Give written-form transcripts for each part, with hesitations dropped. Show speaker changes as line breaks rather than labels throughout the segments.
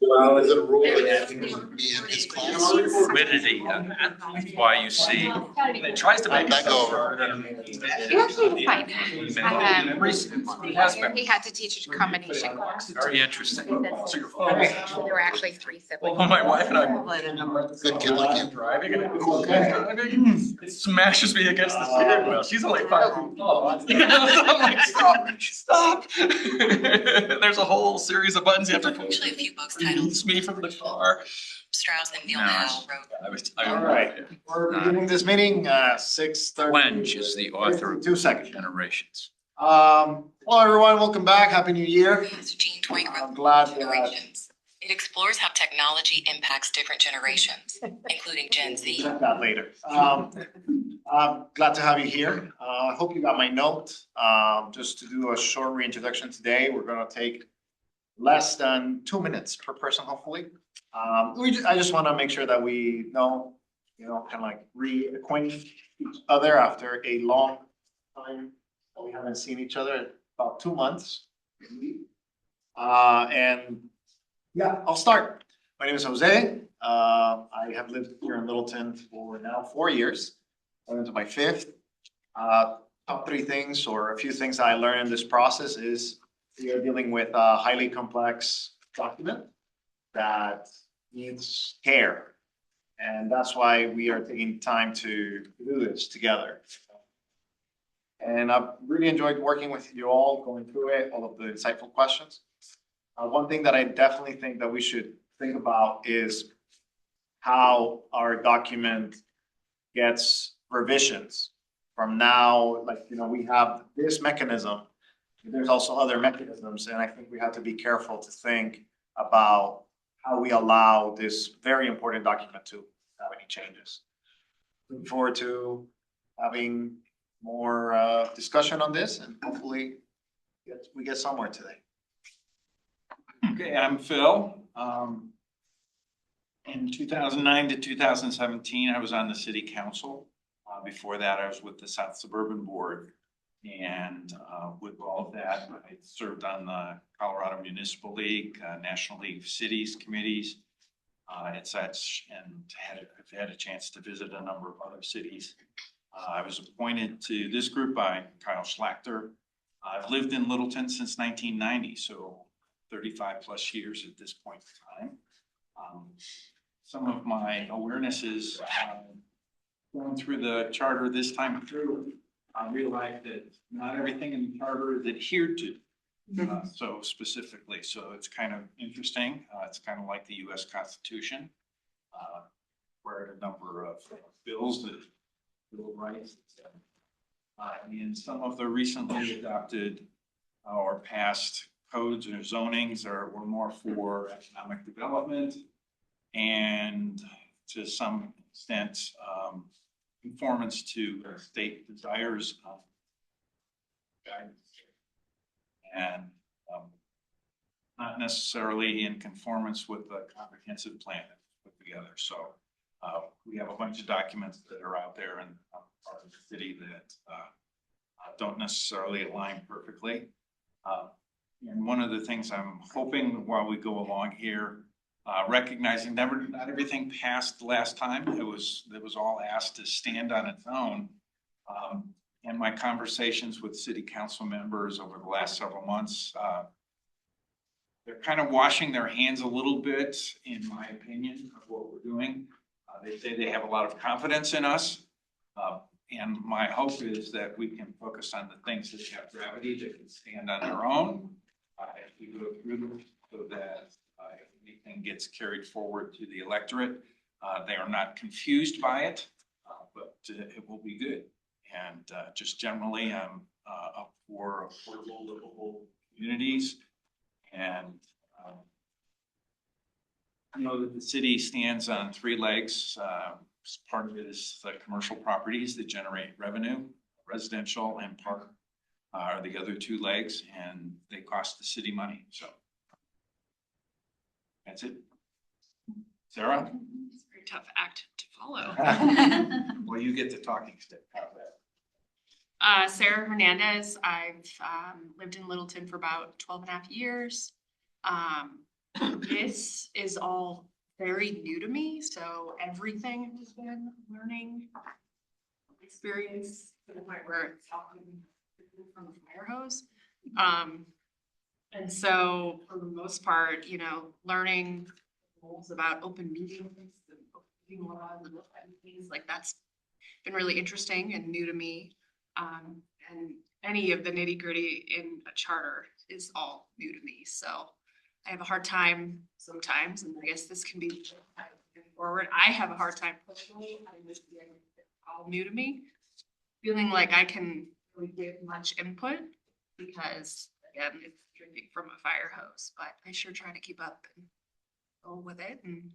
Well, as a rule, it has to be in his class.
Fluidity, that's why you see, it tries to make it so hard.
You're actually fine. He had to teach a combination course.
Very interesting. So you're
There were actually 3 siblings.
well, my wife and I
Good kid like you.
driving and it smashes me against the steering wheel. She's only 5 feet tall. I'm like, stop. There's a whole series of buttons you have to push.
Actually, a few books titled
It's me from the car.
Strauss and Neil
No,
Howe wrote.
All right, we're beginning this meeting, 6:30.
Wench is the author of
2 seconds.
Generations.
Hello, everyone. Welcome back. Happy New Year.
Gene Twig
I'm
wrote
glad that
Generations. It explores how technology impacts different generations, including Gen Z.
check that later. I'm glad to have you here. I hope you got my note. Just to do a short reintroduction today, we're gonna take less than 2 minutes per person, hopefully. I just want to make sure that we know, kind of like reacquaint each other after a long time that we haven't seen each other, about 2 months. And yeah, I'll start. My name is Jose. I have lived here in Littleton for now 4 years. I'm into my 5th. Top 3 things or a few things that I learned in this process is we are dealing with a highly complex document that needs care. And that's why we are taking time to do this together. And I've really enjoyed working with you all, going through it, all of the insightful questions. One thing that I definitely think that we should think about is how our document gets revisions from now. Like, we have this mechanism. There's also other mechanisms, and I think we have to be careful to think about how we allow this very important document to have any changes. Looking forward to having more discussion on this, and hopefully we get somewhere today.
Okay, I'm Phil. In 2009 to 2017, I was on the city council. Before that, I was with the South Suburban Board. And with all of that, I served on the Colorado Municipal League, National League of Cities committees, and such, and I've had a chance to visit a number of other cities. I was appointed to this group by Kyle Schlachter. I've lived in Littleton since 1990, so 35 plus years at this point in time. Some of my awareness is going through the charter this time through. I realized that not everything in the charter is adhered to. So specifically, so it's kind of interesting. It's kind of like the U.S. Constitution, where a number of bills that Bill of Rights, and some of the recently adopted or passed codes or zonings were more for economic development and to some extent conformance to state desires, guidance, and not necessarily in conformance with the comprehensive plan that was put together. So we have a bunch of documents that are out there in part of the city that don't necessarily align perfectly. And one of the things I'm hoping while we go along here, recognizing not everything passed last time. It was all asked to stand on its own. And my conversations with city council members over the last several months, they're kind of washing their hands a little bit, in my opinion, of what we're doing. They say they have a lot of confidence in us. And my hope is that we can focus on the things that have gravity, that can stand on their own as we go through them, so that if anything gets carried forward to the electorate, they are not confused by it, but it will be good. And just generally, I'm up for affordable, livable communities. And I know that the city stands on 3 legs. Part of it is the commercial properties that generate revenue, residential, and park are the other 2 legs, and they cost the city money. So that's it. Sarah?
It's a very tough act to follow.
Well, you get the talking stick. How's that?
Sarah Hernandez. I've lived in Littleton for about 12 and a half years. This is all very new to me, so everything has been learning experience to the point where it's talking from the fire hose. And so for the most part, you know, learning rules about open meetings and open meeting laws and those kind of things, like that's been really interesting and new to me. And any of the nitty gritty in a charter is all new to me, so I have a hard time sometimes, and I guess this can be moving forward. I have a hard time personally, having this be all new to me, feeling like I can really give much input because again, it's drinking from a fire hose, but I sure try to keep up and go with it and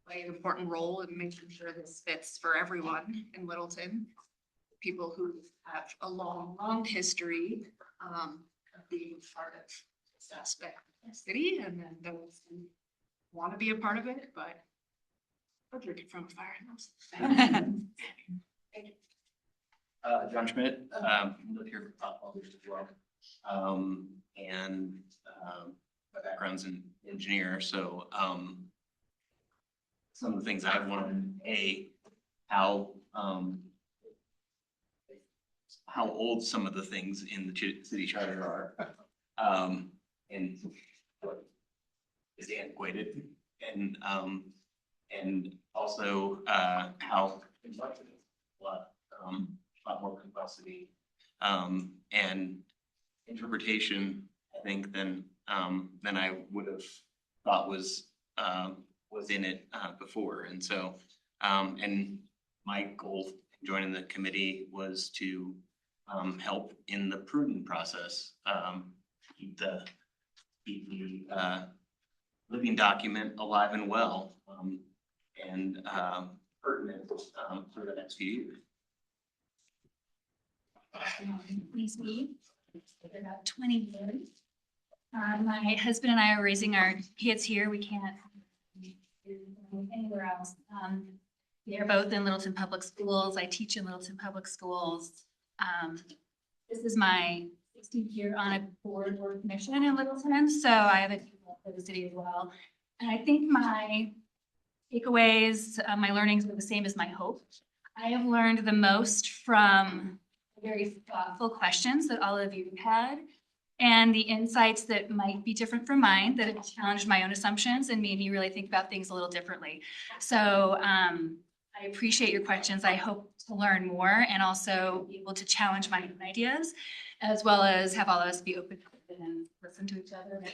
play an important role in making sure this fits for everyone in Littleton. People who have a long history of being part of this aspect of the city, and then those who want to be a part of it, but are drinking from a fire hose.
John Schmidt, live here for about 12 years as well. My background's in engineer, so some of the things I wanted, how old some of the things in the city charter are, and what is antiquated, and also how complex it is. A lot more complexity and interpretation, I think, than I would have thought was in it before. And so, and my goal in joining the committee was to help in the prudent process, keep the living document alive and well, and pertinent for the next few years.
Please me for about 20 years. My husband and I are raising our kids here. We can't do anywhere else. They're both in Littleton Public Schools. I teach in Littleton Public Schools. This is my 16th year on a board or commission in Littleton, so I have a for the city as well. And I think my takeaways, my learnings were the same as my hope. I have learned the most from very thoughtful questions that all of you had, and the insights that might be different from mine that have challenged my own assumptions and made me really think about things a little differently. So I appreciate your questions. I hope to learn more and also be able to challenge my own ideas, as well as have all of us be open and listen to each other and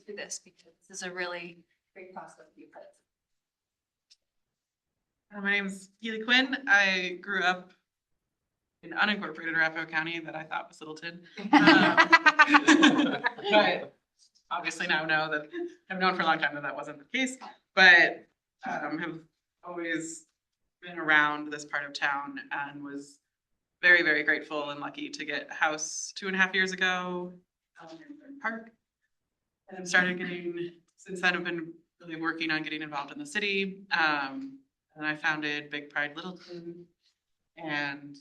do this, because this is a really great process to be part of.
My name is Keely Quinn. I grew up in unincorporated Arapahoe County that I thought was Littleton. But obviously now know that I've known for a long time that that wasn't the case, but have always been around this part of town and was very, very grateful and lucky to get a house 2.5 years ago in Park. And I've started since then I've been really working on getting involved in the city. And I founded Big Pride Littleton and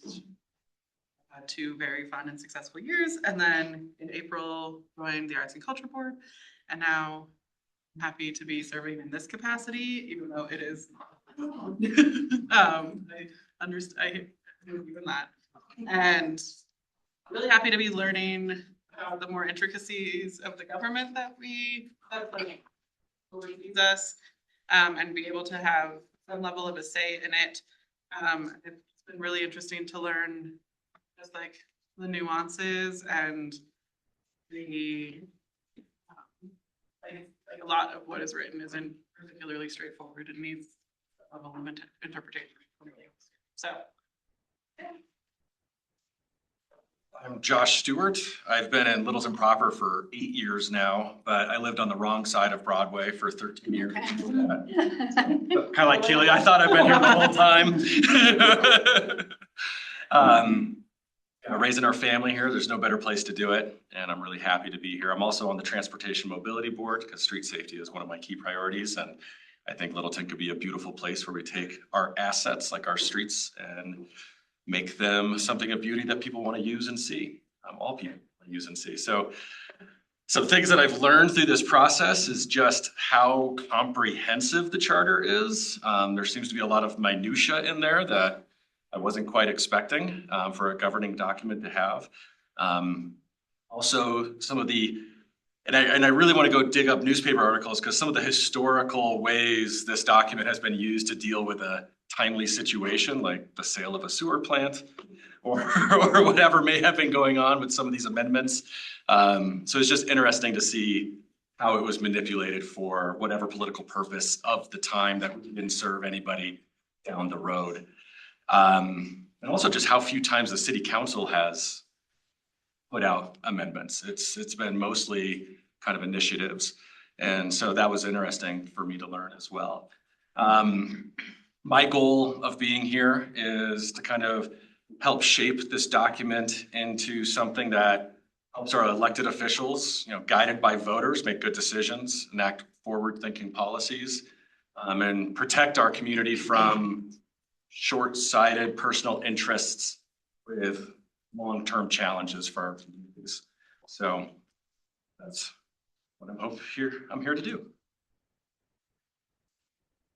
had 2 very fun and successful years. And then in April, joined the Arts and Culture Board. And now I'm happy to be serving in this capacity, even though it is, I understand, even that. And I'm really happy to be learning about the more intricacies of the government that oversees us, and be able to have some level of a say in it. It's been really interesting to learn just like the nuances and the like a lot of what is written isn't particularly straightforward and needs a level of interpretation. So.
I'm Josh Stewart. I've been in Littleton proper for 8 years now, but I lived on the wrong side of Broadway for 13 years. Kind of like Keely, I thought I've been here the whole time. Raising our family here, there's no better place to do it, and I'm really happy to be here. I'm also on the Transportation Mobility Board because street safety is one of my key priorities, and I think Littleton could be a beautiful place where we take our assets, like our streets, and make them something of beauty that people want to use and see. All people want to use and see. So Some things that I've learned through this process is just how comprehensive the charter is. There seems to be a lot of minutia in there that I wasn't quite expecting for a governing document to have. Also, some of the, and I really want to go dig up newspaper articles because some of the historical ways this document has been used to deal with a timely situation, like the sale of a sewer plant or whatever may have been going on with some of these amendments. So it's just interesting to see how it was manipulated for whatever political purpose of the time that didn't serve anybody down the road. And also just how few times the city council has put out amendments. It's been mostly kind of initiatives. And so that was interesting for me to learn as well. My goal of being here is to kind of help shape this document into something that helps our elected officials, guided by voters, make good decisions, enact forward-thinking policies, and protect our community from short-sighted personal interests with long-term challenges for our communities. So that's what I'm here to do.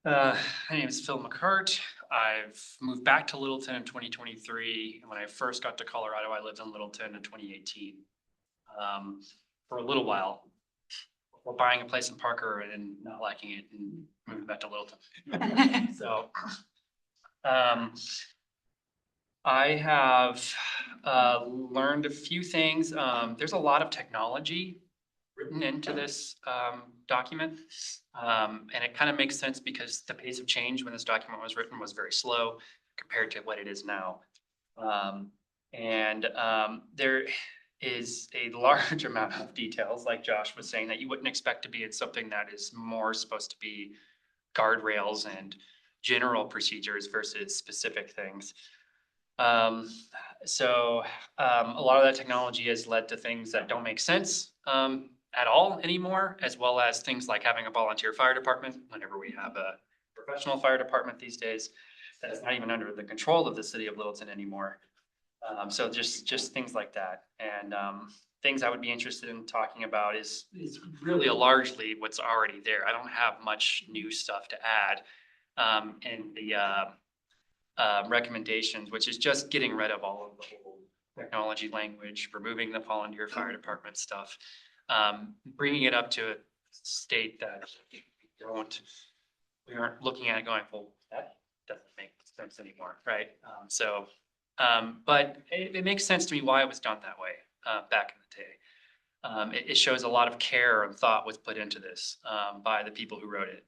My name is Phil McCart. I've moved back to Littleton in 2023. And when I first got to Colorado, I lived in Littleton in 2018 for a little while before buying a place in Parker and not liking it and moving back to Littleton. So I have learned a few things. There's a lot of technology written into this document. And it kind of makes sense because the pace of change when this document was written was very slow compared to what it is now. There is a large amount of details, like Josh was saying, that you wouldn't expect to be in something that is more supposed to be guardrails and general procedures versus specific things. A lot of that technology has led to things that don't make sense at all anymore, as well as things like having a volunteer fire department whenever we have a professional fire department these days that is not even under the control of the city of Littleton anymore. So just things like that. And things I would be interested in talking about is really largely what's already there. I don't have much new stuff to add in the recommendations, which is just getting rid of all of the old technology language, removing the volunteer fire department stuff, bringing it up to a state that we aren't looking at it going, well, that doesn't make sense anymore, right? But it makes sense to me why it was done that way back in the day. It shows a lot of care and thought was put into this by the people who wrote it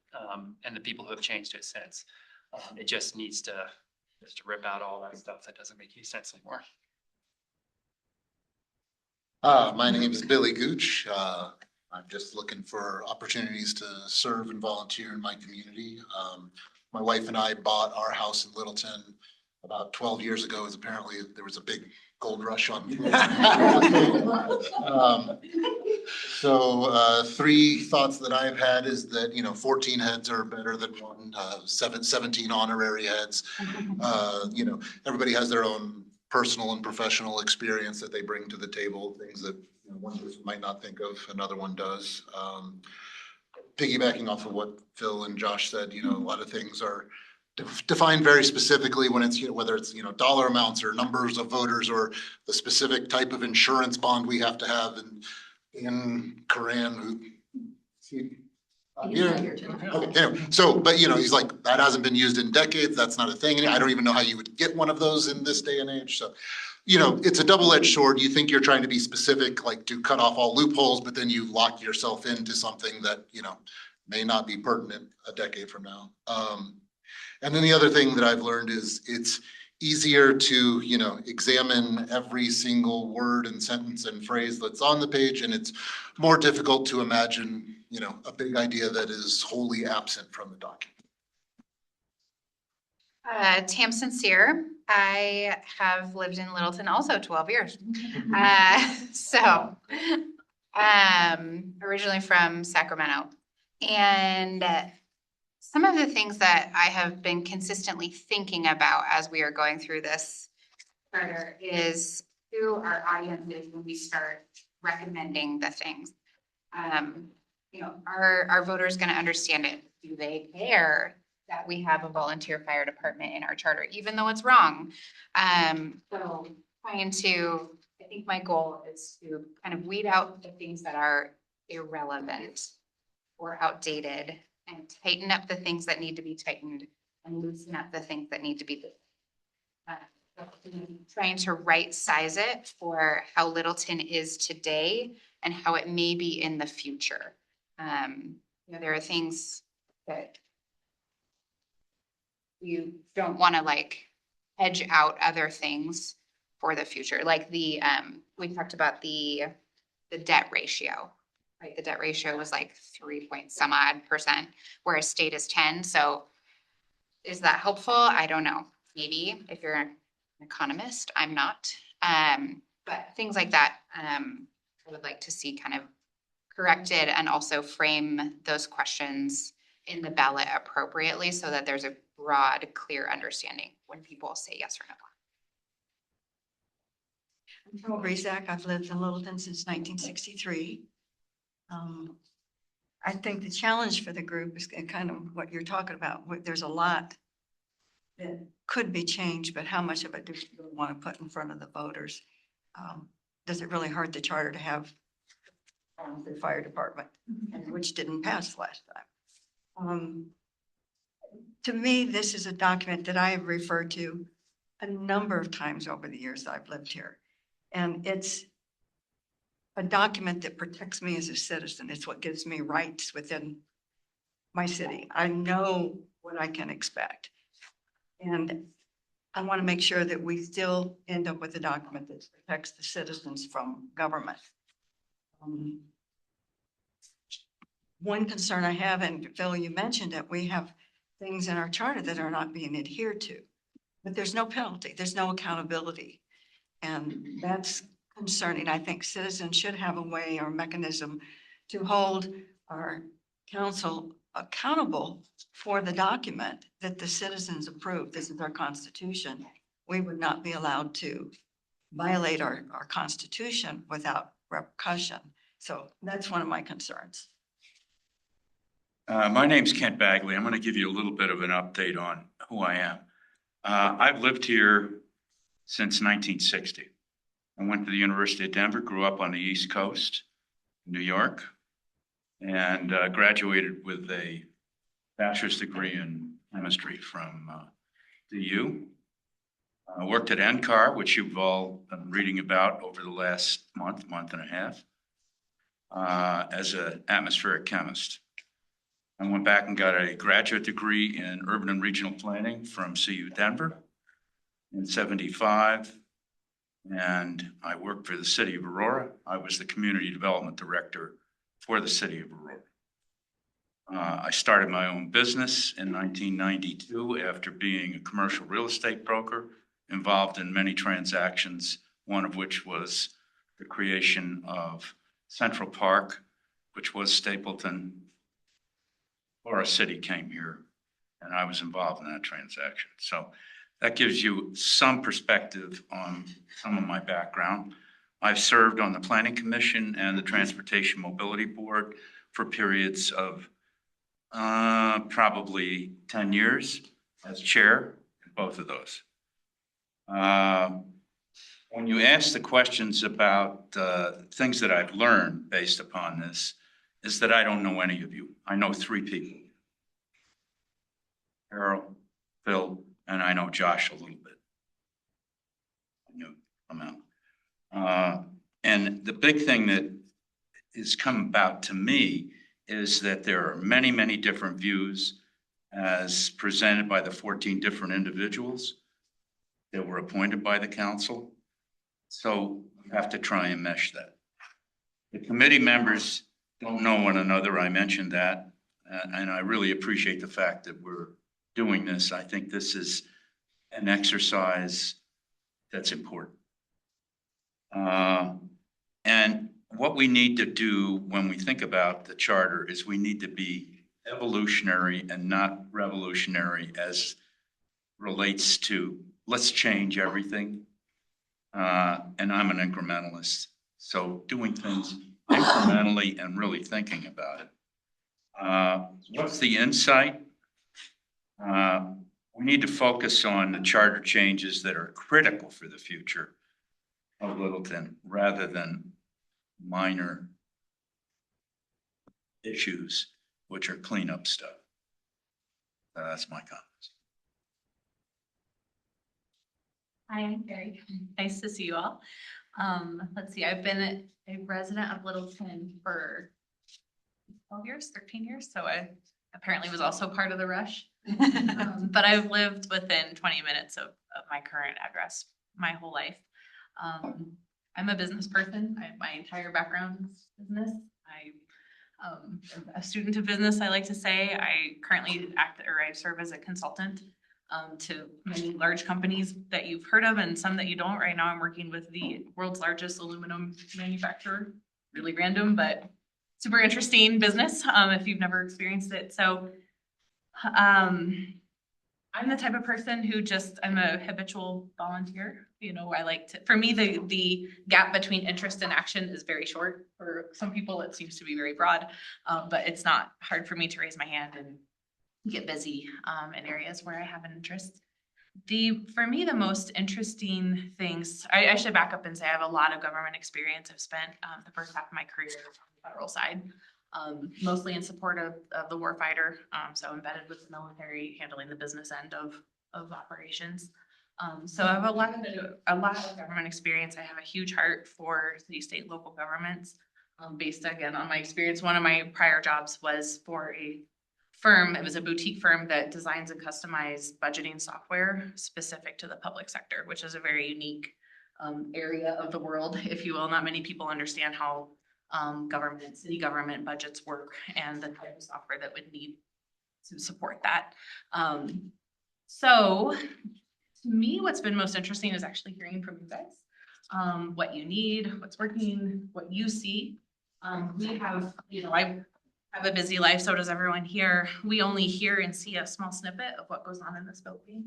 and the people who have changed it since. It just needs to rip out all that stuff that doesn't make any sense anymore.
My name is Billy Gooch. I'm just looking for opportunities to serve and volunteer in my community. My wife and I bought our house in Littleton about 12 years ago, as apparently there was a big gold rush on. Three thoughts that I've had is that, 14 heads are better than one, 17 honorary heads. Everybody has their own personal and professional experience that they bring to the table, things that one person might not think of, another one does. Piggybacking off of what Phil and Josh said, a lot of things are defined very specifically when it's, whether it's, dollar amounts or numbers of voters or the specific type of insurance bond we have to have. And in Coran, who but he's like, that hasn't been used in decades. That's not a thing. And I don't even know how you would get one of those in this day and age. So, it's a double-edged sword. You think you're trying to be specific, like to cut off all loopholes, but then you lock yourself into something that, may not be pertinent a decade from now. And then the other thing that I've learned is it's easier to, examine every single word and sentence and phrase that's on the page. And it's more difficult to imagine, a big idea that is wholly absent from the document.
Tam Sincere. I have lived in Littleton also 12 years. Originally from Sacramento. And some of the things that I have been consistently thinking about as we are going through this charter is who our audience is when we start recommending the things. Are voters gonna understand it? Do they care that we have a volunteer fire department in our charter, even though it's wrong? So I think my goal is to kind of weed out the things that are irrelevant or outdated and tighten up the things that need to be tightened and loosen up the things that need to be loosened. Trying to right size it for how Littleton is today and how it may be in the future. There are things that you don't want to like hedge out other things for the future, like we talked about the debt ratio, right? The debt ratio was like 3 point some odd%, whereas state is 10. So is that helpful? I don't know. Maybe if you're an economist, I'm not. But things like that, I would like to see kind of corrected and also frame those questions in the ballot appropriately so that there's a broad, clear understanding when people say yes or no.
I'm Carol Breezak. I've lived in Littleton since 1963. I think the challenge for the group is kind of what you're talking about. There's a lot that could be changed, but how much of it do you want to put in front of the voters? Does it really hurt the charter to have the fire department, which didn't pass last time? To me, this is a document that I have referred to a number of times over the years that I've lived here. And it's a document that protects me as a citizen. It's what gives me rights within my city. I know what I can expect. And I want to make sure that we still end up with a document that protects the citizens from government. One concern I have, and Phil, you mentioned it, we have things in our charter that are not being adhered to, but there's no penalty, there's no accountability. And that's concerning. I think citizens should have a way or mechanism to hold our council accountable for the document that the citizens approve. This is our constitution. We would not be allowed to violate our constitution without repercussion. So that's one of my concerns.
My name's Kent Bagley. I'm going to give you a little bit of an update on who I am. I've lived here since 1960. I went to the University of Denver, grew up on the East Coast, New York, and graduated with a bachelor's degree in chemistry from the U. I worked at NCAR, which you've all been reading about over the last month and a half, as an atmospheric chemist. I went back and got a graduate degree in urban and regional planning from CU Denver in '75. And I worked for the city of Aurora. I was the community development director for the city of Aurora. I started my own business in 1992 after being a commercial real estate broker involved in many transactions, one of which was the creation of Central Park, which was Stapleton. Forest City came here, and I was involved in that transaction. So that gives you some perspective on some of my background. I've served on the Planning Commission and the Transportation Mobility Board for periods of probably 10 years as chair in both of those. When you ask the questions about things that I've learned based upon this, is that I don't know any of you. I know 3 people. Harold, Phil, and I know Josh a little bit. I knew I'm out. And the big thing that has come about to me is that there are many, many different views as presented by the 14 different individuals that were appointed by the council. So we have to try and mesh that. The committee members don't know one another. I mentioned that. And I really appreciate the fact that we're doing this. I think this is an exercise that's important. And what we need to do when we think about the charter is we need to be evolutionary and not revolutionary as relates to let's change everything. And I'm an incrementalist. So doing things incrementally and really thinking about it. What's the insight? We need to focus on the charter changes that are critical for the future of Littleton rather than minor issues, which are cleanup stuff. That's my comments.
Hi, I'm Carrie. Nice to see you all. Let's see, I've been a resident of Littleton for 12 years, 13 years, so I apparently was also part of the rush. But I've lived within 20 minutes of my current address my whole life. I'm a business person. My entire background is business. I'm a student of business, I like to say. I currently I serve as a consultant to many large companies that you've heard of and some that you don't. Right now, I'm working with the world's largest aluminum manufacturer. Really random, but super interesting business if you've never experienced it. So I'm the type of person who I'm a habitual volunteer. You know, I like to, for me, the gap between interest and action is very short. For some people, it seems to be very broad, but it's not hard for me to raise my hand and get busy in areas where I have an interest. For me, the most interesting things, I should back up and say I have a lot of government experience. I've spent the first half of my career on the federal side, mostly in support of the warfighter, so embedded with the military, handling the business end of operations. So I have a lot of government experience. I have a huge heart for city, state, local governments, based again on my experience. One of my prior jobs was for a firm. It was a boutique firm that designs and customizes budgeting software specific to the public sector, which is a very unique area of the world, if you will. Not many people understand how city government budgets work and the type of software that would need to support that. So to me, what's been most interesting is actually hearing from you guys, what you need, what's working, what you see. We have, I have a busy life, so does everyone here. We only hear and see a small snippet of what goes on in this building.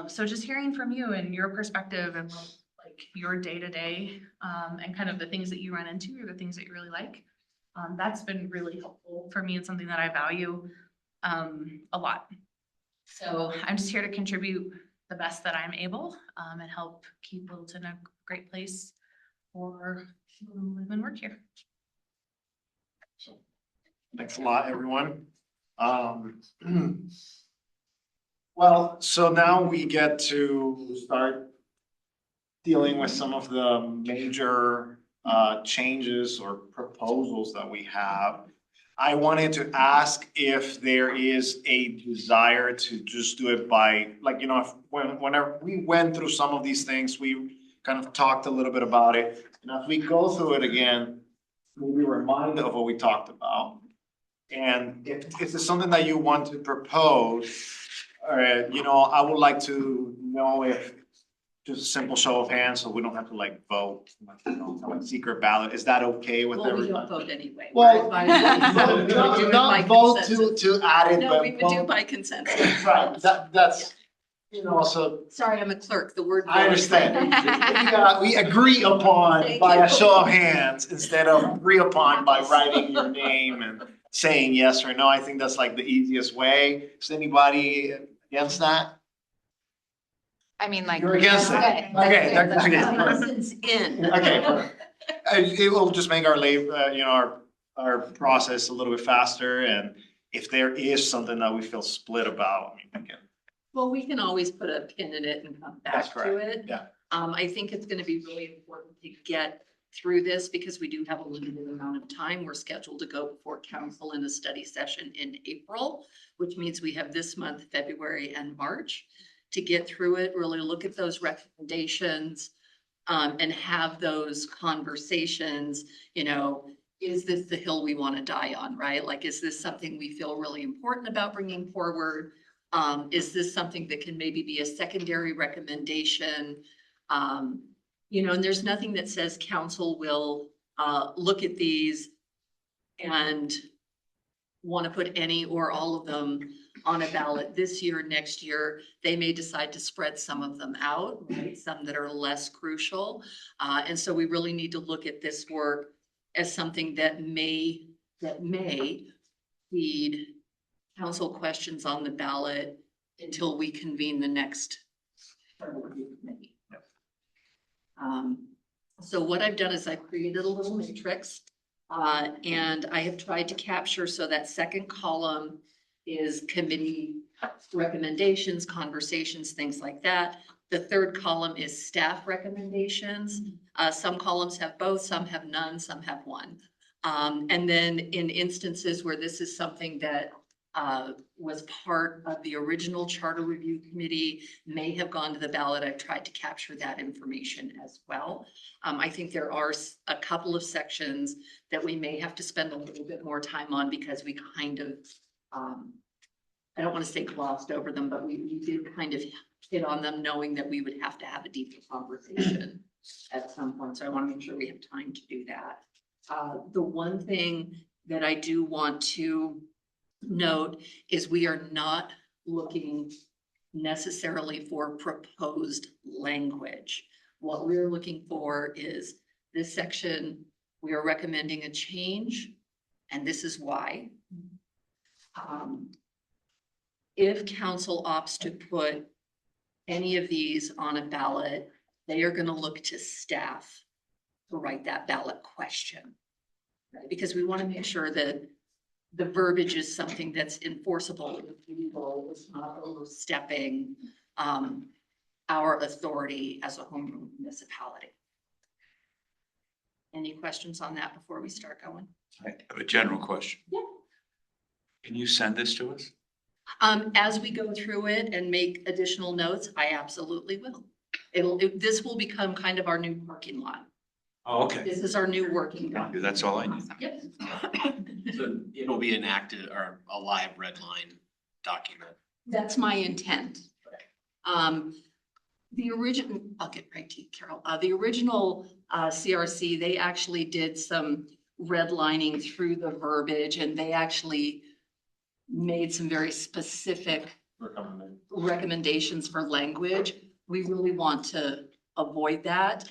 So just hearing from you and your perspective and like your day-to-day and kind of the things that you run into or the things that you really like. That's been really helpful for me and something that I value a lot. So I'm just here to contribute the best that I'm able and help keep Littleton a great place for people who live and work here.
Thanks a lot, everyone. Well, so now we get to start dealing with some of the major changes or proposals that we have. I wanted to ask if there is a desire to just do it by, like, whenever we went through some of these things, we kind of talked a little bit about it. And if we go through it again, we'll be reminded of what we talked about. And if it's something that you want to propose, I would like to know if just a simple show of hands, so we don't have to vote, like secret ballot. Is that okay with everyone?
We don't vote anyway.
Well, not vote to add it,
No,
but
we would do by consensus.
right, that's, so.
Sorry, I'm a clerk, the word.
I understand. We agree upon by a show of hands instead of agree upon by writing your name and saying yes or no. I think that's like the easiest way. Is anybody against that?
I mean, like.
You're against it? Okay.
Citizens in.
Okay. It will just make our process a little bit faster, and if there is something that we feel split about,
Well, we can always put a pin in it and come back to it.
Yeah.
I think it's gonna be really important to get through this because we do have a limited amount of time. We're scheduled to go before council in a study session in April, which means we have this month, February and March to get through it, really look at those recommendations and have those conversations, is this the hill we want to die on, right? Like, is this something we feel really important about bringing forward? Is this something that can maybe be a secondary recommendation? And there's nothing that says council will look at these and want to put any or all of them on a ballot this year, next year. They may decide to spread some of them out, right? Some that are less crucial. And so we really need to look at this work as something that may feed council questions on the ballot until we convene the next charter review committee. So what I've done is I've created a little matrix, and I have tried to capture, so that second column is committee recommendations, conversations, things like that. The third column is staff recommendations. Some columns have both, some have none, some have one. And then in instances where this is something that was part of the original charter review committee, may have gone to the ballot, I've tried to capture that information as well. I think there are a couple of sections that we may have to spend a little bit more time on because we kind of, I don't want to say glossed over them, but we did kind of hit on them knowing that we would have to have a deeper conversation at some point. So I want to make sure we have time to do that. The one thing that I do want to note is we are not looking necessarily for proposed language. What we're looking for is this section, we are recommending a change, and this is why. If council opts to put any of these on a ballot, they are going to look to staff to write that ballot question. Right? Because we want to make sure that the verbiage is something that's enforceable, legal, it's not overstepping our authority as a home rule municipality. Any questions on that before we start going?
I have a general question.
Yeah.
Can you send this to us?
As we go through it and make additional notes, I absolutely will. This will become kind of our new parking lot.
Oh, okay.
This is our new working document.
That's all I need.
Yep.
So it'll be an active or a live red line document.
That's my intent. The original, I'll get right to you, Carol. The original CRC, they actually did some redlining through the verbiage, and they actually made some very specific recommendations for language. We really want to avoid that.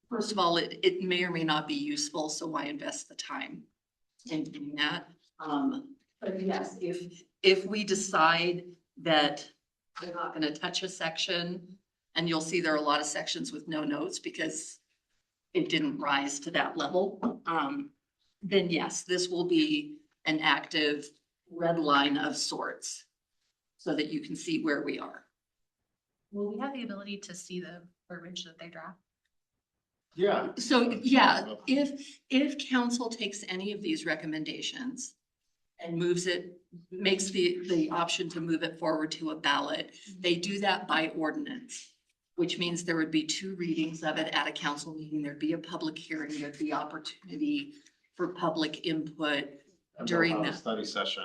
First of all, it may or may not be useful, so why invest the time in doing that? But yes, if we decide that we're not going to touch a section, and you'll see there are a lot of sections with no notes because it didn't rise to that level, then yes, this will be an active red line of sorts so that you can see where we are.
Will we have the ability to see the verbiage that they draft?
Yeah.
So, yeah, if council takes any of these recommendations and moves it, makes the option to move it forward to a ballot, they do that by ordinance, which means there would be 2 readings of it at a council meeting. There'd be a public hearing, there'd be opportunity for public input during the
study session.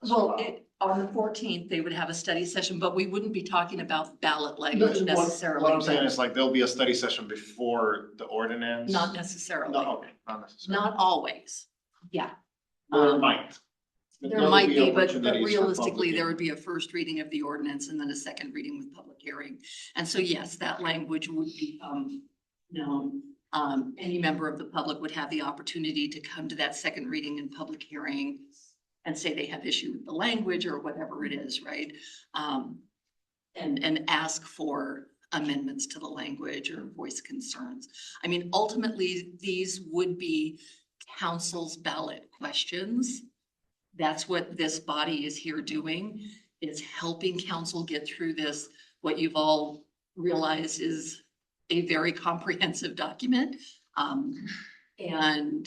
Well, on the 14th, they would have a study session, but we wouldn't be talking about ballot language necessarily.
What I'm saying is like, there'll be a study session before the ordinance.
Not necessarily.
No, okay, not necessarily.
Not always. Yeah.
There might.
There might be, but
opportunities for
realistically,
public
there would be a first reading of the ordinance and then a second reading with public hearing. And so, yes, that language would become known. Any member of the public would have the opportunity to come to that second reading and public hearing and say they have issue with the language or whatever it is, right? And ask for amendments to the language or voice concerns. I mean, ultimately, these would be council's ballot questions. That's what this body is here doing, is helping council get through this, what you've all realized is a very comprehensive document. And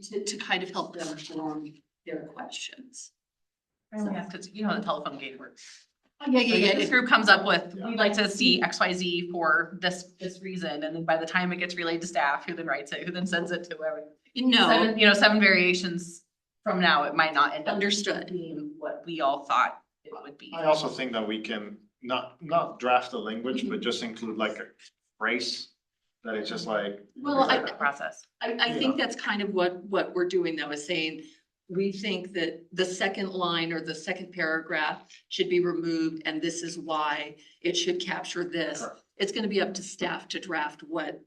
to kind of help them form their questions.
Yeah, because you know how the telephone game works.
Yeah.
This group comes up with, we'd like to see XYZ for this reason, and then by the time it gets relayed to staff, who then writes it, who then sends it to whoever.
No.
7 variations from now, it might not end up
Understood.
being what we all thought it would be.
I also think that we can not draft the language, but just include like a phrase that it's just like.
Well,
The process.
I think that's kind of what we're doing though, is saying, we think that the second line or the second paragraph should be removed, and this is why it should capture this.
Correct.
It's gonna be up to staff to draft what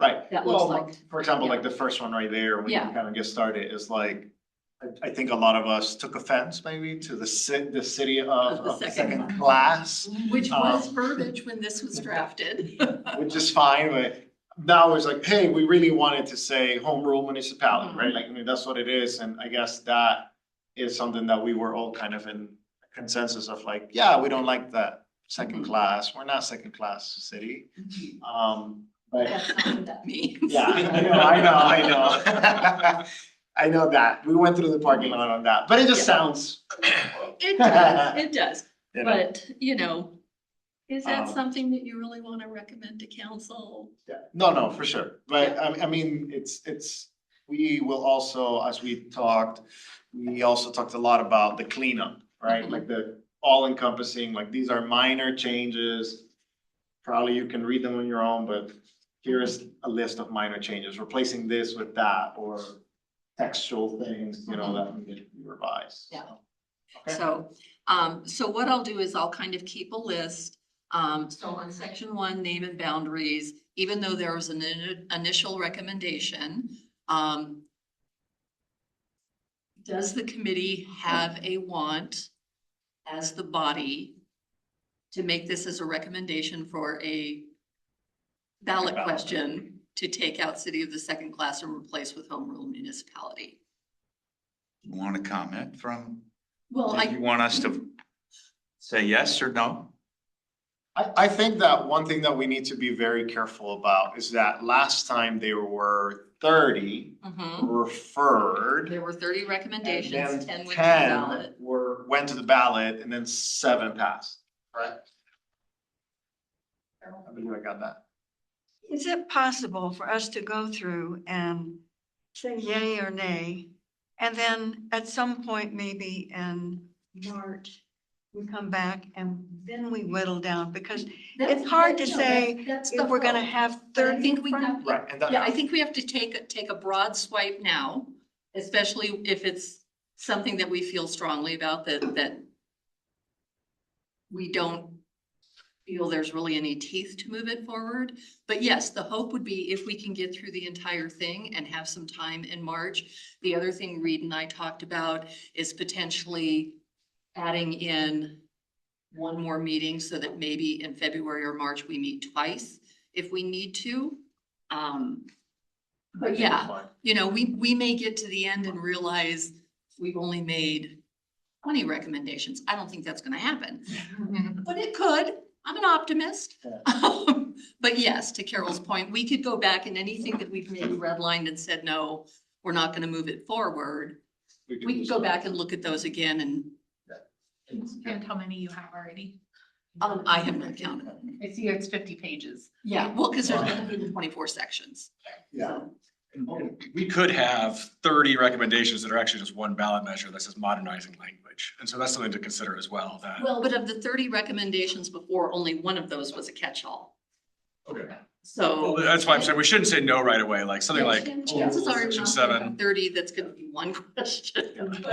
Right,
that looks
well,
like.
for example,
Yeah.
like the first one right there, when you
Yeah.
kind of get started, is like, I think a lot of us took offense maybe to the city
Of the
of
second
second class.
Which was
Um,
verbiage when this was drafted.
Which is fine, but now it's like, hey, we really wanted to say home rule municipality, right? Like, I mean, that's what it is, and I guess that is something that we were all kind of in consensus of like, yeah, we don't like that second class, we're not second class city. But
That's not what that means.
yeah, I know. I know that, we went through the parking lot on that, but it just
Yeah.
sounds.
It does,
You know.
but, is that
Um,
something that you really want to recommend to council?
Yeah, no, for sure, but I mean, we will also, as we also talked a lot about the cleanup, right? Like the all encompassing, like these are minor changes. Probably you can read them on your own, but here's a list of minor changes, replacing this with that, or textual things, that need to be revised.
Yeah.
Okay.
So what I'll do is I'll kind of keep a list. So on section 1, name and boundaries, even though there was an initial recommendation, does the committee have a want as the body to make this as a recommendation for a ballot question to take out city of the second class and replace with home rule municipality?
You want to comment from,
Well,
you want us to say yes or no?
I think that one thing that we need to be very careful about is that last time there were 30 referred.
There were 30 recommendations,
And
10
then
went to the
10
ballot.
went to the ballot, and then 7 passed, correct? I believe I got that.
Is it possible for us to go through and say yay or nay? And then at some point, maybe in March, we come back and then we whittle down, because it's hard to say if we're gonna have 30.
I think we have,
Right, and that.
yeah, I think we have to take a broad swipe now, especially if it's something that we feel strongly about, that we don't feel there's really any teeth to move it forward. But yes, the hope would be if we can get through the entire thing and have some time in March. The other thing Reed and I talked about is potentially adding in one more meeting so that maybe in February or March, we meet twice if we need to. But yeah, we may get to the end and realize we've only made 20 recommendations. I don't think that's gonna happen, but it could. I'm an optimist. But yes, to Carol's point, we could go back and anything that we've maybe redlined and said, no, we're not gonna move it forward. We could go back and look at those again and
And how many you have already?
I have not counted.
I see it's 50 pages.
Yeah, well, because there's 124 sections.
Yeah.
We could have 30 recommendations that are actually just one ballot measure that says modernizing language. And so that's something to consider as well, that.
Well, but of the 30 recommendations before, only one of those was a catch-all.
Okay.
So.
Well, that's why I'm saying we shouldn't say no right away, like something like.
Chances are
Section
not
7.
30, that's gonna be one question.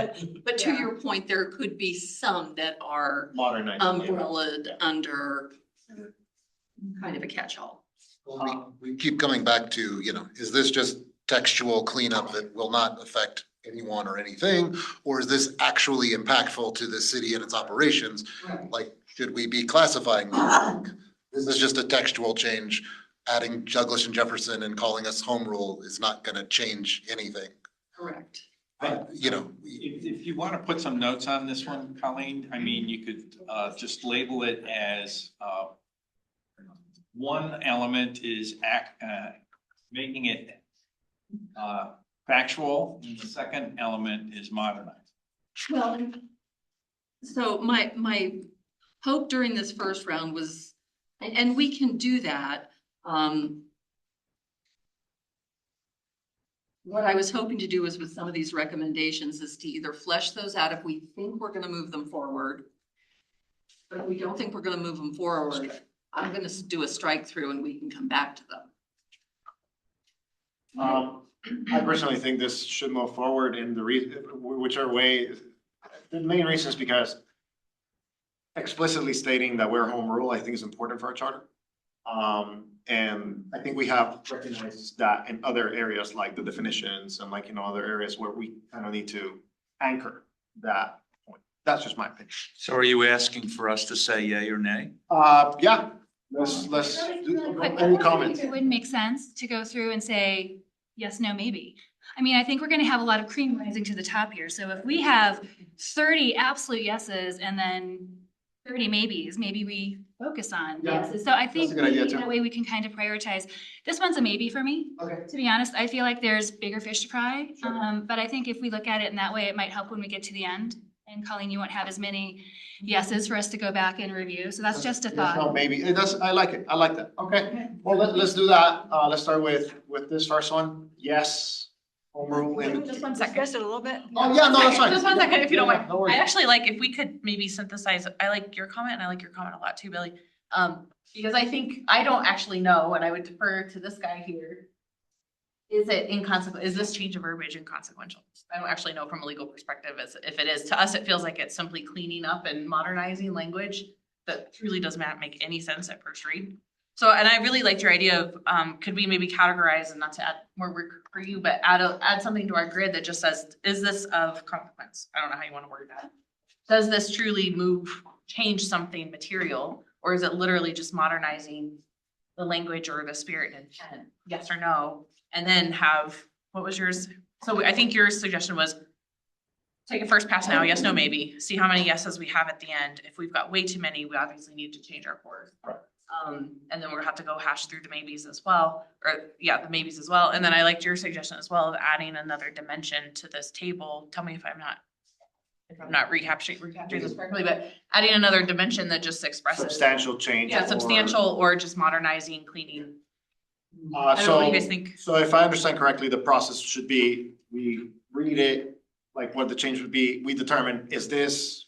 But to your point, there could be some that are
Modernizing.
umbrellaed under kind of a catch-all.
We keep coming back to, is this just textual cleanup that will not affect anyone or anything? Or is this actually impactful to the city and its operations?
Right.
Like, should we be classifying this? This is just a textual change. Adding Douglas and Jefferson and calling us home rule is not gonna change anything.
Correct.
If you want to put some notes on this one, Colleen, I mean, you could just label it as one element is making it factual, and the second element is modernized.
Well, so my hope during this first round was, and we can do that. What I was hoping to do is with some of these recommendations is to either flesh those out if we think we're gonna move them forward. But if we don't think we're gonna move them forward, I'm gonna do a strike through and we can come back to them.
I personally think this should move forward in the whichever way. The main reason is because explicitly stating that we're home rule, I think is important for our charter. And I think we have recognized that in other areas like the definitions and like, other areas where we kind of need to anchor that point. That's just my opinion.
So are you asking for us to say yay or nay?
Yeah, let's, any comments?
It wouldn't make sense to go through and say, yes, no, maybe. I mean, I think we're gonna have a lot of cream rising to the top here. So if we have 30 absolute yeses and then 30 maybes, maybe we focus on
Yeah,
yeses. So I think
a good idea,
maybe
too.
that way we can kind of prioritize. This one's a maybe for me.
Okay.
To be honest, I feel like there's bigger fish to fry.
Sure.
But I think if we look at it in that way, it might help when we get to the end. And Colleen, you won't have as many yeses for us to go back and review. So that's just a
Yes,
thought.
no, maybe, it does, I like it, I like that, okay. Well, let's do that, let's start with this first one, yes, home rule and.
Just one second.
Discuss it a little bit.
Oh, yeah, no, that's fine.
Just one second, if you don't
Yeah,
mind.
no worries.
I actually like, if we could maybe synthesize, I like your comment and I like your comment a lot too, Billy. Because I think, I don't actually know, and I would defer to this guy here. Is it inconsequential? Is this change of verbiage inconsequential? I don't actually know from a legal perspective as if it is. To us, it feels like it's simply cleaning up and modernizing language that truly does not make any sense at first read. So, and I really liked your idea of, could we maybe categorize, and not to add more work for you, but add something to our grid that just says, is this of consequence? I don't know how you want to word that. Does this truly change something material, or is it literally just modernizing the language or the spirit and intent? Yes or no? And then have, what was yours? So I think your suggestion was take a first pass now, yes, no, maybe, see how many yeses we have at the end. If we've got way too many, we obviously need to change our course.
Right.
And then we're gonna have to go hash through the maybes as well, or yeah, the maybes as well. And then I liked your suggestion as well of adding another dimension to this table. Tell me if I'm not recapturing this correctly, but adding another dimension that just expresses.
Substantial change.
Yeah,
or-
substantial or just modernizing, cleaning.
Uh,
I don't know what you
so,
guys think.
so if I understand correctly, the process should be, we read it, like what the change would be, we determine, is this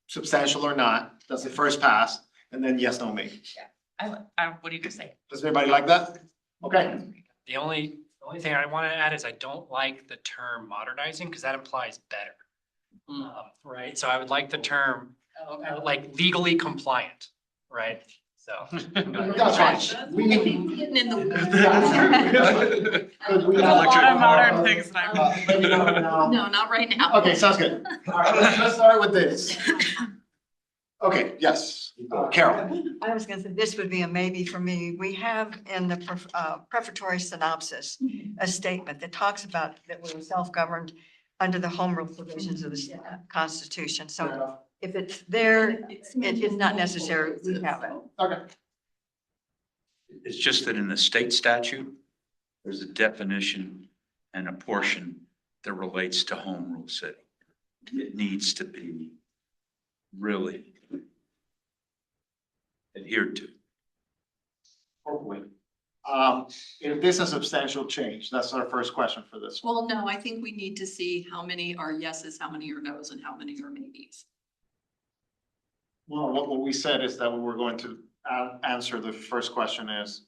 substantial or not? That's the first pass, and then yes, no, maybe.
What do you guys think?
Does everybody like that? Okay.
The only thing I want to add is I don't like the term modernizing because that implies better. Right? So I would like the term like legally compliant, right? So.
That's fine. We need.
Getting in the.
We
There's a lot of modern things
maybe not now.
No, not right now.
Okay, sounds good. All right, let's start with this. Okay, yes, Carol.
I was gonna say, this would be a maybe for me. We have in the prefatory synopsis, a statement that talks about that we're self-governed under the home rule provisions of the Constitution. So if it's there, it is not necessary. We have it.
Okay.
It's just that in the state statute, there's a definition and a portion that relates to home rule city. It needs to be really adhered to.
Hopefully. If this is a substantial change, that's our first question for this one.
Well, no, I think we need to see how many are yeses, how many are nos, and how many are maybes.
Well, what we said is that we were going to answer the first question is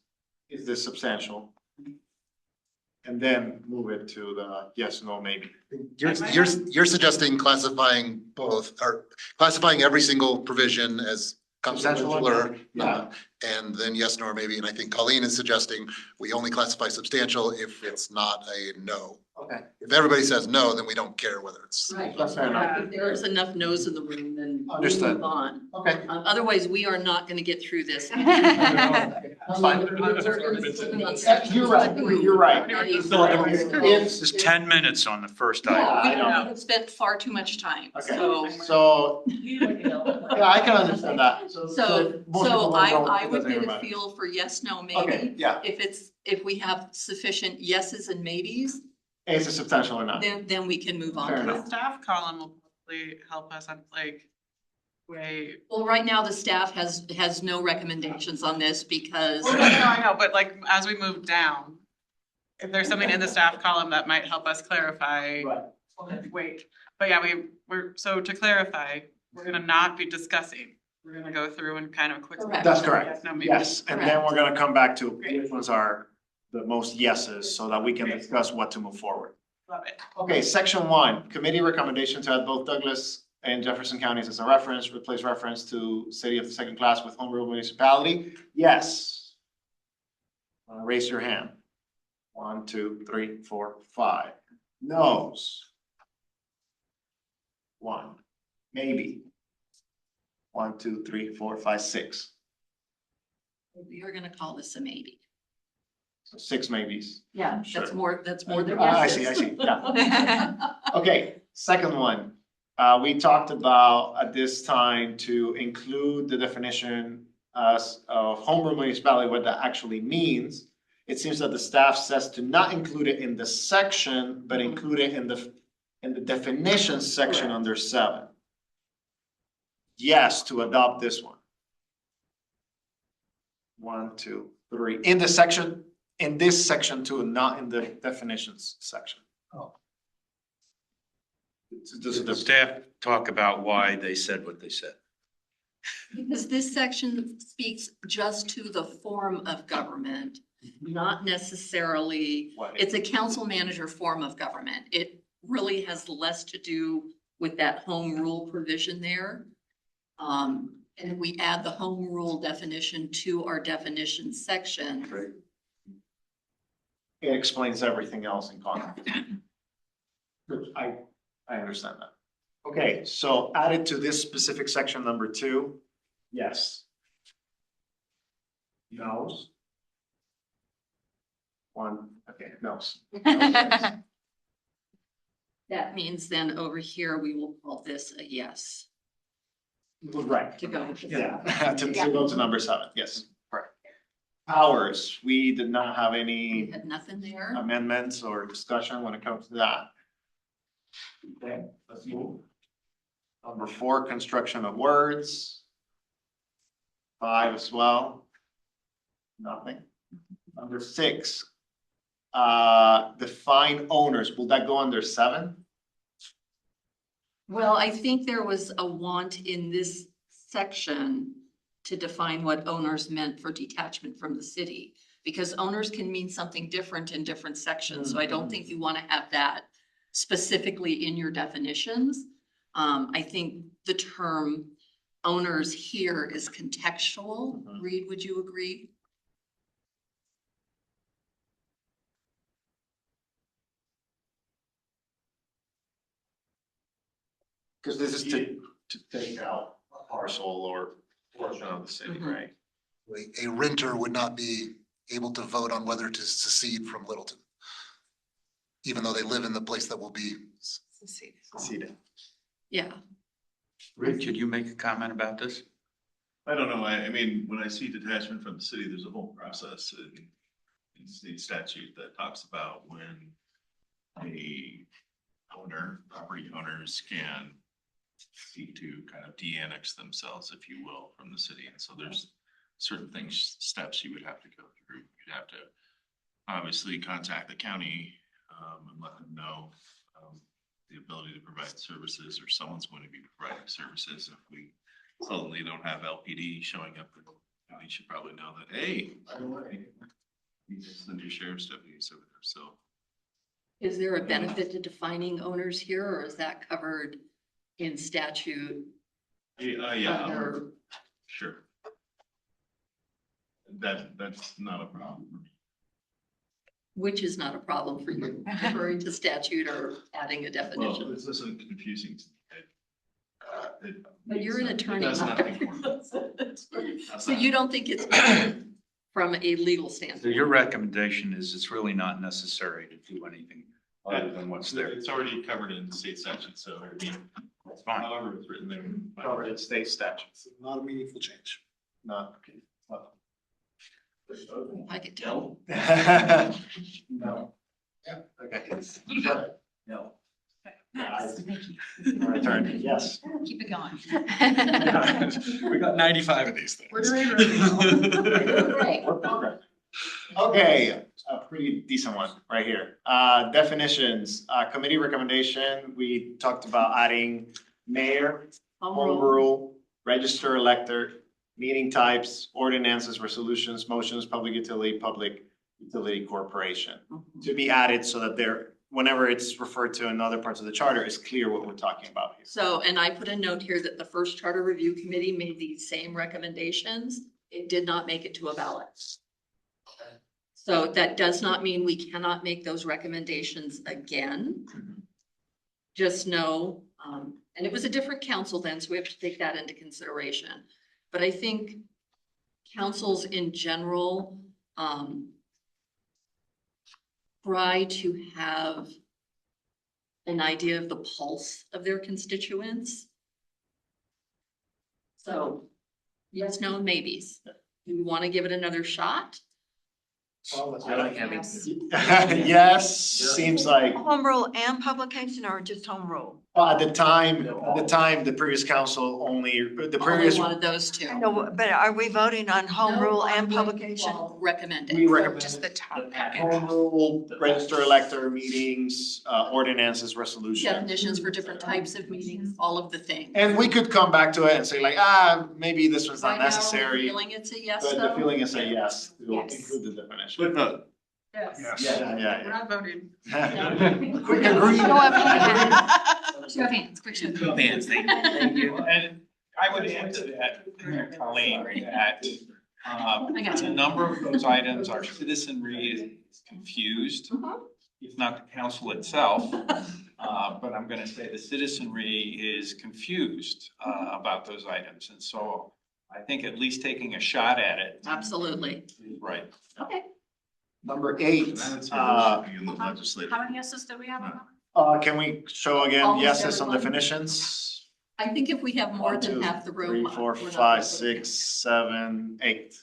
this substantial? And then move it to the yes, no, maybe.
You're suggesting classifying both, or classifying every single provision as
Substantial
consequential or,
yeah.
and then yes, no, or maybe. And I think Colleen is suggesting we only classify substantial if it's not a no.
Okay.
If everybody says no, then we don't care whether it's.
Right.
That's fair enough.
If there is enough nos in the room, then we'll
Understood.
move on.
Okay.
Otherwise, we are not gonna get through this.
That's fine. You're right, you're right.
It's 10 minutes on the first item.
Yeah, we have spent far too much time,
Okay,
so.
so, yeah, I can understand that.
So,
most people don't-
I would
doesn't
get a
matter.
feel for yes, no,
Okay,
maybe.
yeah,
If we have sufficient yeses and maybes,
is it substantial or not?
then we can move on
Fair
to
enough.
that.
Staff column will probably help us on way.
Well, right now, the staff has no recommendations on this because.
Well, no, I know, but like, as we move down, if there's something in the staff column that might help us clarify.
Right.
Wait, but yeah, so to clarify, we're gonna not be discussing. We're gonna go through and kind of quickly.
Correct.
That's correct.
Yes, no, maybe.
Yes, and then we're gonna come back to which ones are the most yeses so that we can discuss what to move forward.
Love it.
Okay, section 1, committee recommendation to add both Douglas in Jefferson County as a reference, replace reference to city of the second class with home rule municipality? Yes. Raise your hand. 1, 2, 3, 4, 5. No's. 1. Maybe. 1, 2, 3, 4, 5, 6.
We are gonna call this a maybe.
So 6 maybes.
Yeah, that's
Sure.
more than
I
yeses.
see, yeah. Okay, second one. We talked about at this time to include the definition of home rule municipality, what that actually means. It seems that the staff says to not include it in the section, but include it in the definition section under 7. Yes, to adopt this one. 1, 2, 3. In the section, in this section too, not in the definitions section.
Oh.
Does
Did the staff talk about why they said what they said?
Because this section speaks just to the form of government, not necessarily, it's a council manager form of government. It really has less to do with that home rule provision there. And if we add the home rule definition to our definition section.
It explains everything else in context. I understand that. Okay, so added to this specific section number 2, yes. No's. 1, okay, no's.
That means then over here, we will call this a yes.
Right.
To go with the
Yeah, to go to number 7, yes, correct. Powers, we did not have
We
any
had nothing there.
amendments or discussion when it comes to that. Okay, let's move. Number 4, construction of words. 5 as well. Nothing. Number 6, define owners. Will that go under 7?
Well, I think there was a want in this section to define what owners meant for detachment from the city. Because owners can mean something different in different sections, so I don't think you want to have that specifically in your definitions. I think the term owners here is contextual. Reed, would you agree?
Because this is to take out a parcel or portion of the city, right?
A renter would not be able to vote on whether to secede from Littleton, even though they live in the place that will be
Seceded.
Yeah.
Rick, could you make a comment about this?
I don't know, I mean, when I see detachment from the city, there's a whole process in state statute that talks about when property owners can seek to kind of de-annex themselves, if you will, from the city. And so there's certain steps you would have to go through. You'd have to obviously contact the county and let them know the ability to provide services, or someone's going to be providing services. If we suddenly don't have LPD showing up, the county should probably know that, hey, by the way, you just send your sheriff's deputies over there. So
Is there a benefit to defining owners here, or is that covered in statute?
yeah,
Under-
sure. That's not a problem for me.
Which is not a problem for you, referring to statute or adding a
Well,
definition.
this isn't confusing.
But you're an attorney.
That's nothing for me.
So you don't think it's from a legal
So
standpoint?
your recommendation is it's really not necessary to do anything other than what's there.
It's already covered in state statute, so I mean,
That's fine.
however it's written there.
Covered in state statutes.
not a meaningful change.
Not, okay. Well.
I could tell.
No. Yeah, okay.
No.
My turn, yes.
Keep it going.
We got 95 of these things.
We're doing great.
We're progressing. Okay, a pretty decent one right here. Definitions, committee recommendation, we talked about adding mayor, home rule, register elector, meeting types, ordinances, resolutions, motions, public utility corporation. To be added so that they're whenever it's referred to in other parts of the charter, it's clear what we're talking about here.
So, and I put a note here that the first charter review committee made these same recommendations. It did not make it to a ballot. So that does not mean we cannot make those recommendations again. Just know, and it was a different council then, so we have to take that into consideration. But I think councils in general, try to have an idea of the pulse of their constituents. So, yes, no, maybes. Do we want to give it another shot?
I don't have it.
Yes, seems like,
Home rule and publication or just home rule?
well, at the time, the previous council only, the
Only
previous.
one of those two.
No, but are we voting on home rule and publication?
Well, recommended.
We recommend
Just the top.
home rule, register elector meetings, ordinances, resolutions.
Definitions for different types of meetings, all of the things.
And we could come back to it and say like, maybe this one's not
Right now, are we
necessary,
feeling it's a yes,
but the
though?
feeling is a yes, to
Yes.
include the definition.
Footnote.
Yes.
Yeah.
We're not voting.
Quick agree.
Show of hands. Show of hands, quick show.
Go Vans, thank you.
And I would add to that, Colleen, that a number of those items, our citizenry is confused, if not the council itself. But I'm gonna say the citizenry is confused about those items. And so I think at least taking a shot at it.
Absolutely.
is right.
Okay.
Number 8,
In the legislative.
How many yeses did we have on that?
can we show again
Almost
yeses on
everyone.
definitions?
I think if we have more
1,
than
2,
half the room.
3, 4,
we're not
5,
gonna
6, 7, 8.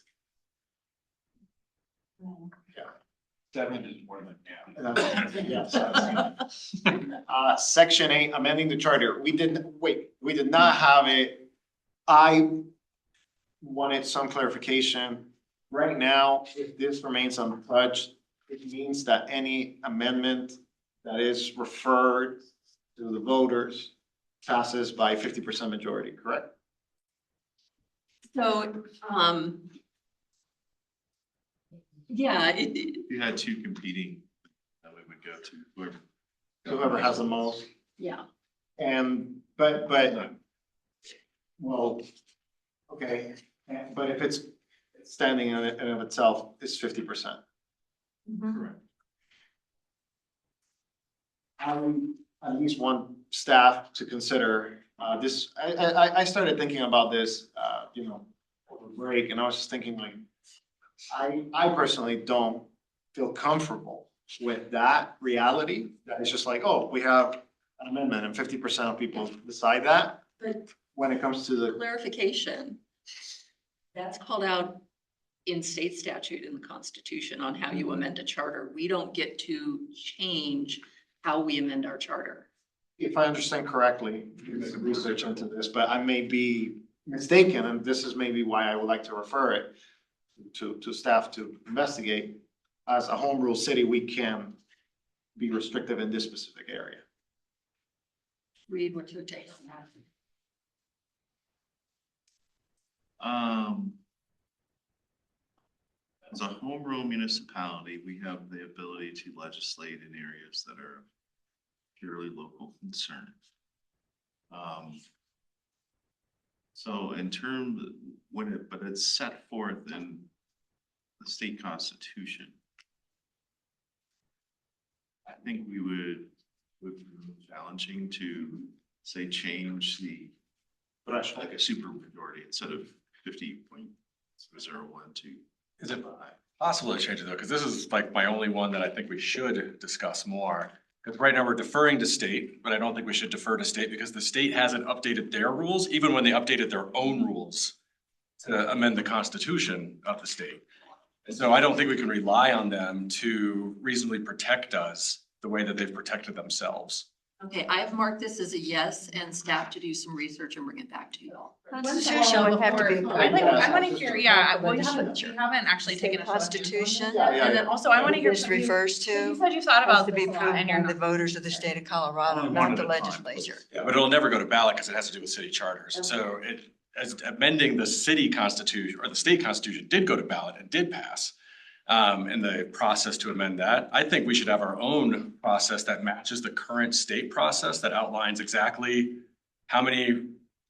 7 is more than half.
Yes. Section 8, amending the charter. We did not have it. I wanted some clarification. Right now, if this remains untouched, it means that any amendment that is referred to the voters passes by 50% majority, correct?
So, yeah,
You had two competing that we would go to, whoever.
Whoever has the most.
yeah.
And, but, well, okay, but if it's standing in and of itself, it's 50%. Correct. I would at least want staff to consider, this, I started thinking about this, over break, and I was just thinking like, I personally don't feel comfortable with that reality, that it's just like, oh, we have an amendment and 50% of people decide that.
But
When it comes to the,
clarification, that's called out in state statute in the Constitution on how you amend a charter. We don't get to change how we amend our charter.
if I understand correctly, you can do some research into this, but I may be mistaken, and this is maybe why I would like to refer it to staff to investigate. As a home rule city, we can be restrictive in this specific area.
Read what your take on that.
As a home rule municipality, we have the ability to legislate in areas that are purely local concern. So in terms, but it's set forth in the state constitution. I think we would be challenging to say change the, like a super majority instead of 50.001 to.
Is it possible to change it though? Because this is like my only one that I think we should discuss more. Because right now we're deferring to state, but I don't think we should defer to state because the state hasn't updated their rules, even when they updated their own rules to amend the constitution of the state. And so I don't think we can rely on them to reasonably protect us the way that they've protected themselves.
Okay, I've marked this as a yes and staff to do some research and bring it back to you all.
Constitution would have to be.
I wanna hear, yeah, we haven't actually taken a.
Constitution.
And then also I wanna hear.
This refers to.
You said you thought
has
about
to be
this a lot
approved
and you're
by the
not.
voters of the state of Colorado,
One
not
at
the
a time.
legislature.
Yeah, but it'll never go to ballot because it has to do with city charters. So as amending the city constitution or the state constitution did go to ballot and did pass. and the process to amend that. I think we should have our own process that matches the current state process that outlines exactly how many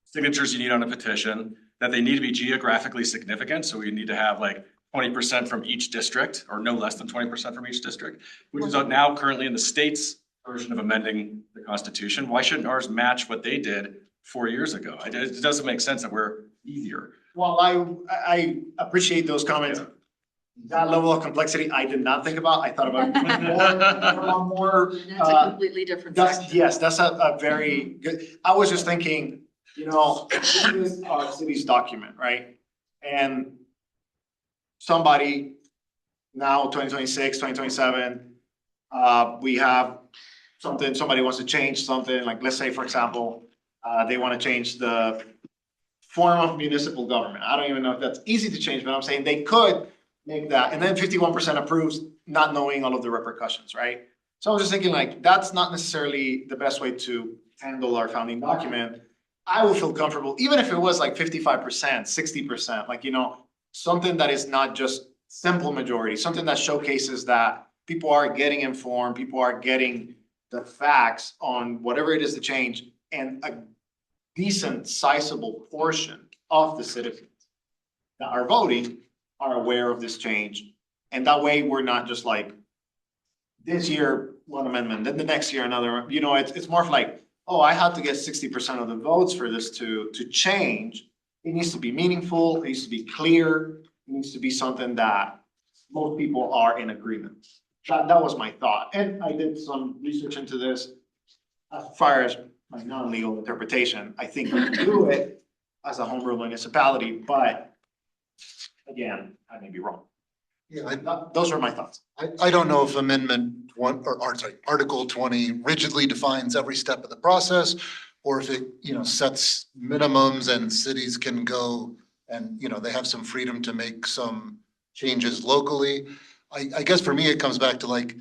signatures you need on a petition, that they need to be geographically significant. So we need to have like 20% from each district or no less than 20% from each district, which is now currently in the state's version of amending the Constitution. Why shouldn't ours match what they did 4 years ago? It doesn't make sense that we're easier.
Well, I appreciate those comments. That level of complexity, I did not think about. I thought about more.
That's a completely different section.
Yes, that's a very good, I was just thinking, this is our city's document, right? And somebody now, 2026, 2027, we have something, somebody wants to change something, like, let's say, for example, they want to change the form of municipal government. I don't even know if that's easy to change, but I'm saying they could make that, and then 51% approves, not knowing all of the repercussions, right? So I was just thinking, like, that's not necessarily the best way to handle our founding document. I would feel comfortable, even if it was like 55%, 60%, like, something that is not just simple majority, something that showcases that people are getting informed, people are getting the facts on whatever it is to change, and a decent sizable portion of the citizens that are voting are aware of this change. And that way, we're not just like, this year, one amendment, then the next year, another, it's more of like, oh, I have to get 60% of the votes for this to change. It needs to be meaningful, it needs to be clear, it needs to be something that most people are in agreement. That was my thought. And I did some research into this. As far as my non-legal interpretation, I think we can do it as a home rule municipality, but again, I may be wrong.
Yeah,
Those were my thoughts.
I don't know if Article 20 rigidly defines every step of the process, or if it, sets minimums and cities can go and, they have some freedom to make some changes locally. I guess for me, it comes back to like,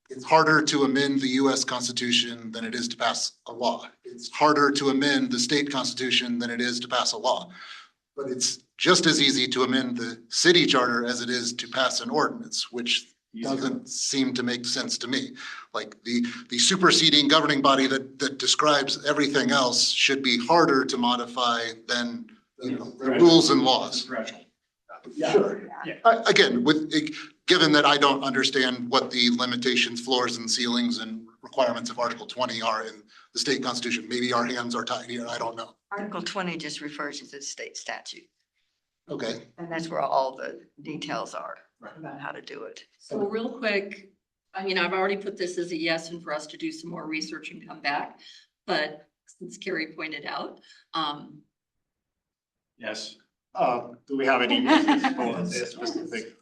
it's harder to amend the US Constitution than it is to pass a law. It's harder to amend the state constitution than it is to pass a law. But it's just as easy to amend the city charter as it is to pass an ordinance, which doesn't seem to make sense to me. Like the superseding governing body that describes everything else should be harder to modify than, the rules and laws. Sure. Again, given that I don't understand what the limitations, floors and ceilings and requirements of Article 20 are in the state constitution, maybe our hands are tied here, I don't know.
Article 20 just refers to the state statute.
Okay.
And that's where all the details are about how to do it.
So real quick, I've already put this as a yes and for us to do some more research and come back. But since Carrie pointed out,
Yes. Do we have any reasons for this specific?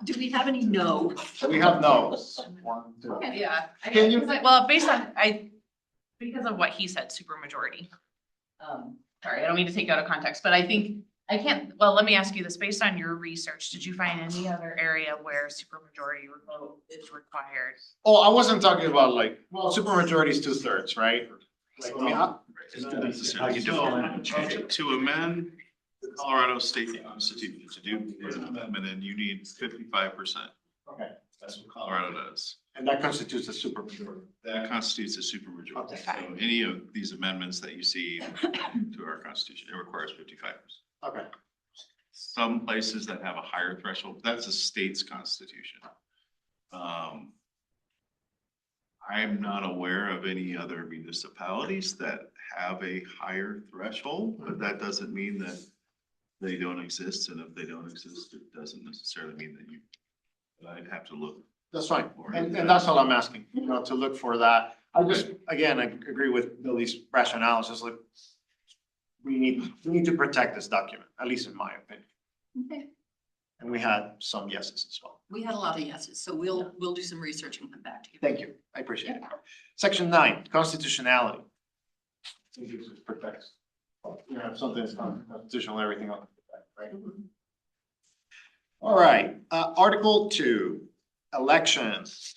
do we have any no?
We have no's. 1, 2.
Yeah.
Can you-
Well, because of what he said, supermajority. Sorry, I don't mean to take out of context, but I think let me ask you this, based on your research, did you find any other area where supermajority vote is required?
Oh, I wasn't talking about supermajority is 2/3, right? Like,
It's not necessarily to amend the Colorado State Constitution, to do an amendment, and you need 55%.
Okay.
That's what Colorado does.
And that constitutes a supermajority.
That constitutes a supermajority.
Okay.
So any of these amendments that you see to our constitution, it requires 55%.
Okay.
Some places that have a higher threshold, that's a state's constitution. I'm not aware of any other municipalities that have a higher threshold, but that doesn't mean that they don't exist. And if they don't exist, it doesn't necessarily mean that I'd have to look.
That's fine. And that's all I'm asking, to look for that. I agree with Billy's rationale. It's just like, we need to protect this document, at least in my opinion.
Okay.
And we had some yeses as well.
We had a lot of yeses, so we'll do some research and come back to you.
Thank you. I appreciate it. Section 9, constitutionality. I think it protects. You have something that's constitutional, everything else, right? All right, Article 2, elections.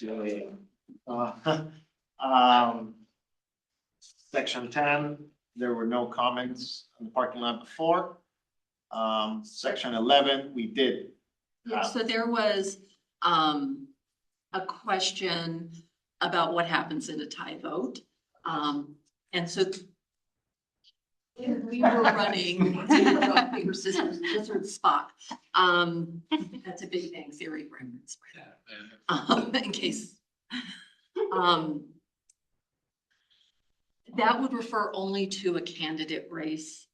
Section 10, there were no comments on the parking lot before. Section 11, we did.
Yeah, so there was a question about what happens in a tie vote. And so if we were running rock, paper, scissors, lizard, Spock. That's a big Bang Theory reference. In case. That would refer only to a candidate race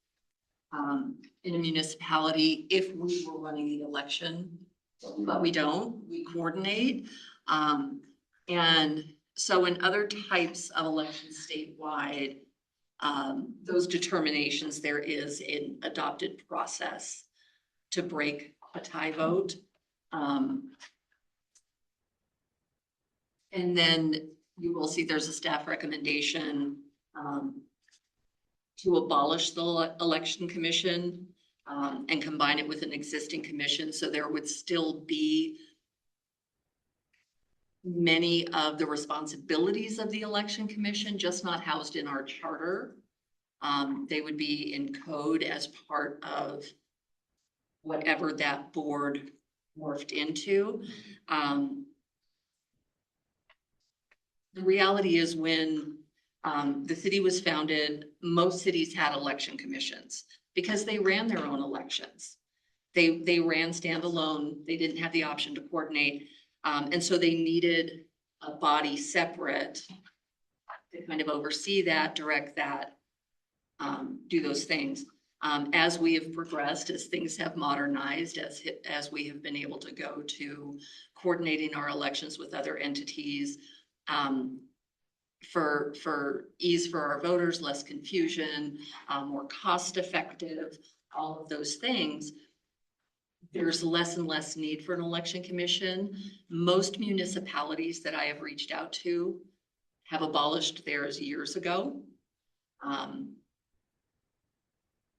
in a municipality if we were running the election, but we don't. We coordinate. And so in other types of elections statewide, those determinations, there is an adopted process to break a tie vote. And then you will see there's a staff recommendation to abolish the election commission and combine it with an existing commission. So there would still be many of the responsibilities of the election commission, just not housed in our charter. They would be in code as part of whatever that board morphed into. The reality is when the city was founded, most cities had election commissions because they ran their own elections. They ran standalone. They didn't have the option to coordinate. And so they needed a body separate to kind of oversee that, direct that, do those things. As we have progressed, as things have modernized, as we have been able to go to coordinating our elections with other entities, for ease for our voters, less confusion, more cost effective, all of those things, there's less and less need for an election commission. Most municipalities that I have reached out to have abolished theirs years ago. I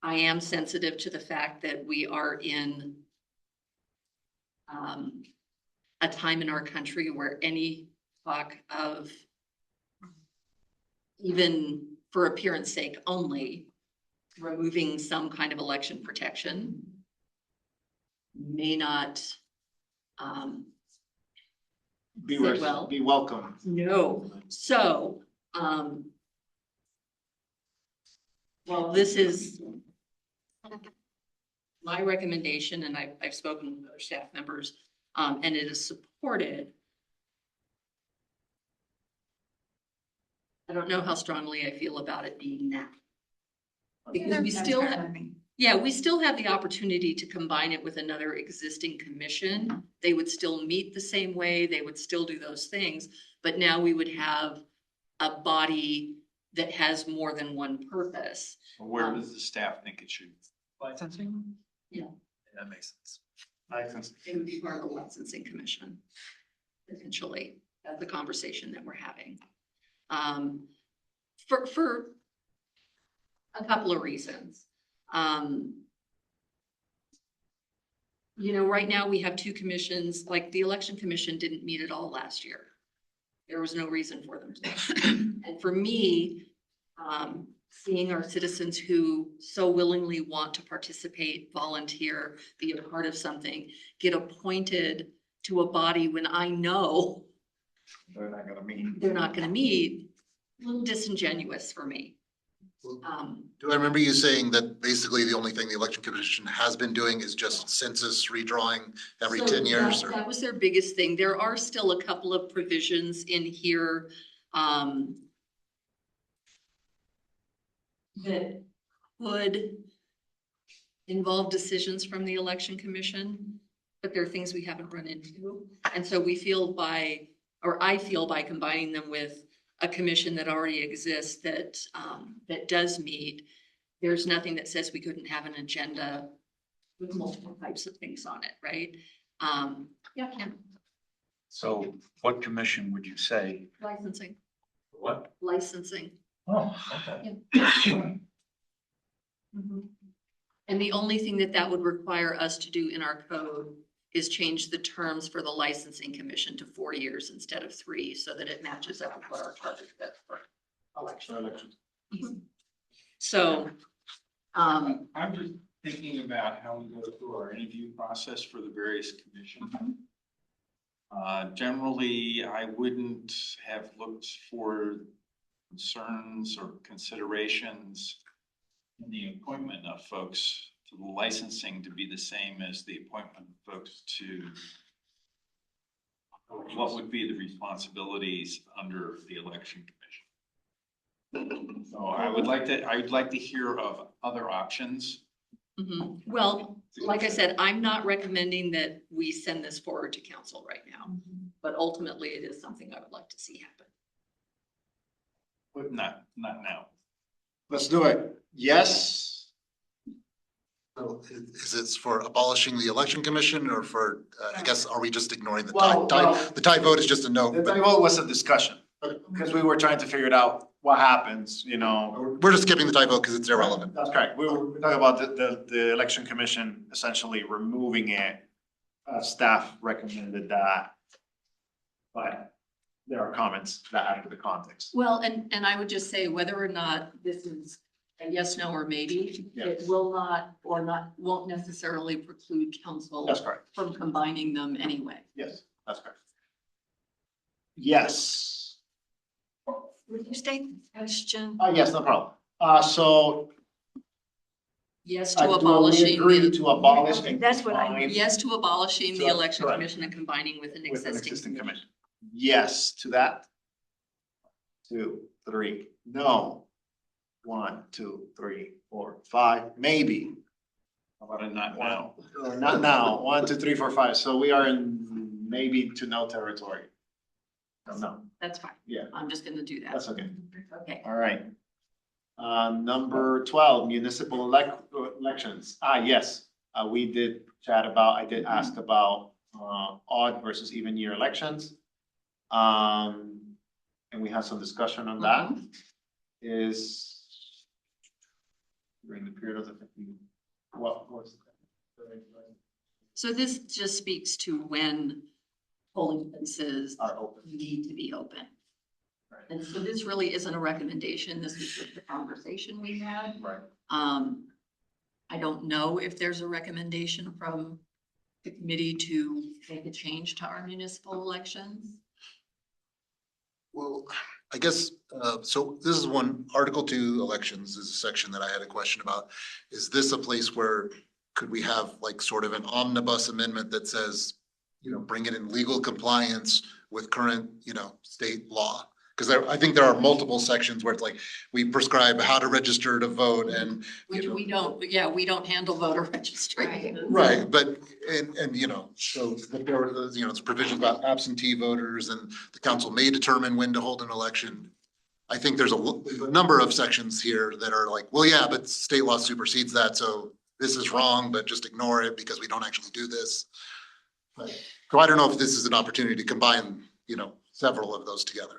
am sensitive to the fact that we are in a time in our country where any talk of, even for appearance sake only, removing some kind of election protection may not
Be
sit well.
be welcome.
No, so, well, this is my recommendation, and I've spoken with other staff members, and it is supported. I don't know how strongly I feel about it being that. Because we still have, we still have the opportunity to combine it with another existing commission. They would still meet the same way, they would still do those things, but now we would have a body that has more than one purpose.
Where does the staff think it should?
Licensing?
Yeah.
That makes sense.
It would be part of the licensing commission, essentially. That's the conversation that we're having. For a couple of reasons. You know, right now we have two commissions, like the election commission didn't meet at all last year. There was no reason for them to. And for me, seeing our citizens who so willingly want to participate, volunteer, be a part of something, get appointed to a body when I know
They're not gonna meet.
they're not gonna meet, a little disingenuous for me.
Do I remember you saying that basically the only thing the election commission has been doing is just census redrawing every
So
10 years?
That was their biggest thing. There are still a couple of provisions in here that would involve decisions from the election commission, but there are things we haven't run into. And so we feel I feel by combining them with a commission that already exists that does meet, there's nothing that says we couldn't have an agenda with multiple types of things on it, right? Yeah.
So what commission would you say?
Licensing.
What?
Licensing.
Oh, okay.
Mhm. And the only thing that would require us to do in our code is change the terms for the licensing commission to 4 years instead of 3, so that it matches up with what our charter says for election. So,
I'm just thinking about how we go through our interview process for the various commissions. Generally, I wouldn't have looked for concerns or considerations in the appointment of folks to the licensing to be the same as the appointment of folks to what would be the responsibilities under the election commission. So I'd like to hear of other options.
Mhm. Well, like I said, I'm not recommending that we send this forward to council right now, but ultimately it is something I would like to see happen.
But not now.
Let's do it. Yes.
So is it for abolishing the election commission or for, I guess, are we just ignoring the
Well,
the tie vote is just a no,
The
but
vote was a discussion, because we were trying to figure it out, what happens, you know.
we're just skipping the tie vote because it's irrelevant.
That's correct. We were talking about the election commission essentially removing it. Staff recommended that. But there are comments that add to the context.
Well, and I would just say whether or not this is a yes, no, or maybe, it will not, or not, won't necessarily preclude council
That's correct.
from combining them anyway.
Yes, that's correct. Yes.
Would you state the question?
Yes, no problem. So.
Yes
do
to
we
abolishing.
agree to abolish and
That's what I-
combine
Yes to abolishing the
To-
election
correct.
commission and combining with an
with an
existing
existing
commission.
commission? Yes to that. 2, 3, no. 1, 2, 3, 4, 5, maybe.
How about a not now?
Or not now. 1, 2, 3, 4, 5. So we are in maybe to no territory. No,
That's fine.
Yeah.
I'm just gonna do that.
that's okay.
Okay.
All right. Number 12, municipal elections. Yes, we did chat about, I did ask about, odd versus even year elections. And we had some discussion on that. Is during the period of the, what was?
So this just speaks to when polling places
Are open.
need to be open. And so this really isn't a recommendation. This is just a conversation we had.
Right.
I don't know if there's a recommendation from the committee to make a change to our municipal elections.
Well, I guess, so this is one, Article 2 elections is a section that I had a question about. Is this a place where could we have like sort of an omnibus amendment that says, you know, bring it in legal compliance with current, you know, state law? Because I think there are multiple sections where it's like, we prescribe how to register to vote and.
Which we don't, we don't handle voter registration.
Right, but, and, you know, so that there were, you know, it's provisions about absentee voters and the council may determine when to hold an election. I think there's a number of sections here that are like, well, yeah, but state law supersedes that, so this is wrong, but just ignore it because we don't actually do this. So I don't know if this is an opportunity to combine, you know, several of those together.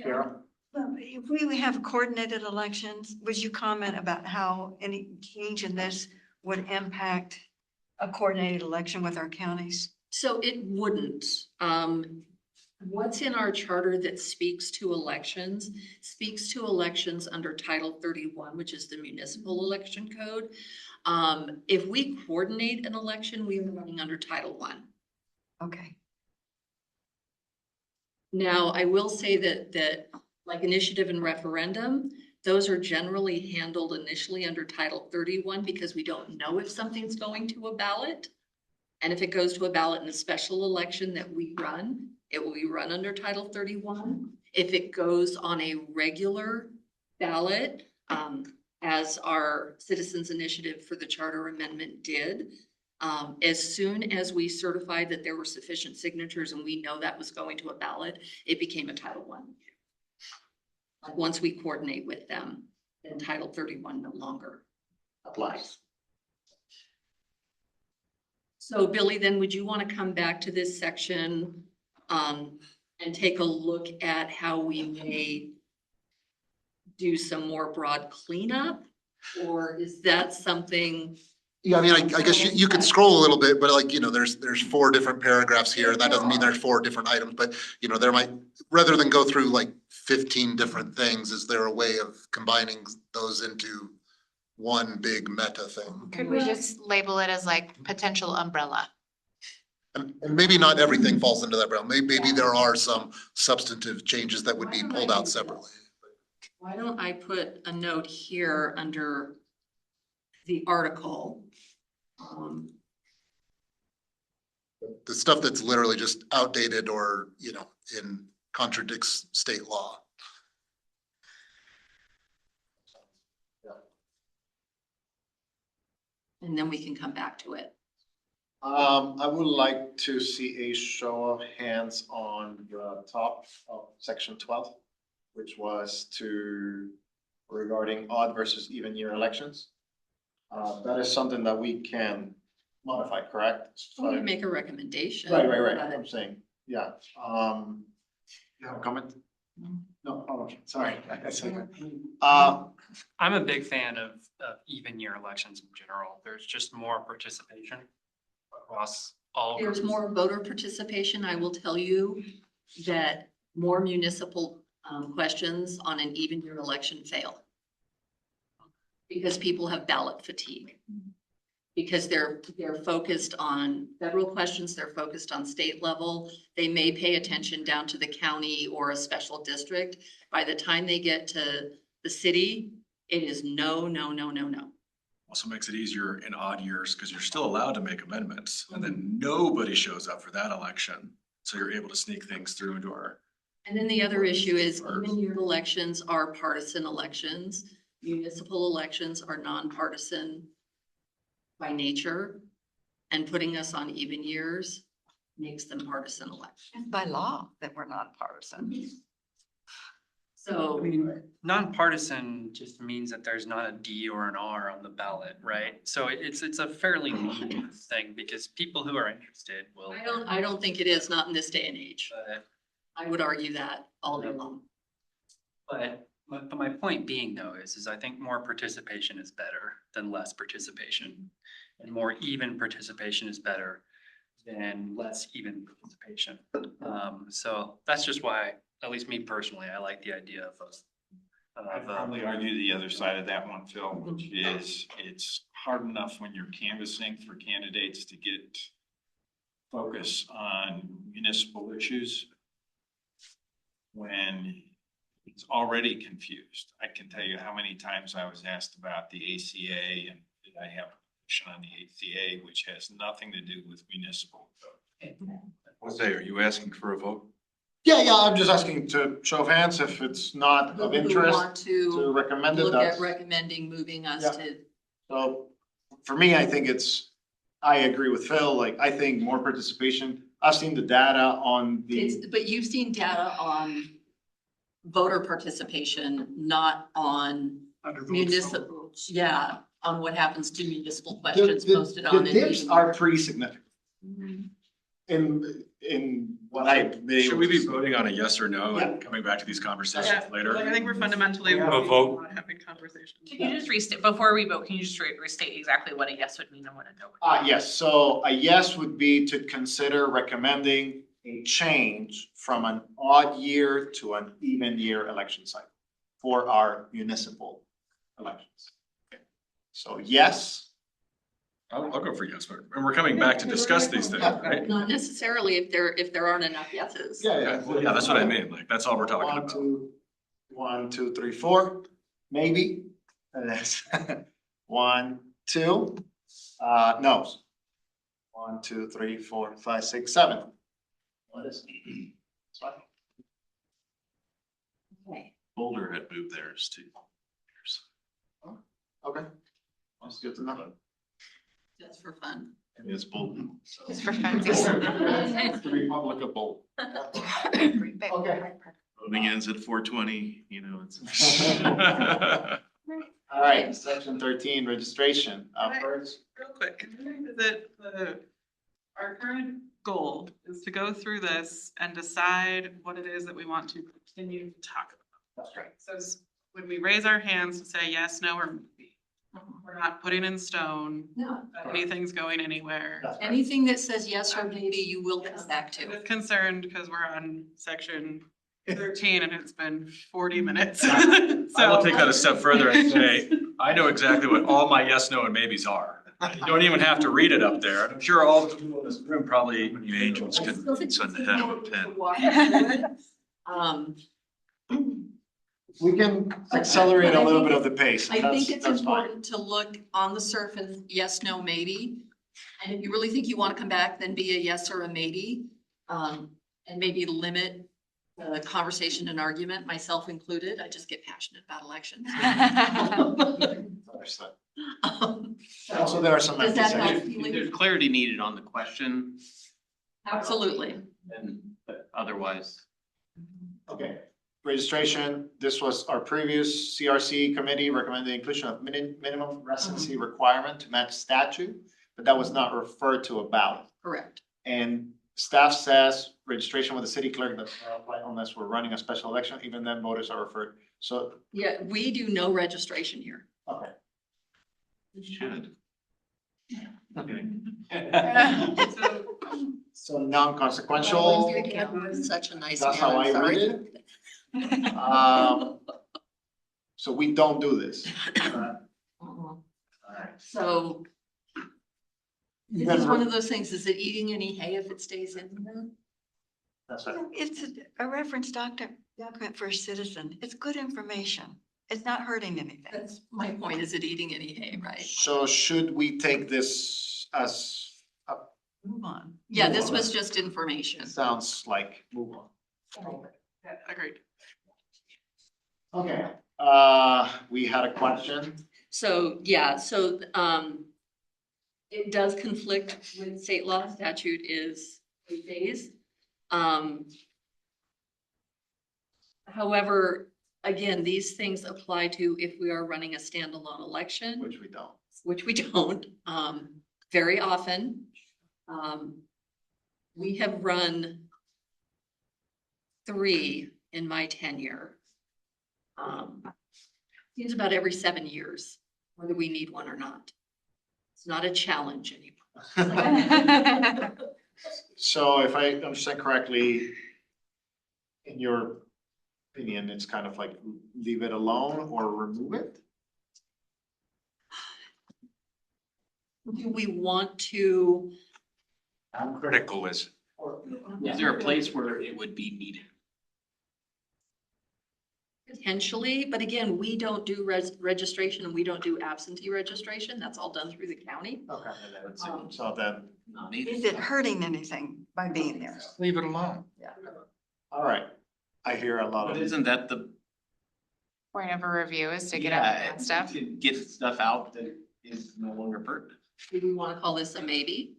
Carol?
Well, if we have coordinated elections, would you comment about how any change in this would impact a coordinated election with our counties?
So it wouldn't. What's in our charter that speaks to elections under Title 31, which is the municipal election code. If we coordinate an election, we are running under Title 1.
Okay.
Now, I will say that like initiative and referendum, those are generally handled initially under Title 31 because we don't know if something's going to a ballot. And if it goes to a ballot in a special election that we run, it will be run under Title 31. If it goes on a regular ballot, as our citizens initiative for the charter amendment did, as soon as we certified that there were sufficient signatures and we know that was going to a ballot, it became a Title I. Like once we coordinate with them, then Title 31 no longer applies. So Billy, then would you want to come back to this section and take a look at how we may do some more broad cleanup? Or is that something?
Yeah, I mean, I guess you could scroll a little bit, but like, you know, there's 4 different paragraphs here. That doesn't mean there's 4 different items, but you know, there might, rather than go through like 15 different things, is there a way of combining those into one big meta thing?
Could we just label it as like potential umbrella?
And maybe not everything falls into that realm. Maybe there are some substantive changes that would be pulled out separately.
Why don't I put a note here under the article?
The stuff that's literally just outdated or, contradicts state law.
And then we can come back to it.
I would like to see a show of hands on the top of section 12, which was regarding odd versus even year elections. That is something that we can modify, correct?
We can make a recommendation.
Right. I'm saying, yeah. You have a comment? No, oh, okay, sorry.
I'm a big fan of even year elections in general. There's just more participation across all.
There's more voter participation. I will tell you that more municipal questions on an even year election fail. Because people have ballot fatigue. Because they're focused on federal questions, they're focused on state level. They may pay attention down to the county or a special district. By the time they get to the city, it is no.
Also makes it easier in odd years because you're still allowed to make amendments and then nobody shows up for that election. So you're able to sneak things through into our.
And then the other issue is even year elections are partisan elections. Municipal elections are nonpartisan by nature, and putting us on even years makes them partisan elections.
By law, that we're nonpartisan.
So.
Nonpartisan just means that there's not a D or an R on the ballot, right? So it's a fairly new thing because people who are interested will.
I don't think it is, not in this day and age. I would argue that all day long.
But my point being though is I think more participation is better than less participation. And more even participation is better than less even participation. So that's just why, at least me personally, I like the idea of us.
I'd probably argue the other side of that one, Phil, which is it's hard enough when you're canvassing for candidates to get focus on municipal issues when it's already confused. I can tell you how many times I was asked about the ACA and did I have a position on the ACA, which has nothing to do with municipal code.
Jose, are you asking for a vote?
Yeah, I'm just asking to show of hands if it's not of interest
Want
to recommend it.
look at recommending moving us to.
So for me, I think I agree with Phil, like, I think more participation. I've seen the data on
But you've seen data on voter participation, not on municipal, on what happens to municipal questions posted on.
The dips are pretty significant. In what I.
Should we be voting on a yes or no and coming back to these conversations
Yeah,
later?
I think we're fundamentally.
Have a vote.
Not having conversations.
Can you just restate, before we vote, can you just restate exactly what a yes would mean and what a no would mean?
Yes, so a yes would be to consider recommending a change from an odd year to an even year election cycle for our municipal elections. Okay. So yes.
I'll go for yes, and we're coming back to discuss these things, right?
Not necessarily if there aren't enough yeses.
Yeah, that's what I mean. Like, that's all we're talking about.
1, 2, 3, 4, maybe. And that's 1, 2, no's. 1, 2, 3, 4, 5, 6, 7. What is it? It's fine.
Okay.
Boulder had moved theirs to.
Okay. That's good to know.
Just for fun.
And it's Boulder. So.
Just for fun.
It's the Republic of Boulder. Okay.
Voting ends at 4:20, it's.
All right, section 13, registration. First.
Real quick, can we revisit our current goal is to go through this and decide what it is that we want to continue to talk about.
That's right.
So when we raise our hands to say yes, no, or maybe, we're not putting in stone.
No.
That anything's going anywhere.
Anything that says yes or maybe, you will come back
I'm
to.
just concerned because we're on section 13 and it's been 40 minutes.
I will take that a step further and say, I know exactly what all my yes, no, and maybes are. You don't even have to read it up there. I'm sure all the people in this room probably.
You angels can send the head of a pin.
We can accelerate a little bit of the pace.
I
That's-
think it's
that's fine.
important to look on the surface, yes, no, maybe. And if you really think you want to come back, then be a yes or a maybe. And maybe limit the conversation and argument, myself included. I just get passionate about elections.
Understood.
Um,
Also, there are some
Does
empty
that help?
sections.
If there's clarity needed on the question,
Absolutely.
then but otherwise.
Okay, registration, this was our previous CRC committee recommended the inclusion of minimum residency requirement to match statute, but that was not referred to a ballot.
Correct.
And staff says registration with the city clerk does not apply unless we're running a special election, even then voters are referred. So,
Yeah, we do no registration here.
okay.
Should.
So non-consequential,
Such a nice
that's
man,
how
I'm
I
sorry.
read it. So we don't do this.
So this is one of those things, is it eating any hay if it stays in there?
That's right.
It's a reference document for a citizen. It's good information. It's not hurting anything.
That's my point, is it eating any hay, right?
So should we take this as,
Move on.
Yeah, this was just information.
sounds like move on.
Agreed.
Okay, we had a question.
So, yeah, so, it does conflict with state law. Statute is 8 days. However, again, these things apply to if we are running a standalone election.
Which we don't.
Which we don't, very often. We have run 3 in my tenure. Seems about every 7 years, whether we need one or not. It's not a challenge anymore.
So if I understand correctly, in your opinion, it's kind of like leave it alone or remove it?
Do we want to?
How critical is it?
Is there a place where it would be needed?
Potentially, but again, we don't do registration and we don't do absentee registration. That's all done through the county.
Okay, so then,
Not needed.
Is it hurting anything by being there?
Leave it alone.
all right. I hear a lot
But
of.
isn't that the,
Point of a review is to get
yeah,
out that stuff.
to get stuff out that is no longer pertinent?
Do we want to call this a maybe?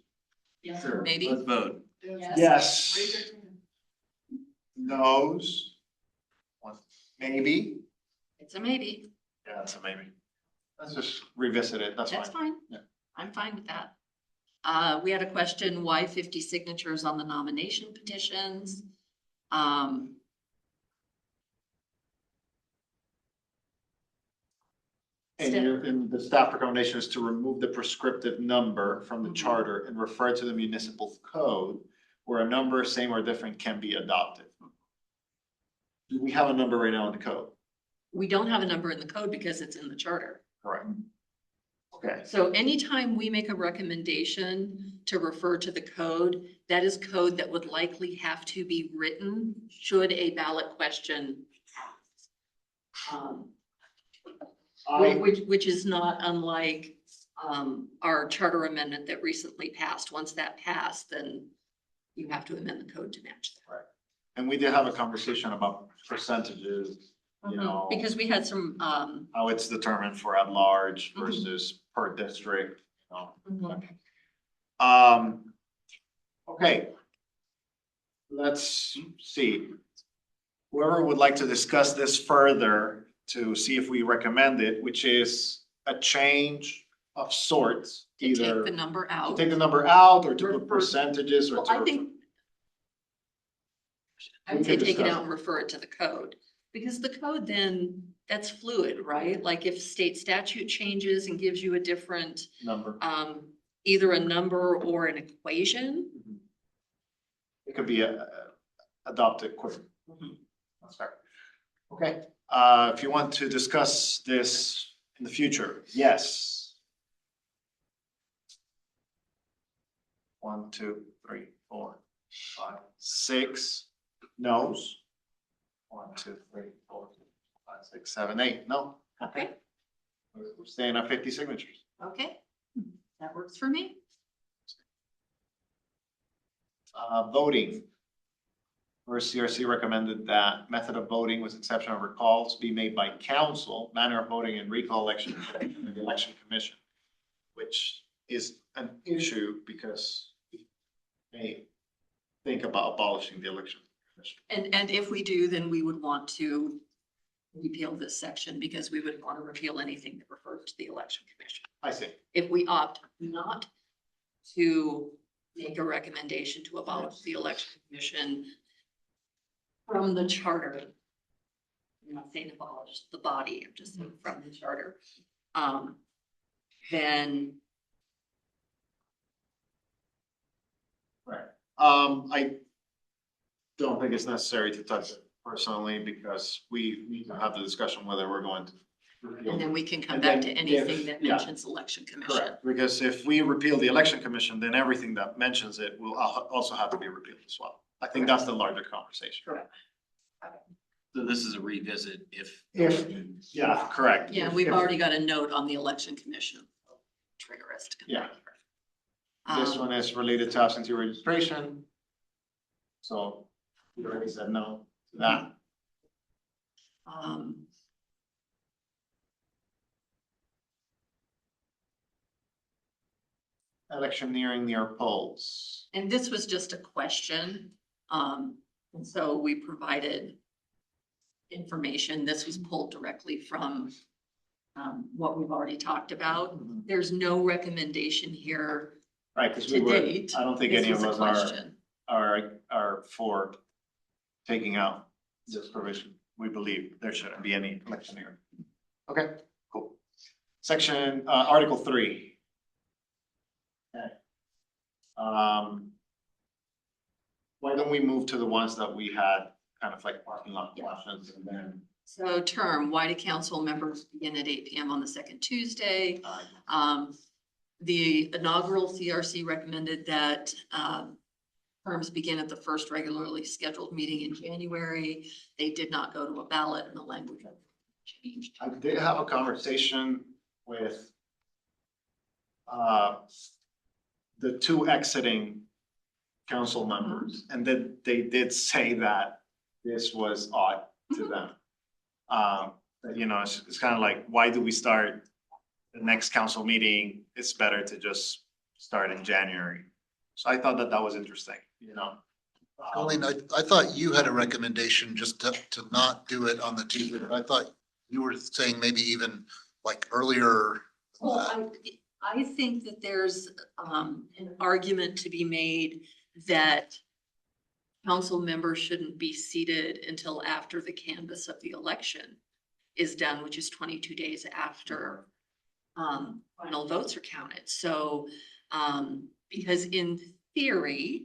Yes, or maybe?
Let's vote.
Yes. No's. One, maybe.
It's a maybe.
Yeah, it's a maybe. Let's just revisit it. That's fine.
That's fine.
Yeah.
I'm fine with that. We had a question, why 50 signatures on the nomination petitions?
And the staff recommendation is to remove the prescriptive number from the charter and refer to the municipal code where a number, same or different, can be adopted. Do we have a number right now in the code?
We don't have a number in the code because it's in the charter.
Correct. Okay,
So anytime we make a recommendation to refer to the code, that is code that would likely have to be written should a ballot question pass. Which is not unlike our charter amendment that recently passed. Once that passed, then you have to amend the code to match that.
right. And we did have a conversation about percentages, you know,
Because we had some,
how it's determined for at large versus per district, you know. Okay. Let's see. Whoever would like to discuss this further to see if we recommend it, which is a change of sorts,
to take
either
the number
to
out.
take the number out or to put percentages or
Well,
to.
I think I
We
would say
can
take it
discuss.
out and refer it to the code, because the code then, that's fluid, right? Like if state statute changes and gives you a different,
Number.
either a number or an equation.
It could be adopted quickly. That's fair. Okay, if you want to discuss this in the future, yes. 1, 2, 3, 4, 5, 6 no's. 1, 2, 3, 4, 5, 6, 7, 8. No.
Okay,
We're staying at 50 signatures.
okay, that works for me.
Voting. First, CRC recommended that method of voting with exception of recalls be made by council, manner of voting in recall election, and the election commission, which is an issue because we may think about abolishing the election commission.
And if we do, then we would want to repeal this section because we would want to repeal anything that refers to the election commission.
I see.
If we opt not to make a recommendation to abolish the election commission from the charter, I'm not saying abolish the body, I'm just saying from the charter, then
I don't think it's necessary to touch it personally because we need to have the discussion whether we're going to.
and then we can come
And
back
then
to anything
if-
that
yeah.
mentions election commission.
Correct, because if we repeal the election commission, then everything that mentions it will also have to be repealed as well. I think that's the larger conversation.
Correct.
So this is a revisit if.
Yeah, correct.
Yeah, we've already got a note on the election commission. Trigger us to come
Yeah.
back here.
This one is related to absentee registration. So we already said no to that.
Um,
Electioneering near polls.
And this was just a question. And so we provided information. This was pulled directly from what we've already talked about. There's no recommendation here
Right, because we
to
were,
date.
I don't think
This
any of
was a
us
question.
are for taking out this provision. We believe there shouldn't be any electioneering. Okay, cool. Section, Article 3. Okay. Why don't we move to the ones that we had kind of like parking lot questions and then.
So term, why do council members begin at 8 PM on the second Tuesday? The inaugural CRC recommended that terms begin at the first regularly scheduled meeting in January. They did not go to a ballot and the language changed.
I did have a conversation with the two exiting council members, and that they did say that this was odd to them. You know, it's kind of like, why do we start the next council meeting? It's better to just start in January. So I thought that that was interesting, you know?
Colleen, I thought you had a recommendation just to not do it on the Tuesday. I thought you were saying maybe even like earlier.
Well, I think that there's an argument to be made that council members shouldn't be seated until after the canvass of the election is done, which is 22 days after final votes are counted. So, because in theory,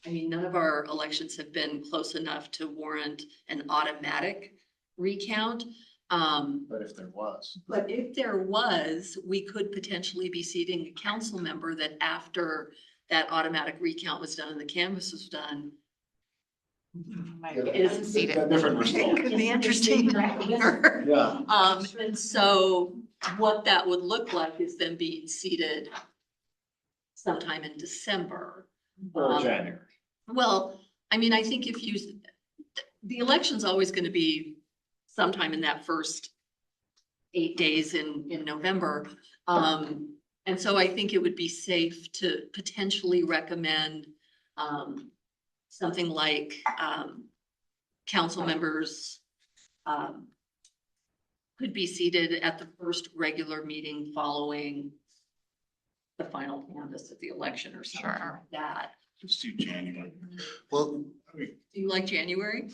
I mean, none of our elections have been close enough to warrant an automatic recount.
But if there was.
But if there was, we could potentially be seating a council member that after that automatic recount was done and the canvass was done. Is
Unseated.
A different result.
It could be interesting.
Yeah.
And so what that would look like is them being seated sometime in December.
Or January.
Well, I mean, I think if you, the election's always gonna be sometime in that first 8 days in November. And so I think it would be safe to potentially recommend something like council members could be seated at the first regular meeting following the final canvass of the election or something
Sure.
like that.
Just do January.
Well,
Do you like January?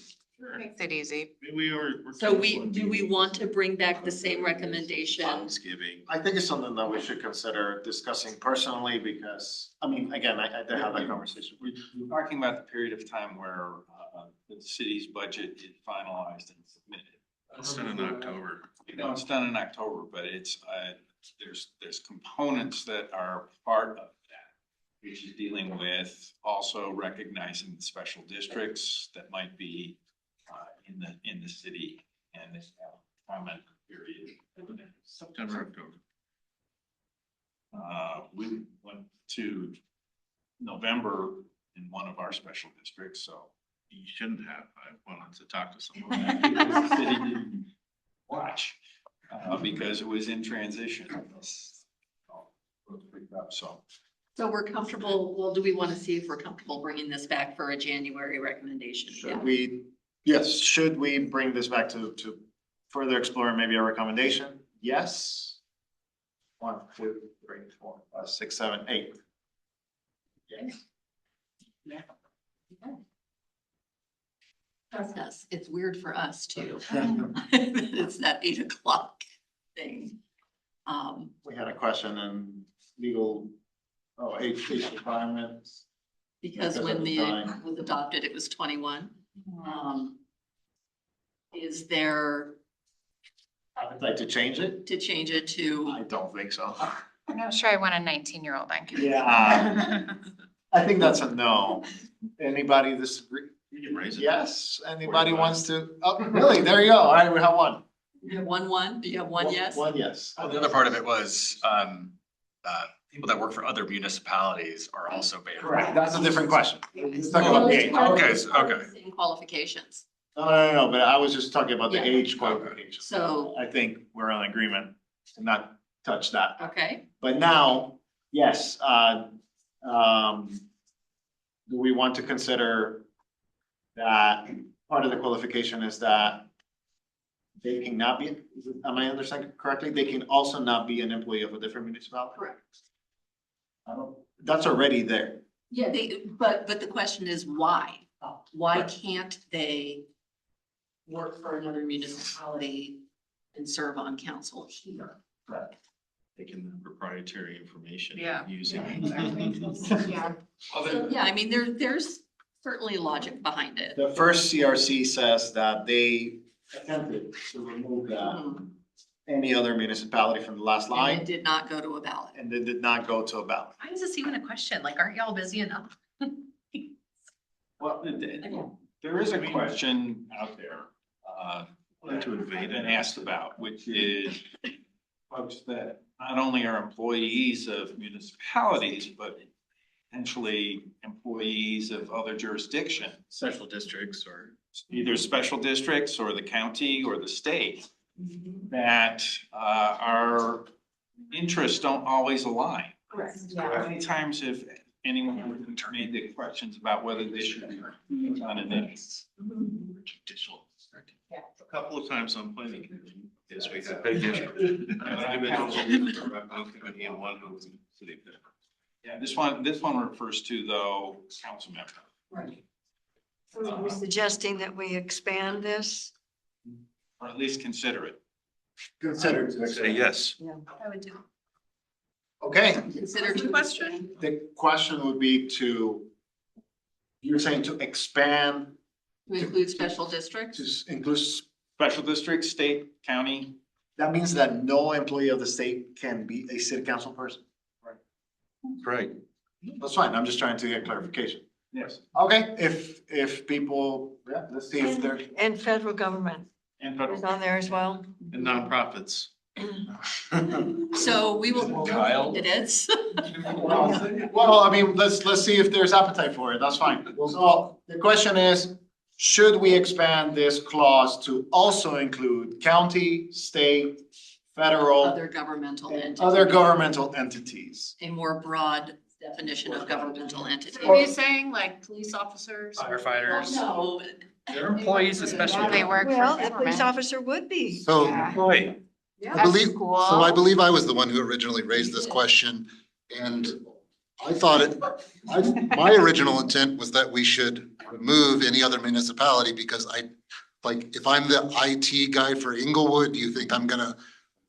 Makes it easy.
We're
So do we want to bring back the same recommendation?
Thanksgiving.
I think it's something that we should consider discussing personally because, I mean, again, I did have that conversation.
We're talking about the period of time where the city's budget is finalized and submitted.
It's done in October.
You know, it's done in October, but it's, there's components that are part of that which is dealing with also recognizing the special districts that might be in the city and this comment period.
September, October.
We went to November in one of our special districts, so.
You shouldn't have. I wanted to talk to someone.
Because the city didn't watch, because it was in transition. So.
So we're comfortable, well, do we want to see if we're comfortable bringing this back for a January recommendation?
Should we, yes, should we bring this back to further explore maybe a recommendation? Yes. 1, 2, 3, 4, 5, 6, 7, 8. Yes.
Yeah. Okay. Trust us, it's weird for us too. It's that 8 o'clock thing.
We had a question in legal, age requirements.
Because
Because
when
of the
the
time.
was adopted, it was 21. Is there
Appetite to change it?
to change it to?
I don't think so.
I'm not sure I want a 19-year-old on campus.
Yeah. I think that's a no. Anybody disagree?
You can raise it.
Yes, anybody wants to, oh, really? There you go. All right, we have one.
You have one? Do you have one yes?
One yes.
Well, the other part of it was, people that work for other municipalities are also banned.
Correct, that's a different question. Let's talk about the age.
Okay, okay.
Same qualifications.
No, but I was just talking about the
Yeah.
age qualification.
So,
I think we're in agreement to not touch that.
okay,
But now, yes, do we want to consider that part of the qualification is that they cannot be, am I understanding correctly? They can also not be an employee of a different municipality?
correct.
That's already there.
Yeah, but the question is why? Why can't they work for another municipality and serve on council here?
Taking the proprietary information.
Yeah.
Using.
Yeah.
So, yeah, I mean, there's certainly logic behind it.
The first CRC says that they attempted to remove that, any other municipality from the last
And it
line,
did not go to a ballot.
and they did not go to a ballot.
Why is this even a question? Like, aren't y'all busy enough?
Well, there is a question out there,
To invade
been
it.
asked about, which is folks that not only are employees of municipalities, but potentially employees of other jurisdictions,
Special districts or.
either special districts or the county or the state, that our interests don't always align.
Correct.
How many times have anyone made the questions about whether they should be on an index?
Judicial. A couple of times on planning commission. Yes, we have. And one who was in city.
Yeah, this one refers to though council member.
Right.
So are we suggesting that we expand this?
Or at least consider it.
Consider to
Say yes.
I would do.
Okay,
Consider
What's the question?
the question would be you're saying to expand
to include special districts.
to include,
Special district, state, county.
that means that no employee of the state can be a city council person?
Right.
That's fine, I'm just trying to get clarification.
Yes.
Okay, if people, yeah, let's see if they're.
And federal government
And
is on there as well?
And nonprofits.
So we will.
Kyle?
It is.
Well, I mean, let's see if there's appetite for it, that's fine. So the question is, should we expand this clause to also include county, state, federal,
Other governmental entities.
other governmental entities?
A more broad definition of governmental entity.
Are you saying like police officers?
Firefighters.
No.
They're employees especially.
They work for
Well, the police
government.
officer would be.
So
Employee.
I believe,
That's cool.
so I believe I was the one who originally raised this question. And I thought my original intent was that we should remove any other municipality because if I'm the IT guy for Inglewood, do you think I'm gonna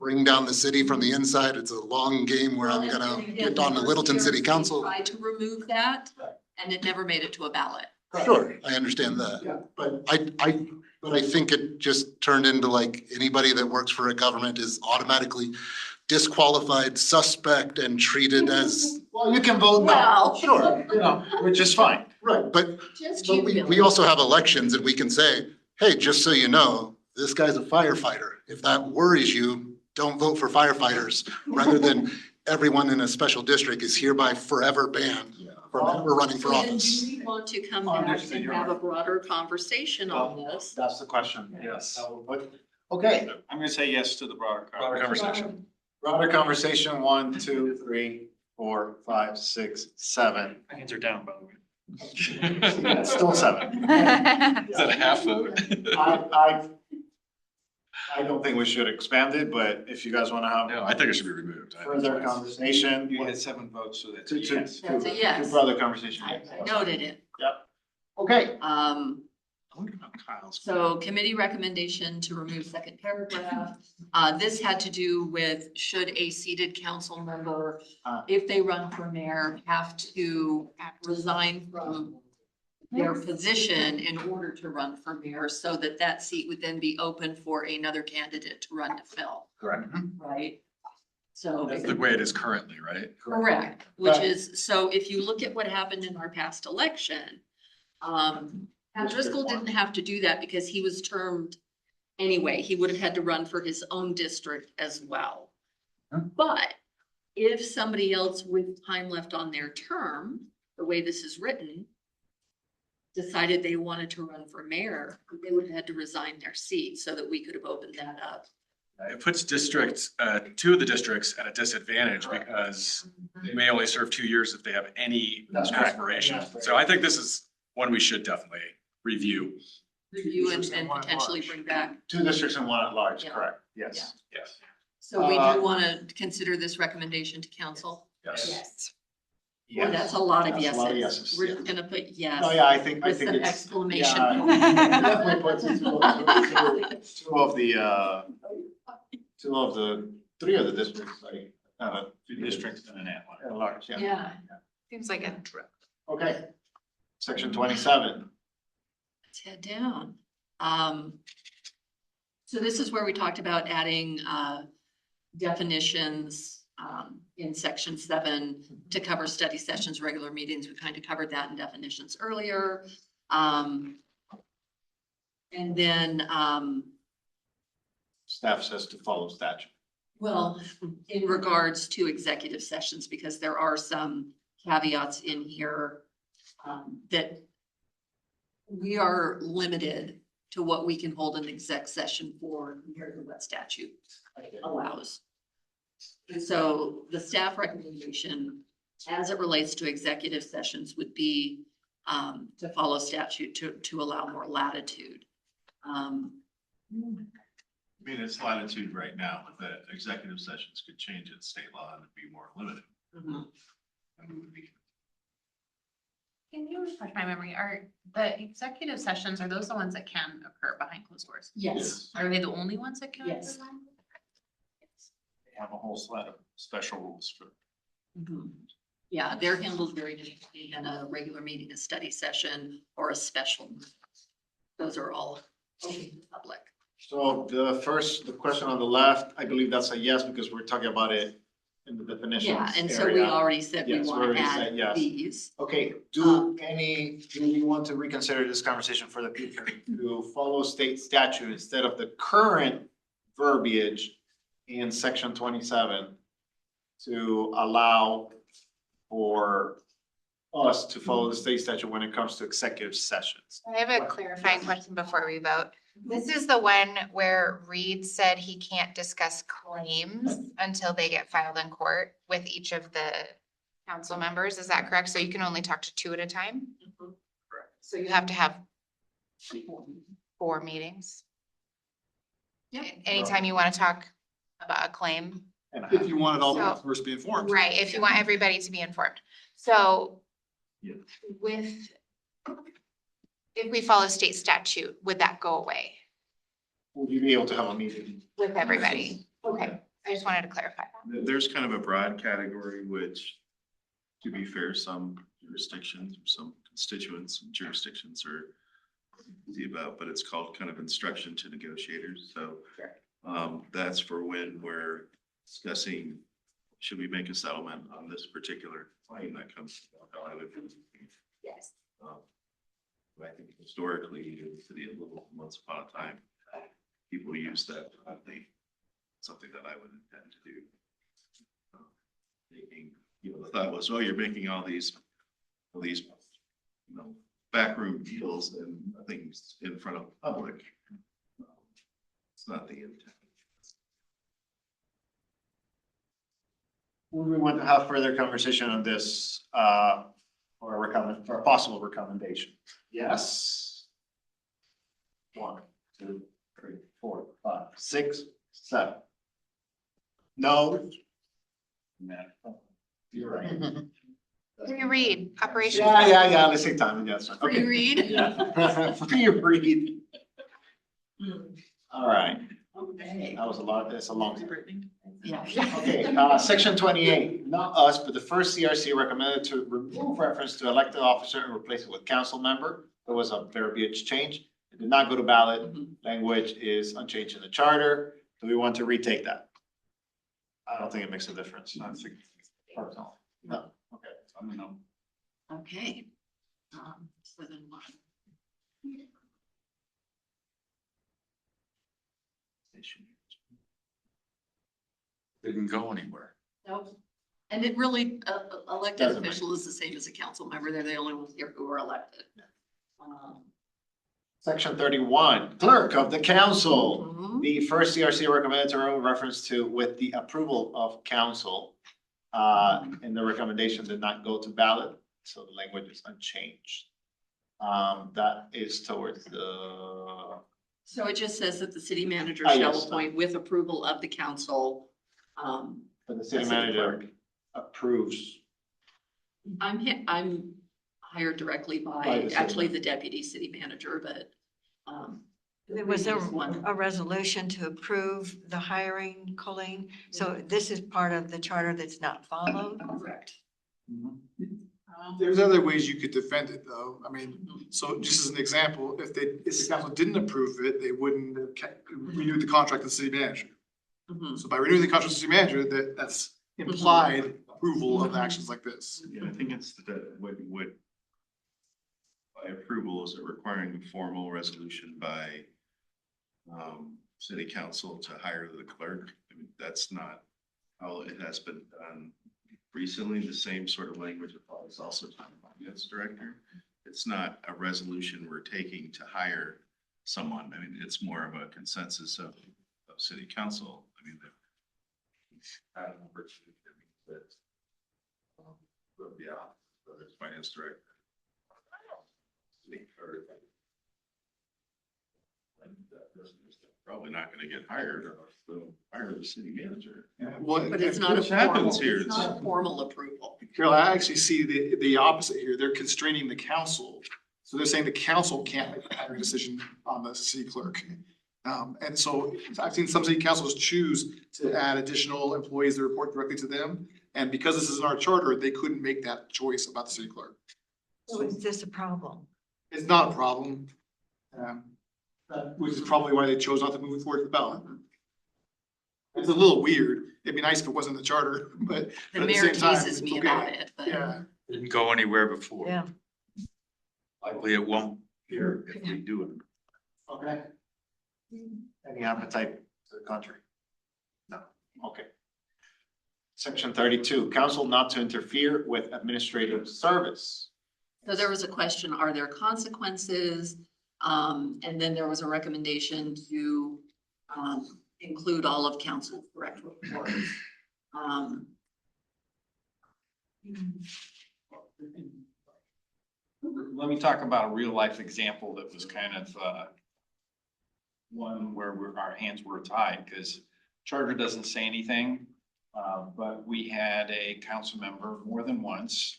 bring down the city from the inside? It's a long game where I'm gonna get on the Littleton City Council.
Tried to remove that and it never made it to a ballot.
Sure, I understand that.
Yeah.
But I think it just turned into like anybody that works for a government is automatically disqualified, suspect, and treated as.
Well, you can vote no,
Well.
sure, you know, which is fine.
Right, but
Just
But
you,
we
Billy.
also have elections and we can say, hey, just so you know, this guy's a firefighter. If that worries you, don't vote for firefighters, rather than everyone in a special district is hereby forever banned from ever running for
So then
office.
do we want to come back
Understood,
and
you're
have a
right.
broader conversation on this?
That's the question.
Yes.
Okay,
I'm gonna say yes to the broader
Broader
conversation.
conversation.
broader conversation, 1, 2, 3, 4, 5, 6, 7.
My hands are down, by the way.
Yeah, it's still 7.
Is that a half vote?
I don't think we should expand it, but if you guys wanna have
No, I think it should be removed.
further conversation.
You had 7 votes, so that's
To,
a
to,
yes.
That's a yes.
to further conversation.
I noted it.
Okay.
I wonder about Kyle's.
So committee recommendation to remove second paragraph. This had to do with should a seated council member, if they run for mayor, have to resign from their position in order to run for mayor, so that that seat would then be open for another candidate to run to fill,
Correct.
right? So.
That's the way it is currently, right?
Correct, which
Right.
is, so if you look at what happened in our past election, Driscoll didn't have to do that because he was termed anyway. He would have had to run for his own district as well. But if somebody else with time left on their term, the way this is written, decided they wanted to run for mayor, they would have had to resign their seat so that we could have opened that up.
It puts districts, 2 of the districts at a disadvantage because they may only serve 2 years if they have any
That's correct.
aspiration. So I think this is one we should definitely review.
Review and potentially bring back.
2 districts and 1 at large,
Yeah.
correct, yes.
Yes.
So we do want to consider this recommendation to council?
Yes.
Well, that's a lot of
That's a lot of
yeses.
yeses,
We're
yeah.
just gonna put yes.
No, yeah, I think
With some
it's.
exclamation
yeah,
points.
Definitely puts it two of the 3 of the districts, like,
2 districts and an at-large.
at large, yeah.
Yeah.
Seems like a trip.
Okay, section 27.
Let's head down. So this is where we talked about adding definitions in section 7 to cover study sessions, regular meetings. We kind of covered that in definitions earlier. And then,
Staff says to follow statute.
well, in regards to executive sessions, because there are some caveats in here that we are limited to what we can hold an exec session for compared to what statute allows. And so the staff recommendation, as it relates to executive sessions, would be to follow statute to allow more latitude.
I mean, it's latitude right now, but the executive sessions could change in state law and be more limited. And we would be.
Can you refresh my memory? Are the executive sessions, are those the ones that can occur behind closed doors?
Yes.
Are they the only ones that can? occur
Yes.
behind?
They have a whole set of special rules for.
Yeah, they're handled very differently than a regular meeting, a study session, or a special. Those are all open to the public.
So the question on the left, I believe that's a yes, because we're talking about it in the definitions
Yeah, and so we
area.
already said we
Yes, we
want to
already
add
said yes.
these.
Okay, do we want to reconsider this conversation for the future to follow state statute instead of the current verbiage in section 27 to allow for us to follow the state statute when it comes to executive sessions?
I have a clarifying question before we vote. This is the one where Reed said he can't discuss claims until they get filed in court with each of the council members. Is that correct? So you can only talk to 2 at a time?
Correct.
So you have to have 4 meetings?
Yep.
Anytime you want to talk about a claim?
If you wanted all the
So-
members to be informed.
Right, if you want everybody to be informed. So if we follow state statute, would that go away
Would you be able to have a meeting?
with everybody? Okay, I just wanted to clarify that.
There's kind of a broad category, which, to be fair, some jurisdictions, or some constituents and jurisdictions are easy about, but it's called kind of instruction to negotiators, so. That's for where discussing, should we make a settlement on this particular claim that comes?
Yes.
I think historically, in the city of Littleton, once upon a time, people use that, something that I would intend to do. Thinking, the thought was, oh, you're making all these, backroom deals and things in front of the public. It's not the intent.
We want to have further conversation on this, or a possible recommendation. Yes? 1, 2, 3, 4, 5, 6, 7. No? You're right.
Reread, Operation.
Yeah, let's take time, yes. Okay.
Reread?
Yeah. Reread. All right,
Okay.
that was a lot, that's a long.
Yeah.
Okay, section 28, not us, but the first CRC recommended to remove reference to elected officer and replace it with council member. There was a verbiage change. It did not go to ballot. Language is unchanged in the charter. Do we want to retake that? I don't think it makes a difference. Personal. No, okay.
I don't know.
Okay. So then what?
Didn't go anywhere.
Nope. And it really, elected
Doesn't
official is the same as a council member. They're the only ones here who are elected.
Section 31, clerk of the council.
Mhm.
The first CRC recommended to remove reference to with the approval of council. And the recommendation did not go to ballot, so the language is unchanged. That is towards the,
So it just says that the city manager
Ah,
shall
yes.
appoint with approval of the council.
but the city
City
manager
clerk.
approves.
I'm hired directly
By
by,
the city
actually the deputy city manager, but,
Was there
previous one.
a resolution to approve the hiring, Colleen? So this is part of the charter that's not followed?
Correct.
There's other ways you could defend it, though. I mean, so just as an example, if the council didn't approve it, they wouldn't have renewed the contract with the city manager.
Mhm.
So by renewing the contract with the city manager, that's implied approval of actions like this.
Yeah, I think it's that would by approval, is it requiring a formal resolution by city council to hire the clerk? I mean, that's not how it has been done recently. The same sort of language applies also to the finance director. It's not a resolution we're taking to hire someone. I mean, it's more of a consensus of city council. I mean, I don't know, that yeah, whether it's finance director. And that person is probably not gonna get hired, or they'll hire the city manager.
But it's not a
Which happens
formal,
here.
it's not a formal approval.
Carol, I actually see the opposite here. They're constraining the council. So they're saying the council can't make a hiring decision on the city clerk. And so I've seen some city councils choose to add additional employees that report directly to them. And because this is in our charter, they couldn't make that choice about the city clerk.
So is this a problem?
It's not a problem. Which is probably why they chose not to move it forward to the ballot. It's a little weird. It'd be nice if it wasn't in the charter, but
The
at the
mayor
same time,
teases
it's
me
okay.
about it, but.
Yeah.
Didn't go anywhere before.
Yeah.
Likely it won't.
Here, if we do it.
Okay. Any appetite to the contrary? No, okay. Section 32, council not to interfere with administrative service.
So there was a question, are there consequences? And then there was a recommendation to, include all of council's direct reports.
Let me talk about a real life example that was kind of, one where our hands were tied, because charter doesn't say anything. But we had a council member more than once,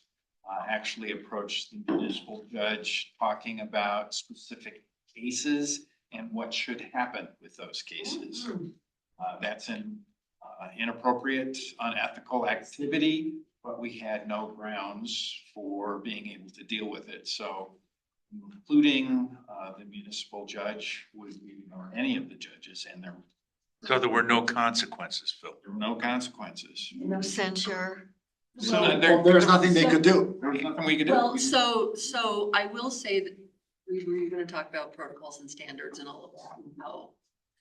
actually approach the municipal judge talking about specific cases and what should happen with those cases. That's an inappropriate, unethical activity, but we had no grounds for being able to deal with it. So including the municipal judge or any of the judges and their
So there were no consequences, Phil.
There were no consequences.
No censure.
So
Well, there's nothing they could do.
There's nothing we could do.
Well, so I will say that we were gonna talk about protocols and standards and all of that, and how.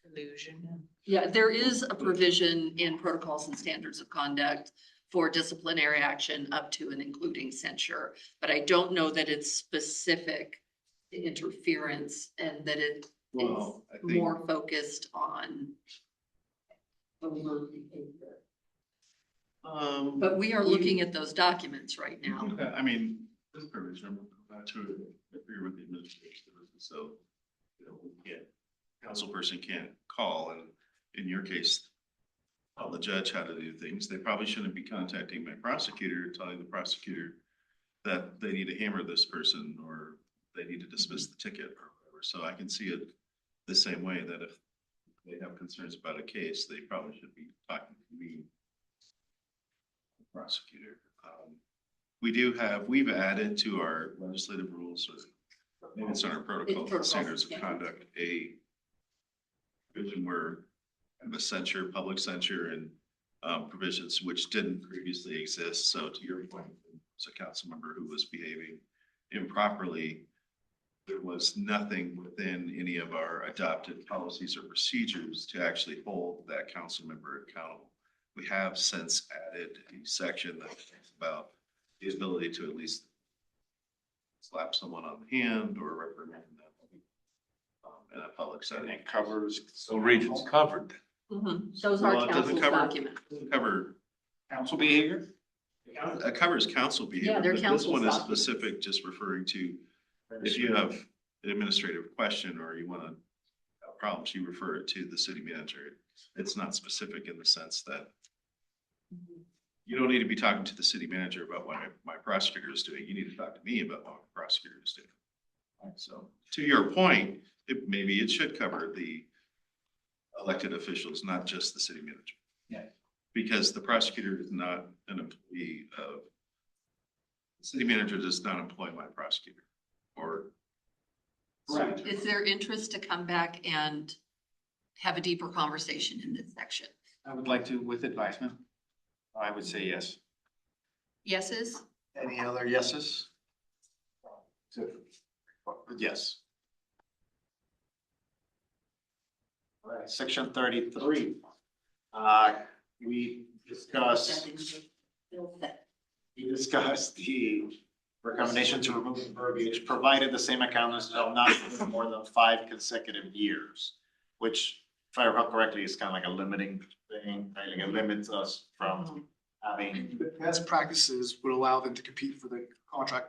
Illusion.
Yeah, there is a provision in protocols and standards of conduct for disciplinary action up to and including censure. But I don't know that it's specific to interference and that it is
Well, I think-
more focused on overt behavior. But we are looking at those documents right now.
I mean, this privilege, I'm not to agree with the administration, so, you know, we can't, council person can't call, and in your case, tell the judge how to do things. They probably shouldn't be contacting my prosecutor, telling the prosecutor that they need to hammer this person, or they need to dismiss the ticket or whatever. So I can see it the same way, that if they have concerns about a case, they probably should be talking to me, prosecutor. We've added to our legislative rules, or maybe it's on our protocols and standards of conduct, a provision where kind of a censure, public censure, and provisions which didn't previously exist. So to your point, as a council member who was behaving improperly, there was nothing within any of our adopted policies or procedures to actually hold that council member accountable. We have since added a section that talks about the ability to at least slap someone on the hand or reprimand them in a public setting.
It covers.
So regions covered.
Those
Well,
are
it doesn't
council's
cover-
documents.
doesn't cover,
Council behavior?
it covers council behavior,
they're
but this
council's
one is
documents.
specific, just referring to if you have an administrative question or you want to have problems, you refer it to the city manager. It's not specific in the sense that you don't need to be talking to the city manager about what my prosecutor is doing. You need to talk to me about what my prosecutor is doing. So to your point, maybe it should cover the elected officials, not just the city manager.
Yeah.
Because the prosecutor is not an employee of, the city manager does not employ my prosecutor or.
Right. Is there interest to come back and have a deeper conversation in this section?
I would like to, with advisement. I would say yes.
Yeses?
Any other yeses? Yes. All right, section 33. We discussed the recommendation to remove the verbiage, provided the same accountants shall not for more than 5 consecutive years, which, if I recall correctly, is kind of like a limiting thing. I think it limits us from having.
Best practices would allow them to compete for the contract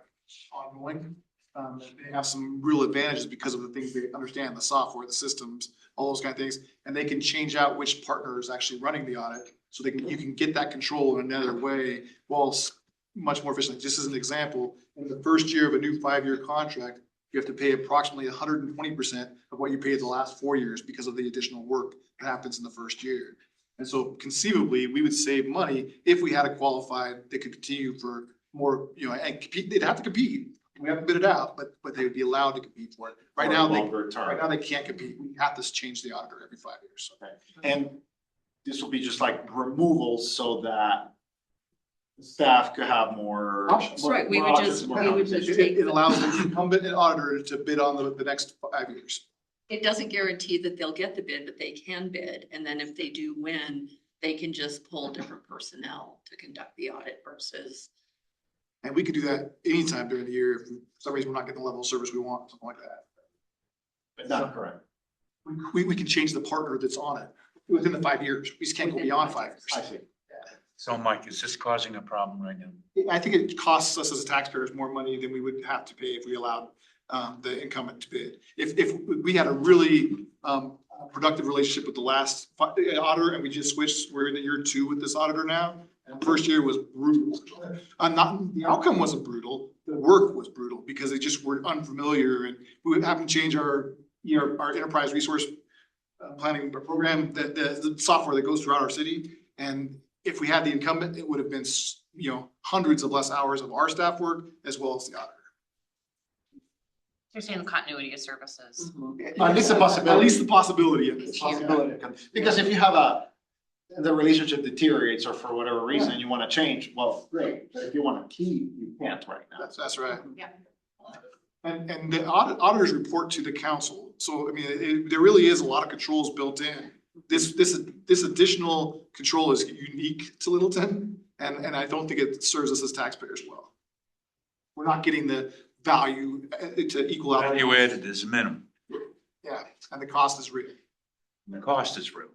ongoing. They have some real advantages because of the things they understand, the software, the systems, all those kind of things. And they can change out which partner is actually running the audit. So you can get that control in another way whilst much more efficiently. Just as an example, in the first year of a new 5-year contract, you have to pay approximately 120% of what you paid the last 4 years because of the additional work that happens in the first year. And so conceivably, we would save money if we had a qualified that could continue for more, and compete. They'd have to compete. We haven't bid it out, but they would be allowed to compete for it. Right now, they can't compete. We have to change the auditor every 5 years.
Okay. And this will be just like removals so that the staff could have more.
Options.
Right, we
more
would
options,
just,
more
we would
options.
just take.
It allows the incumbent and auditor to bid on the next 5 years.
It doesn't guarantee that they'll get the bid, but they can bid. And then if they do win, they can just pull different personnel to conduct the audit versus.
And we could do that anytime during the year if for some reason we're not getting the level of service we want, something like that.
But not correct.
We can change the partner that's on it within the 5 years. We just can't go beyond 5 years.
I see.
So Mike, is this causing a problem right now?
I think it costs us as taxpayers more money than we would have to pay if we allowed the incumbent to bid. If we had a really productive relationship with the last auditor and we just switched, we're in year 2 with this auditor now. And the first year was brutal. The outcome wasn't brutal, the work was brutal because they just were unfamiliar and we would have to change our enterprise resource planning program, the software that goes throughout our city. And if we had the incumbent, it would have been, hundreds of less hours of our staff work as well as the auditor.
You're saying the continuity of services.
At least a
At
possibility.
least the possibility of it.
Possibility. Because if you have the relationship deteriorates or for whatever reason you wanna change, well, great, but if you wanna keep, you can't right now.
That's right.
Yeah.
And the auditors report to the council. So, I mean, there really is a lot of controls built in. This additional control is unique to Littleton, and I don't think it serves us as taxpayers well. We're not getting the value to equal out.
Value added is minimum,
Yeah, and the cost is real.
and the cost is real.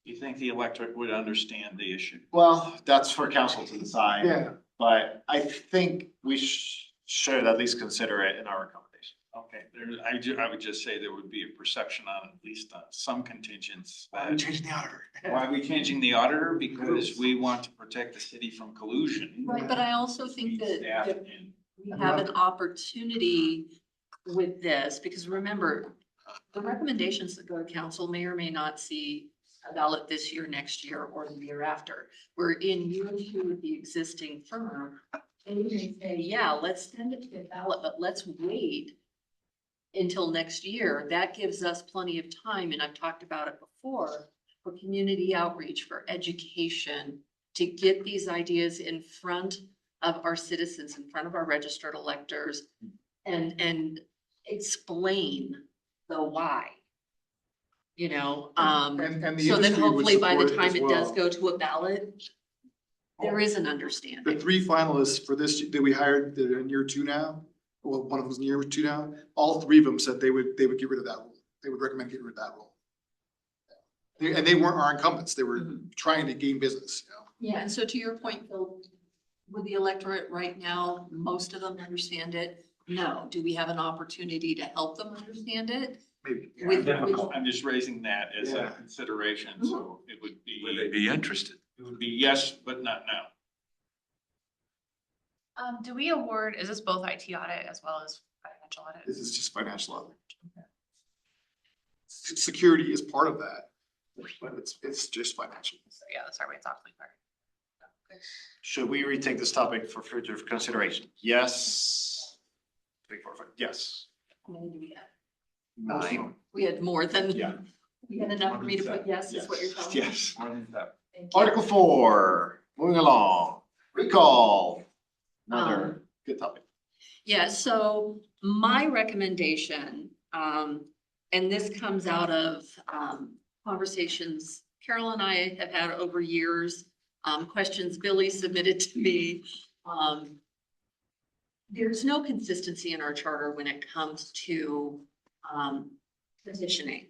You think the electorate would understand the issue?
Well, that's for council to decide.
Yeah.
But I think we should at least consider it in our recommendation.
Okay, I would just say there would be a perception on at least some contingents.
Why are we changing the auditor?
Why are we changing the auditor? Because we want to protect the city from collusion.
Right, but I also think
Staff
that
and-
we have an opportunity with this, because remember, the recommendations that go to council may or may not see a ballot this year, next year, or the year after. We're in year 2 with the existing firm, and we may say, yeah, let's send it to a ballot, but let's wait until next year. That gives us plenty of time, and I've talked about it before, for community outreach, for education, to get these ideas in front of our citizens, in front of our registered electors, and explain the why. You know,
And the
so that
industry would
hopefully by the
support it
time
as
it does
well.
go to a ballot, there is an
The
understanding.
3 finalists for this, that we hired, that are in year 2 now, well, one of them's in year 2 now, all 3 of them said they would get rid of that rule. They would recommend getting rid of that rule. And they weren't our incumbents, they were trying to gain business, you know?
Yeah, and so to your point, Phil, with the electorate right now, most of them understand it. No, do we have an opportunity to help them understand it?
Maybe.
I'm just raising that as a
Yeah.
consideration, so it would
Would they
be,
be interested?
it would be yes, but not now.
Do we award, is this both IT audit as well as financial audit?
This is just financial audit. Security is part of that, but it's just financial.
So yeah, that's our way it's awfully fair.
Should we retake this topic for future consideration? Yes. 3, 4, 5, yes.
How many do we have?
9.
We had more than,
Yeah.
we had enough for me to put yes, is what you're telling me?
Yes.
More than that.
Thank you.
Article 4, moving along, recall. Another good topic.
Yeah, so my recommendation, and this comes out of, conversations Carol and I have had over years, questions Billy submitted to me. There's no consistency in our charter when it comes to, petitioning.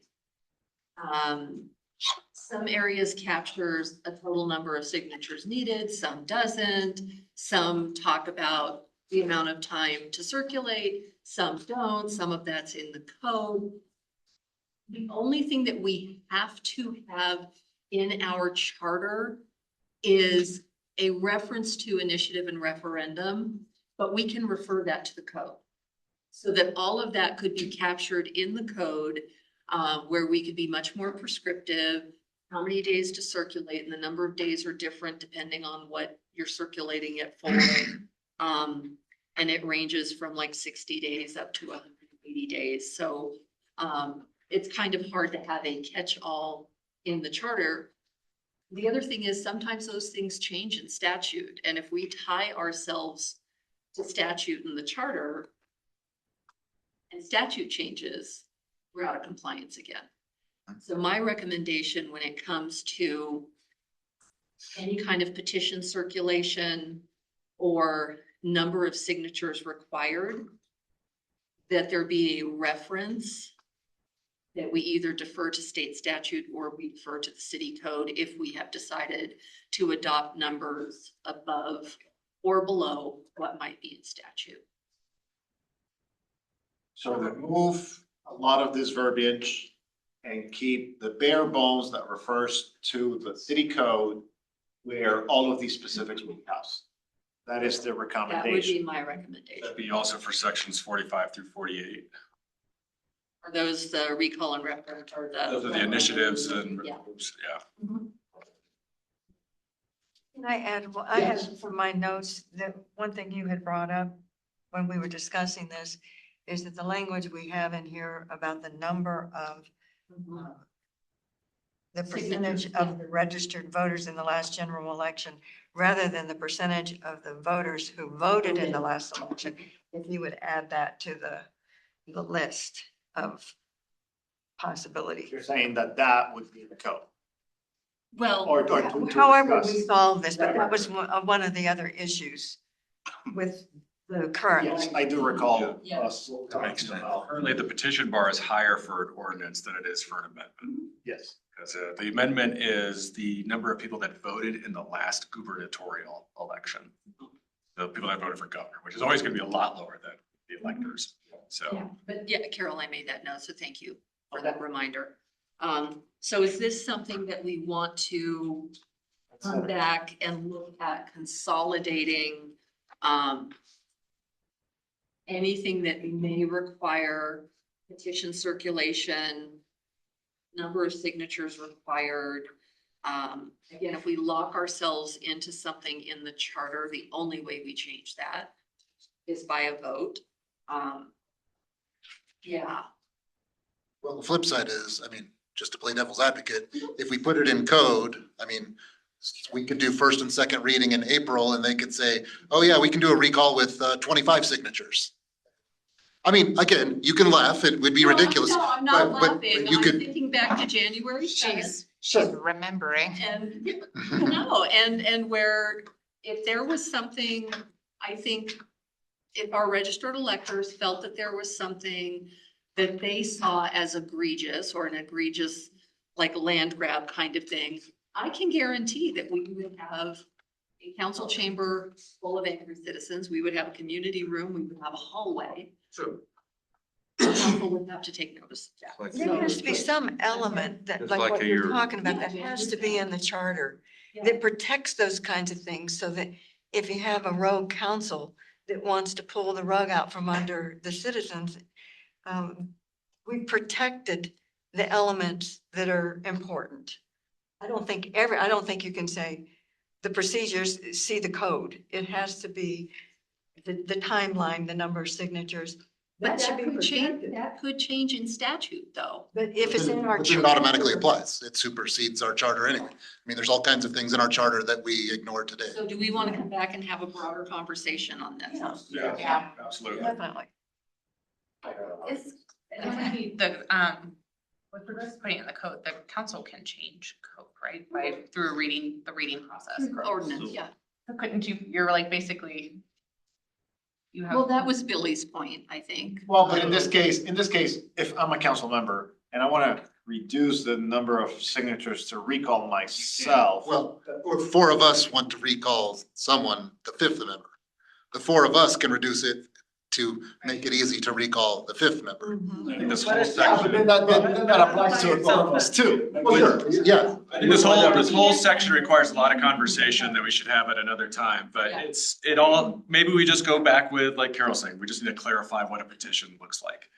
Some areas captures a total number of signatures needed, some doesn't. Some talk about the amount of time to circulate, some don't, some of that's in the code. The only thing that we have to have in our charter is a reference to initiative and referendum, but we can refer that to the code. So that all of that could be captured in the code, where we could be much more prescriptive, how many days to circulate, and the number of days are different depending on what you're circulating it for. And it ranges from like 60 days up to 180 days. So, it's kind of hard to have a catch-all in the charter. The other thing is sometimes those things change in statute, and if we tie ourselves to statute in the charter and statute changes, we're out of compliance again. So my recommendation when it comes to any kind of petition circulation or number of signatures required, that there be a reference that we either defer to state statute or we defer to the city code if we have decided to adopt numbers above or below what might be in statute.
So remove a lot of this verbiage and keep the bare bones that refers to the city code where all of these specifics will be housed. That is the
That would
recommendation.
be my recommendation.
That'd be also for sections 45 through 48.
Are those the recall and referendum or the?
Those are the initiatives and,
Yeah.
yeah.
Can I add, well, I had for my notes, that one thing you had brought up when we were discussing this, is that the language we have in here about the number of the percentage of the registered voters in the last general election, rather than the percentage of the voters who voted in the last election, if you would add that to the list of possibilities.
You're saying that that would be the code.
Well,
Or to
However, we
discuss.
solve this, but that was one of the other issues with the current.
Yes, I do recall
Yeah.
us talking about.
Currently, the petition bar is higher for an ordinance than it is for an amendment.
Yes.
Because the amendment is the number of people that voted in the last gubernatorial election. The people that voted for governor, which is always gonna be a lot lower than the electors, so.
Yeah, but yeah, Carol, I made that note, so thank you for that reminder. So is this something that we want to come back and look at consolidating, anything that may require petition circulation, number of signatures required? Again, if we lock ourselves into something in the charter, the only way we change that is by a vote. Yeah.
Well, the flip side is, I mean, just to play devil's advocate, if we put it in code, I mean, we could do first and second reading in April and they could say, oh yeah, we can do a recall with 25 signatures. I mean, again, you can laugh, it would be ridiculous.
No, I'm not
but
laughing.
you
I'm
could-
thinking back to January
She's
7th.
remembering.
And, no, and where if there was something, I think if our registered electors felt that there was something that they saw as egregious or an egregious, like land grab kind of thing, I can guarantee that we would have a council chamber full of angry citizens. We would have a community room. We would have a hallway.
So.
Council would have to take notice of that.
There has to be some element that,
Just
like
like
what
a
you're
year.
talking about, that has to be in the charter that protects those kinds of things, so that if you have a rogue council that wants to pull the rug out from under the citizens, we protected the elements that are important. I don't think you can say the procedures, see the code. It has to be the timeline, the number of signatures.
But
That should
that
be
could change,
protected.
that could change in statute though.
But if it's in our.
But then it automatically
charter-
applies. It supersedes our charter anyway. I mean, there's all kinds of things in our charter that we ignore today.
So do we want to come back and have a broader conversation on this?
Yeah, absolutely.
Definitely.
With regards to putting in the code, the council can change code, right? Through the reading process.
Ordinance, yeah.
So couldn't you, you're like basically. You have.
Well, that was Billy's point, I think.
Well, but in this case, if I'm a council member and I want to reduce the number of signatures to recall myself.
Well, or four of us want to recall someone, the fifth member. The four of us can reduce it to make it easy to recall the fifth member.
I think this whole
But
section,
then that applies to all of us too.
Well, sure, yeah.
I think this whole section requires a lot of conversation that we should have at another time, but maybe we just go back with, like Carol's saying, we just need to clarify what a petition looks like.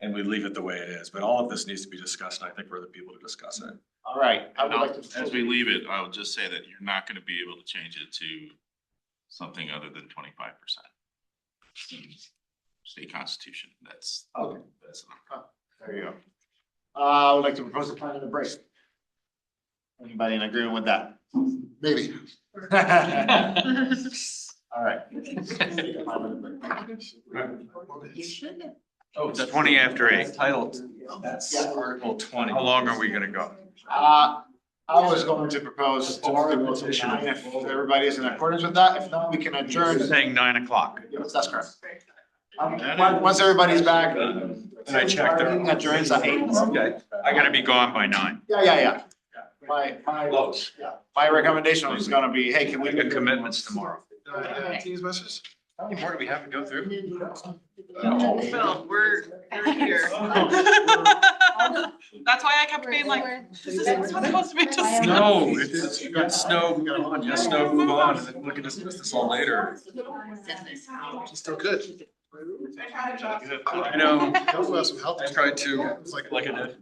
And we leave it the way it is, but all of this needs to be discussed, and I think we're the people to discuss it.
All right. I would like to.
As we leave it, I would just say that you're not gonna be able to change it to something other than 25%. State constitution, that's.
Okay.
That's.
There you go. I would like to propose a plan of the break. Anybody in agreement with that?
Maybe.
All right.
You should.
Oh,
It's 20 after 8.
Title, that's Article 20.
How long are we gonna go?
I was going to propose to go to 9 if everybody is in accordance with that. If not, we can adjourn.
Saying 9 o'clock.
Yes, that's correct. Once everybody's back.
And I checked it.
Everything adjourns at 8.
Okay.
I gotta be gone by 9.
Yeah. My recommendation was gonna be, hey, can we
We got commitments tomorrow.
Teams message?
How many more do we have to go through?
Phil, we're here. That's why I kept being like, this is what's supposed to be discussed.
No, it's, you got snow, move on, yes, snow, move on, and then look at this all later.
Still good.
I know,
Those have some health.
I tried to, like I did.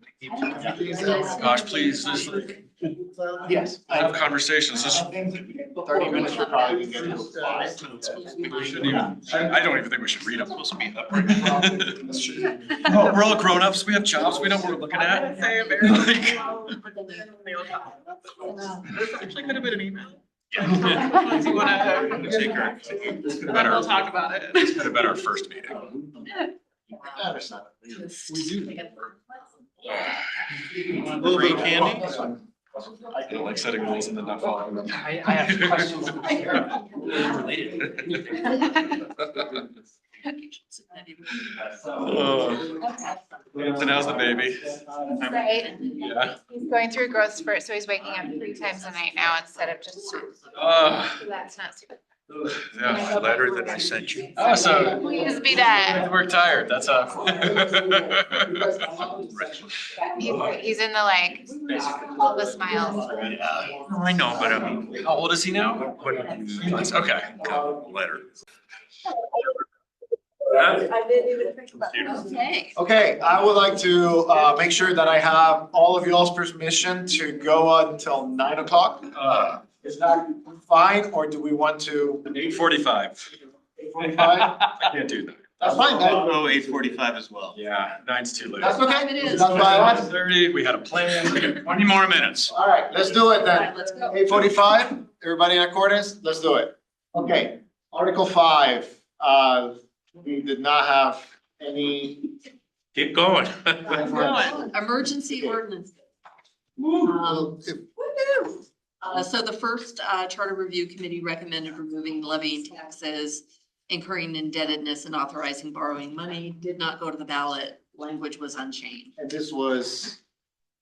Gosh, please, just like,
Yes.
have conversations, just
30 minutes, we're probably gonna get to 5.
We shouldn't even, I don't even think we should read them.
Supposed to be up.
That's true.
No, we're all grown-ups, we have jobs, we know what we're looking at.
Say a very. This actually could have been an email. If you wanna,
Take her.
then we'll talk about it.
This could have been our first meeting.
A little bit of candy?
I don't like setting goals and then not following them.
I have questions.
So now's the baby.
Right.
Yeah.
He's going through growth spurt, so he's waking up 3 times a night now instead of just. So that's not super.
Yeah.
Letter that I sent you.
Oh, so.
Please be done.
We're tired, that's
He's in the like, all the smiles.
Yeah.
I know, but I mean,
How old is he now? Months, okay.
letter.
Okay.
Okay, I would like to make sure that I have all of y'all's permission to go until 9 o'clock. Is that fine, or do we want to?
8:45.
8:45?
I can't do that.
That's fine,
I'll
then.
go 8:45 as well.
Yeah, 9's too late.
That's okay.
It is.
That's fine.
9:30, we had a plan.
20 more minutes.
All right, let's do it
All
then.
right, let's go.
8:45, everybody in accordance? Let's do it. Okay, Article 5, we did not have any.
Keep going.
Emergency ordinance.
Well, if-
So the first Charter Review Committee recommended removing levying taxes, incurring indebtedness and authorizing borrowing money, did not go to the ballot. Language was unchanged.
And this was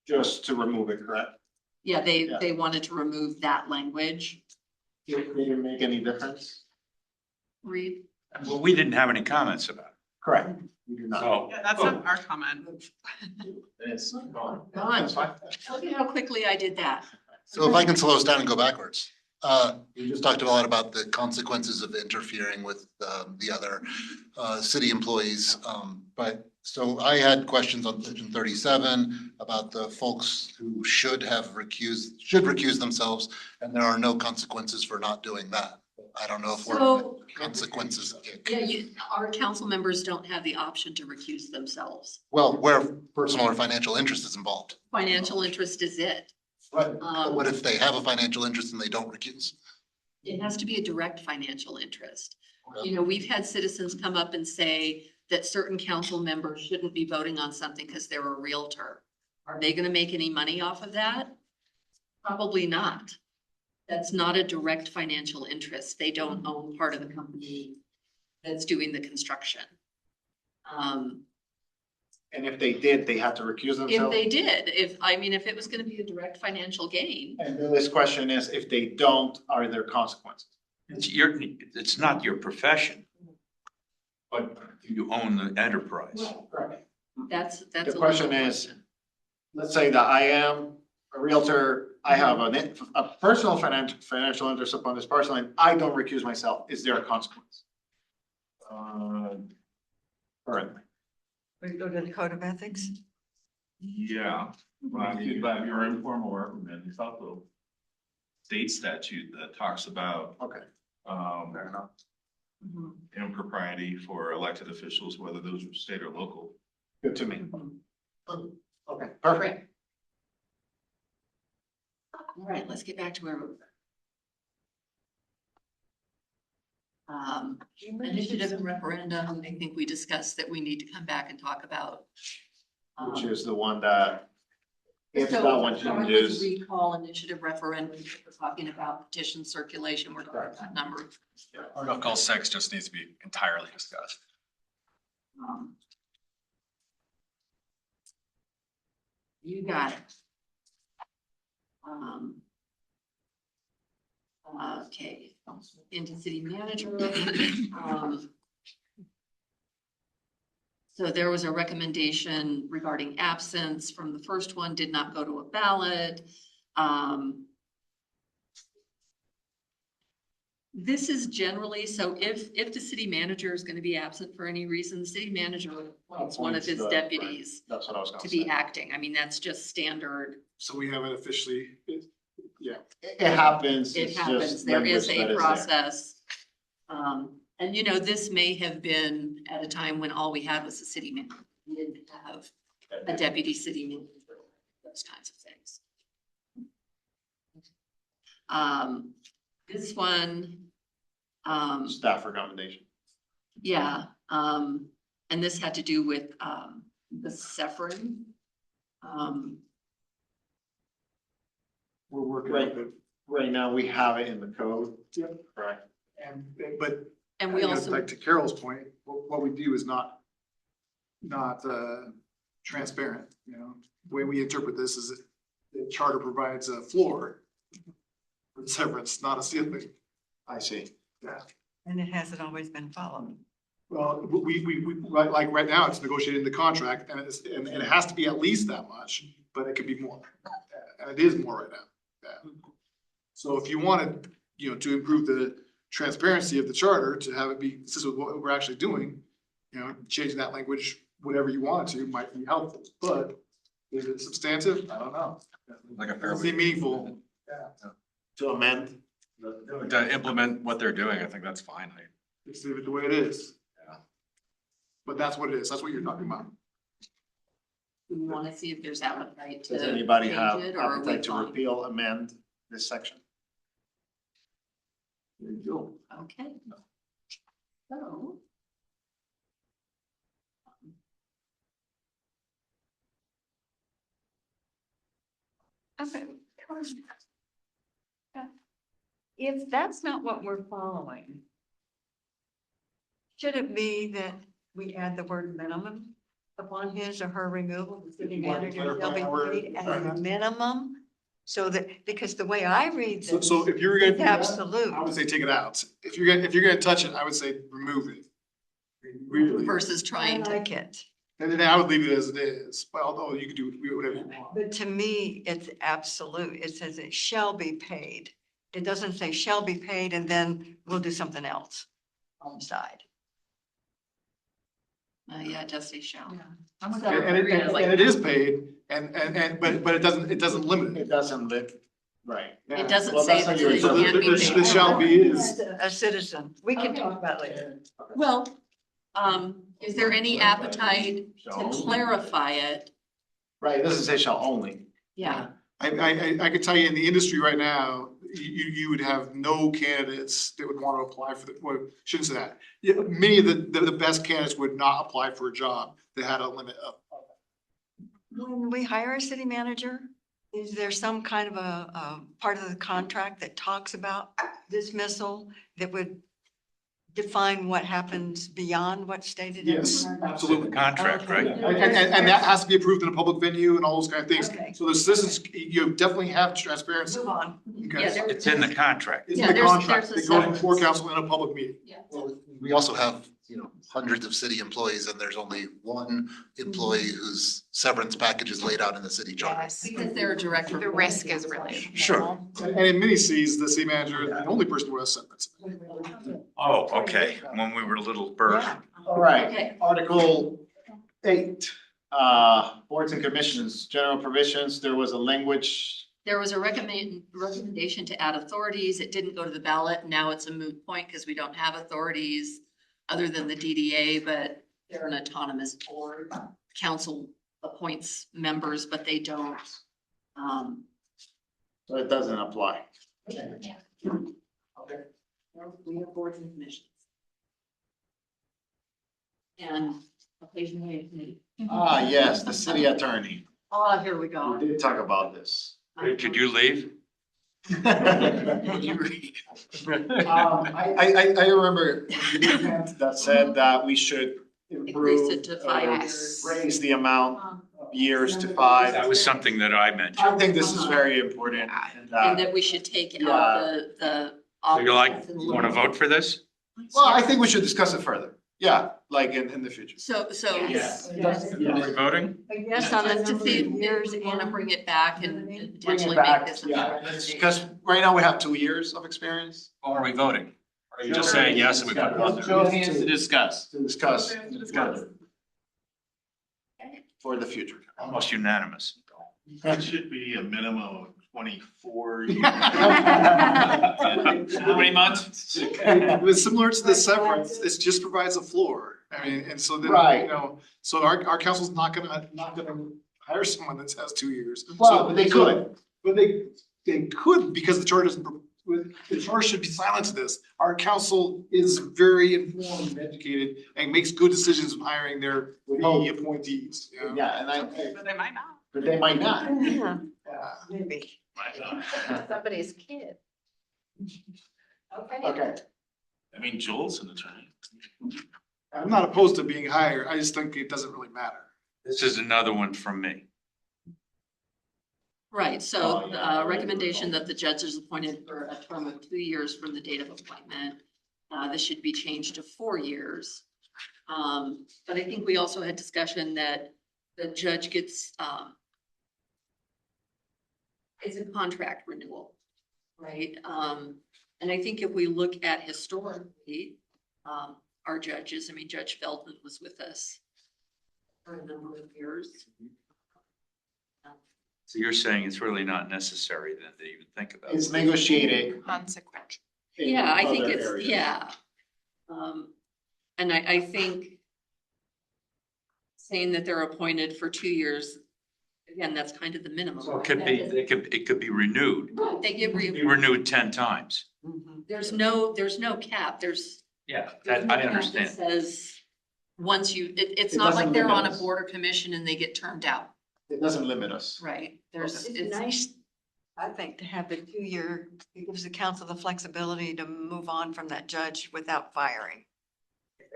just to remove it, correct?
Yeah,
Yeah.
they wanted to remove that language.
It didn't make any difference?
Read.
Well, we didn't have any comments about
Correct. We do not.
Oh.
Yeah, that's not our comment.
It's gone.
Gone.
That's fine.
Look at how quickly I did that.
So if I can slow us down and go backwards, you just talked a lot about the consequences of interfering with the other city employees. But so I had questions on section 37 about the folks who should recuse themselves, and there are no consequences for not doing that. I don't know if we're
So-
consequences.
Yeah, our council members don't have the option to recuse themselves.
Well, where personal or financial interest is involved.
Financial interest is it.
Right. But what if they have a financial interest and they don't recuse?
It has to be a direct financial interest.
Okay.
You know, we've had citizens come up and say that certain council members shouldn't be voting on something because they're a realtor. Are they gonna make any money off of that? Probably not. That's not a direct financial interest. They don't own part of the company that's doing the construction.
And if they did, they had to recuse
If
themselves?
they did, if it was gonna be a direct financial gain,
And then this question is, if they don't, are there consequences?
it's not your profession. But you own the enterprise.
that's.
The question is, let's say that I am a realtor, I have a personal financial interest upon this parcel, and I don't recuse myself, is there a consequence? Currently.
We go to the code of ethics.
Yeah, well, you have your informal recommend, it's also state statute that talks about,
Okay, fair enough.
impropriety for elected officials, whether those are state or local.
Good to me. Okay, perfect.
All right, let's get back to where we were. Initiative and referendum, I think we discussed that we need to come back and talk about.
Which is the one that, if
So,
that one
starting with
changes.
recall initiative referendum, we're talking about petition circulation, we're talking about number.
Article 6 just needs to be entirely discussed.
You got it. Okay, into city manager. So there was a recommendation regarding absence from the first one, did not go to a ballot. This is generally, so if the city manager is gonna be absent for any reason, the city manager appoints one of his deputies
That's what I was gonna
to
say.
be acting. I mean, that's just standard.
So we haven't officially Yeah.
It happens.
It
it's
happens,
just
there is
language that
a
there.
process. And you know, this may have been at a time when all we had was a city manager. We didn't have a deputy city manager, those kinds of things. This one,
Staff recommendation.
yeah, and this had to do with, the Sefron.
We're working
Right.
with it.
Right now, we have it in the code.
Yep.
Correct.
But.
And we
you know,
also-
Like to Carol's point, what we do is not transparent, you know? The way we interpret this is that the charter provides a floor for severance, not a ceiling.
I see.
Yeah.
And it hasn't always been followed.
Well, we, like right now, it's negotiated in the contract and and it has to be at least that much, but it could be more. And it is more right now. Yeah. So if you wanted, you know, to improve the transparency of the charter, to have it be consistent with what we're actually doing, you know, changing that language, whatever you want to, might be helpful, but is it substantive? I don't know.
Like a fair.
Is it meaningful? Yeah.
To amend.
To implement what they're doing, I think that's fine.
Just leave it the way it is.
Yeah.
But that's what it is. That's what you're talking about.
We wanna see if there's appetite to
Does anybody
change
have
it, or are we
appetite to
fine?
repeal, amend this section?
There you go.
Okay. So.
Okay. If that's not what we're following, should it be that we add the word minimum upon his or her removal? The city
You want to
manager shall be
clarify
paid
that
at a
word?
minimum? So that, because the way I read this.
So if you were gonna do that,
Absolute.
I would say take it out. If you're gonna touch it, I would say remove it. Really.
Versus trying to.
Like it.
And then I would leave it as it is, but although you could do whatever you want.
But to me, it's absolute. It says it shall be paid. It doesn't say shall be paid and then we'll do something else on the side.
Yeah, it does say shall.
And it is paid but it doesn't limit it.
It doesn't live, right.
It doesn't
Well,
say
that's how
that
you
it
interpret
can't
it.
be paid.
The shall be is.
A citizen. We can talk about it later.
Well, is there any appetite to clarify it?
Right, it doesn't say shall only.
Yeah,
I could tell you in the industry right now, you would have no candidates that would want to apply for well, shouldn't say that. Yeah, many of the best candidates would not apply for a job that had a limit of.
When we hire a city manager, is there some kind of a part of the contract that talks about dismissal that would define what happens beyond what's stated? in the
Yes,
contract?
absolutely.
Contract, right?
And that has to be approved in a public venue and all those kind of things.
Okay.
So the citizens, you definitely have transparency.
Move on.
Okay.
Yeah,
It's in the contract.
It's
Yeah,
in the
there's-
contract.
there's a
They go before
severance.
council in a public meeting.
We also have, you know, hundreds of city employees and there's only one employee whose severance package is laid out in the city charter.
Yes,
because they're a direct.
the risk is really.
Sure.
And in many cities, the city manager is the only person who has severance.
Oh, okay, when we were little birth.
All right,
Okay.
Article 8, boards and commissions, general provisions, there was a language.
There was a recommendation to add authorities. It didn't go to the ballot. Now it's a moot point because we don't have authorities other than the DDA, but they're an autonomous board. Council appoints members, but they don't.
So it doesn't apply.
We have boards and commissions. And occasionally a committee.
Ah, yes, the city attorney.
Oh, here we go.
We did talk about this.
Could you leave?
I remember that said that we should
Increase
improve,
it to 5
Yes.
years.
raise the amount of years to 5.
That was something that I mentioned.
I think this is very important.
And that we should take out the.
So you want to vote for this?
Well, I think we should discuss it further. Yeah, like in the future.
So.
Yes.
Are we voting?
Yes, on the
Just to
number
see
of
if
years
we want to
and
bring it back and
Bring it
potentially make
back,
this. a
yeah,
recommendation.
because right now we have 2 years of experience.
Or are we voting? Or are you just saying yes and we put it on there?
Show of hands to discuss.
To discuss further. For the future.
Almost unanimous.
It should be a minimum of 24.
How many months?
It was similar to the severance, it just provides a floor. I mean, and so then,
Right.
you know, so our council's not gonna hire someone that has 2 years.
Well,
So-
but they could.
But they could, because the charter doesn't, the charter should be silent to this. Our council is very informed and educated and makes good decisions when hiring their key appointees. You know?
Yeah, and
But they might not.
but they might not.
Yeah,
Yeah.
maybe.
Somebody's kid. Okay.
Okay.
I mean, Joel's an attorney.
I'm not opposed to being hired. I just think it doesn't really matter.
This is another one from me.
Right, so,
Oh, yeah.
recommendation that the judge is appointed for a term of 2 years from the date of appointment. This should be changed to 4 years. But I think we also had discussion that the judge gets, it's a contract renewal, right? And I think if we look at historically, our judges, I mean, Judge Feldman was with us for a number of years.
So you're saying it's really not necessary then to even think about.
It's negotiating.
Consequential.
in
Yeah, I think
other
it's,
areas.
yeah. And I think saying that they're appointed for 2 years, again, that's kind of the minimum.
So it could be, it could be renewed.
They get
Be renewed 10 times.
there's no cap,
Yeah,
there's
that,
no
I
cap
understand.
that says, once you, it's
It
not like
doesn't
they're on
limit
a
us.
board or commission and they get turned out,
It doesn't limit us.
right? There's,
It's nice, I think, to have the 2 year, it gives the council the flexibility to move on from that judge without firing.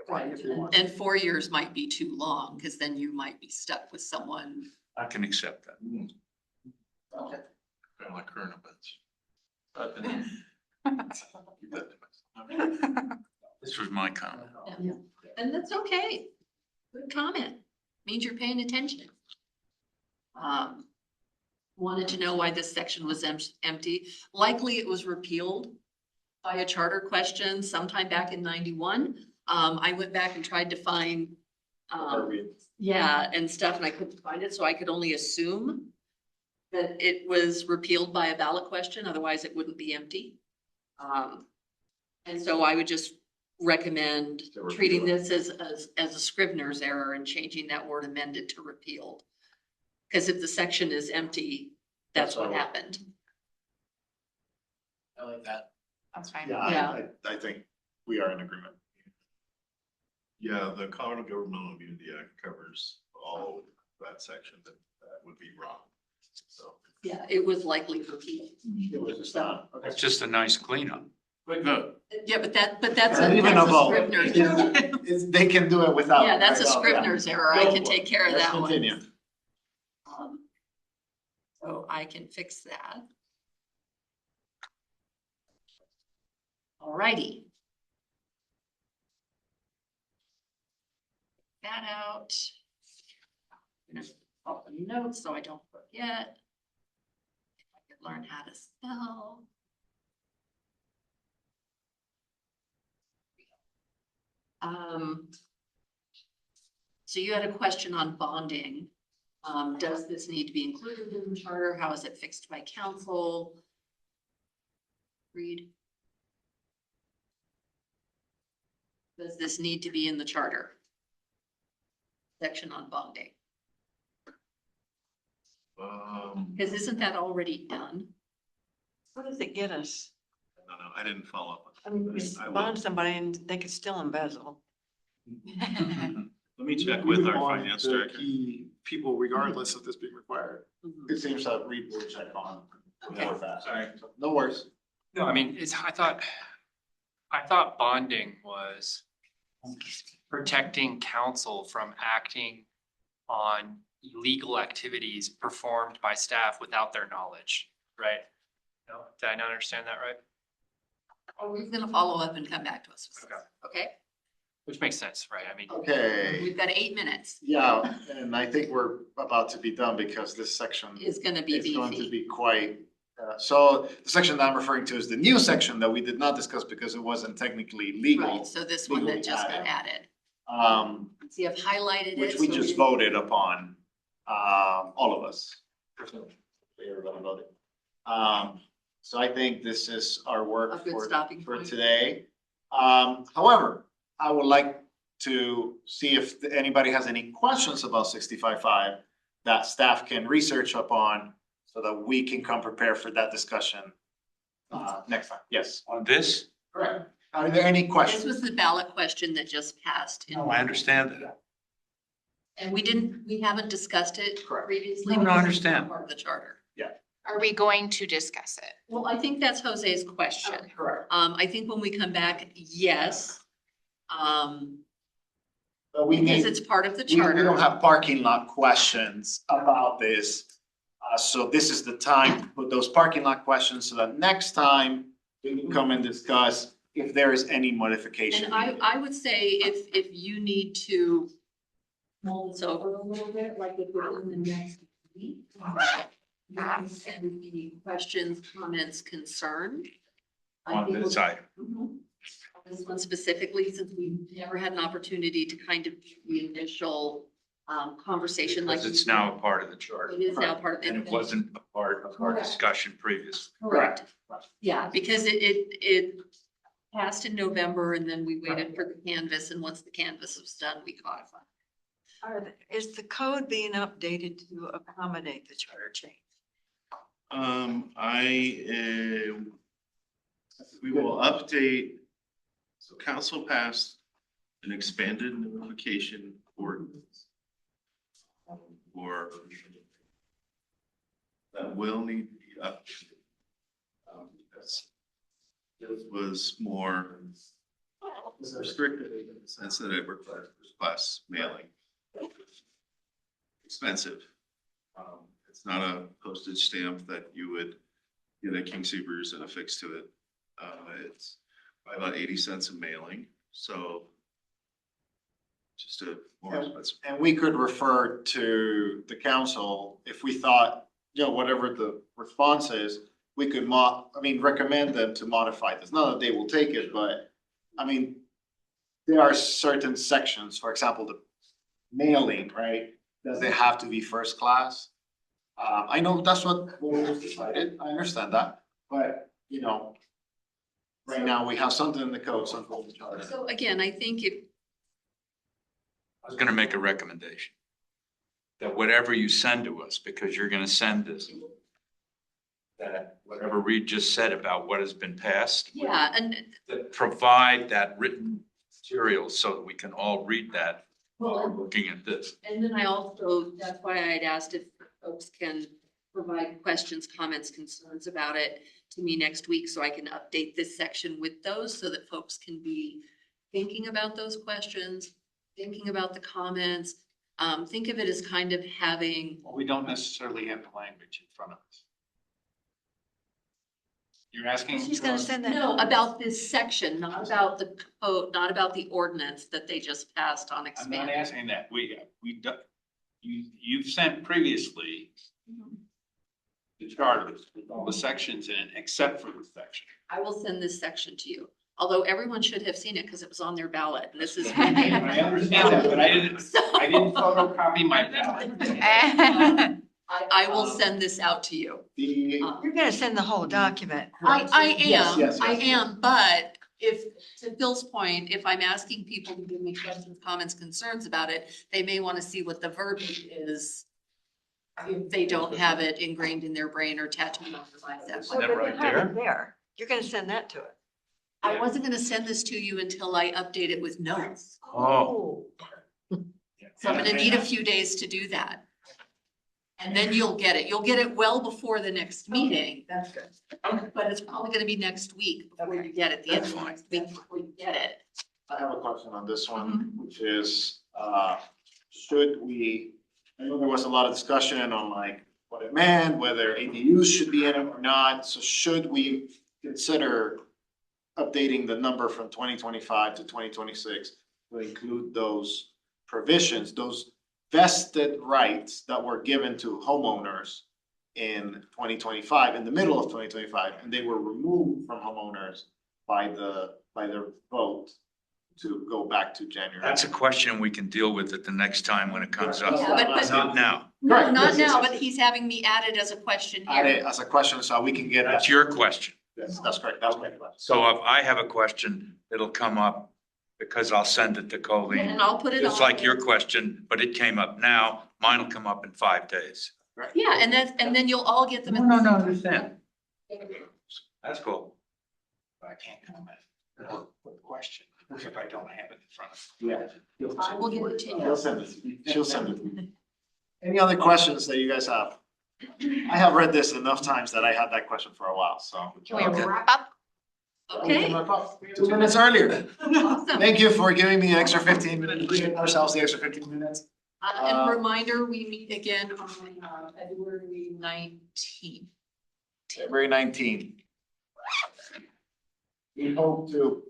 Right, and 4 years might be too long, because then you might be stuck with someone.
I can accept that.
Okay.
Kind of like current events. Keep that to myself.
This was my comment.
Yeah. And that's okay. Good comment. Means you're paying attention. Wanted to know why this section was empty. Likely it was repealed by a charter question sometime back in 91. I went back and tried to find, yeah, and stuff, and I couldn't find it, so I could only assume that it was repealed by a ballot question, otherwise it wouldn't be empty. And so I would just recommend treating this as a Scrivener's error and changing that word amended to repealed. Because if the section is empty, that's what happened.
I like that.
That's fine.
Yeah, I think we are in agreement.
Yeah, the Colorado Governmental Immunity Act covers all of that section that would be wrong. So.
Yeah, it was likely repealed.
It was just not. Okay.
It's just a nice cleanup.
Quick vote.
Yeah, but that's
Not
a
even a vote.
Scrivener's error.
They can do it without.
Yeah, that's a
right?
Scrivener's error. I can take care of
Let's
that one.
continue.
So I can fix that. Alrighty. That out. I'm gonna pop the notes so I don't forget. If I could learn how to spell. So you had a question on bonding. Does this need to be included in the charter? How is it fixed by council? Read. Does this need to be in the charter? Section on bonding. Because isn't that already done?
What does it get us?
No, I didn't follow up.
I mean, we
I will.
bond somebody and they could still embezzle.
Let me check with our
On
finance
the
director.
key people regardless of this being required.
It seems that Reed will check on.
Okay.
for that.
Sorry.
No worries.
No, I mean, I thought bonding was protecting council from acting on illegal activities performed by staff without their knowledge, right? No, did I not understand that right?
Or he's gonna follow up and come back to us.
Okay.
Okay,
Which makes sense, right? I mean,
Okay,
we've got 8 minutes.
yeah, and I think we're about to be done because this section
Is gonna be
is going to
beefy.
be quite. So the section that I'm referring to is the new section that we did not discuss because it wasn't technically legal.
Right, so this one that
legally
just got added.
See,
I've highlighted it.
which we
so
just voted upon, all of us. Everybody voted. So I think this is our
A
work
good stopping
for
point.
today. However, I would like to see if anybody has any questions about 65.5 that staff can research upon so that we can come prepared for that discussion next time. Yes.
On this?
Correct. Are there any
This
questions?
was the ballot question that just passed.
No, I understand that.
And we haven't discussed it
Correct.
previously.
No, I understand.
Part of the charter.
Are we going to discuss it?
Well, I think that's Jose's question.
Correct.
I think when we come back, yes.
But we
Because
need,
it's part of the
we don't
charter.
have parking lot questions about this. So this is the time to put those parking lot questions so that next time we can come and discuss if there is any modification.
And I would say if you need to mull this over a little bit, like if we're in the next week. You can send me questions, comments, concern. I
On
think
this
we'll-
item.
Mhm. This one specifically, since we never had an opportunity to kind of do the initial conversation like.
Because it's now a part of the charter.
It is now part of it.
And it wasn't a part of our
Correct.
discussion previously.
Correct. Yeah, because it passed in November and then we waited for the canvas, and once the canvas was done, we codified.
Is the code being updated to accommodate the charter change?
We will update, so council passed an expanded notification ordinance. For that will need to be updated. Because this was more restricted in the sense that it requires first class mailing. Expensive. It's not a postage stamp that you would get at King Soopers and affix to it. It's by about 80 cents a mailing, so just a more expensive.
And we could refer to the council if we thought, whatever the response is, we could recommend them to modify this. Not that they will take it, but there are certain sections, for example, the mailing, right? Does it have to be first class? I know that's what was decided. I understand that, but right now we have something in the code, something in the charter.
So again, I think if,
I was gonna make a recommendation. That whatever you send to us, because you're gonna send this. That whatever Reed just said about what has been passed.
yeah, and
That provide that written material so that we can all read that while we're
well,
looking at this.
and then I also, that's why I had asked if folks can provide questions, comments, concerns about it to me next week, so I can update this section with those so that folks can be thinking about those questions, thinking about the comments. Think of it as kind of having,
Well, we don't necessarily have the language in front of us. You're asking.
She's gonna send that.
no, about this section, not about the code, not about the ordinance that they just passed on
I'm not
expanded.
asking that. You've sent previously the charters with all the sections in it, except for the section.
I will send this section to you, although everyone should have seen it because it was on their ballot, and this is.
I understand that, but I didn't photocopy my ballot.
I will send this out to you.
You're gonna send the whole document.
I
Yes,
am,
yes,
I
yes.
am, but if, to Phil's point, if I'm asking people to give me questions, comments, concerns about it, they may want to see what the verbiage is. If they don't have it ingrained in their brain or tattooed on their bicep.
So, but you have it there. You're gonna send that to it.
I wasn't gonna send this to you until I update it with notes.
Oh.
So I'm gonna need a few days to do that. And then you'll get it. You'll get it well before the next meeting.
That's good.
But it's probably gonna be next week before you get it, the end of next week before you get it.
I have a question on this one, which is, should we, I know there was a lot of discussion on what it meant, whether ADUs should be in it or not. So should we consider updating the number from 2025 to 2026 to include those provisions, those vested rights that were given to homeowners in 2025, in the middle of 2025, and they were removed from homeowners by their vote to go back to January.
That's a question we can deal with at the next time when it comes up.
Yeah, but-
Not now.
No,
Right,
not
yes, yes,
now,
yes.
but he's having me add it as a question
Add
here.
it as a question, so we can get.
That's your question.
Yes, that's correct, that's my question.
So if I have a question, it'll come up because I'll send it to Colleen.
And I'll put it
Just
on.
like your question, but it came up now. Mine will come up in 5 days.
Yeah, and then you'll all get them. at
No,
the
no,
same time.
understand. That's cool.
I can't comment with the question if I don't have it in front of
Yeah.
I will get it to
She'll
you.
send it, she'll send it. Any other questions that you guys have? I have read this enough times that I had that question for a while, so.
Can we wrap up?
Okay.
2 minutes earlier.
Awesome.
Thank you for giving me the extra 15 minutes, giving ourselves the extra 15 minutes.
And reminder, we meet again on February 19th.
February 19th. We hope to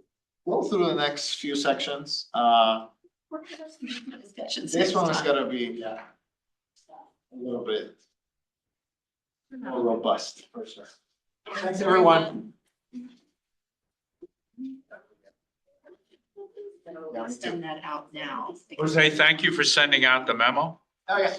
go through the next few sections.
We're gonna have some discussions
This
next
one is
time.
gonna be, yeah, a little bit more robust for sure. Thanks, everyone.
So I'll send that out now.
Jose, thank you for sending out the memo.
Oh, yeah.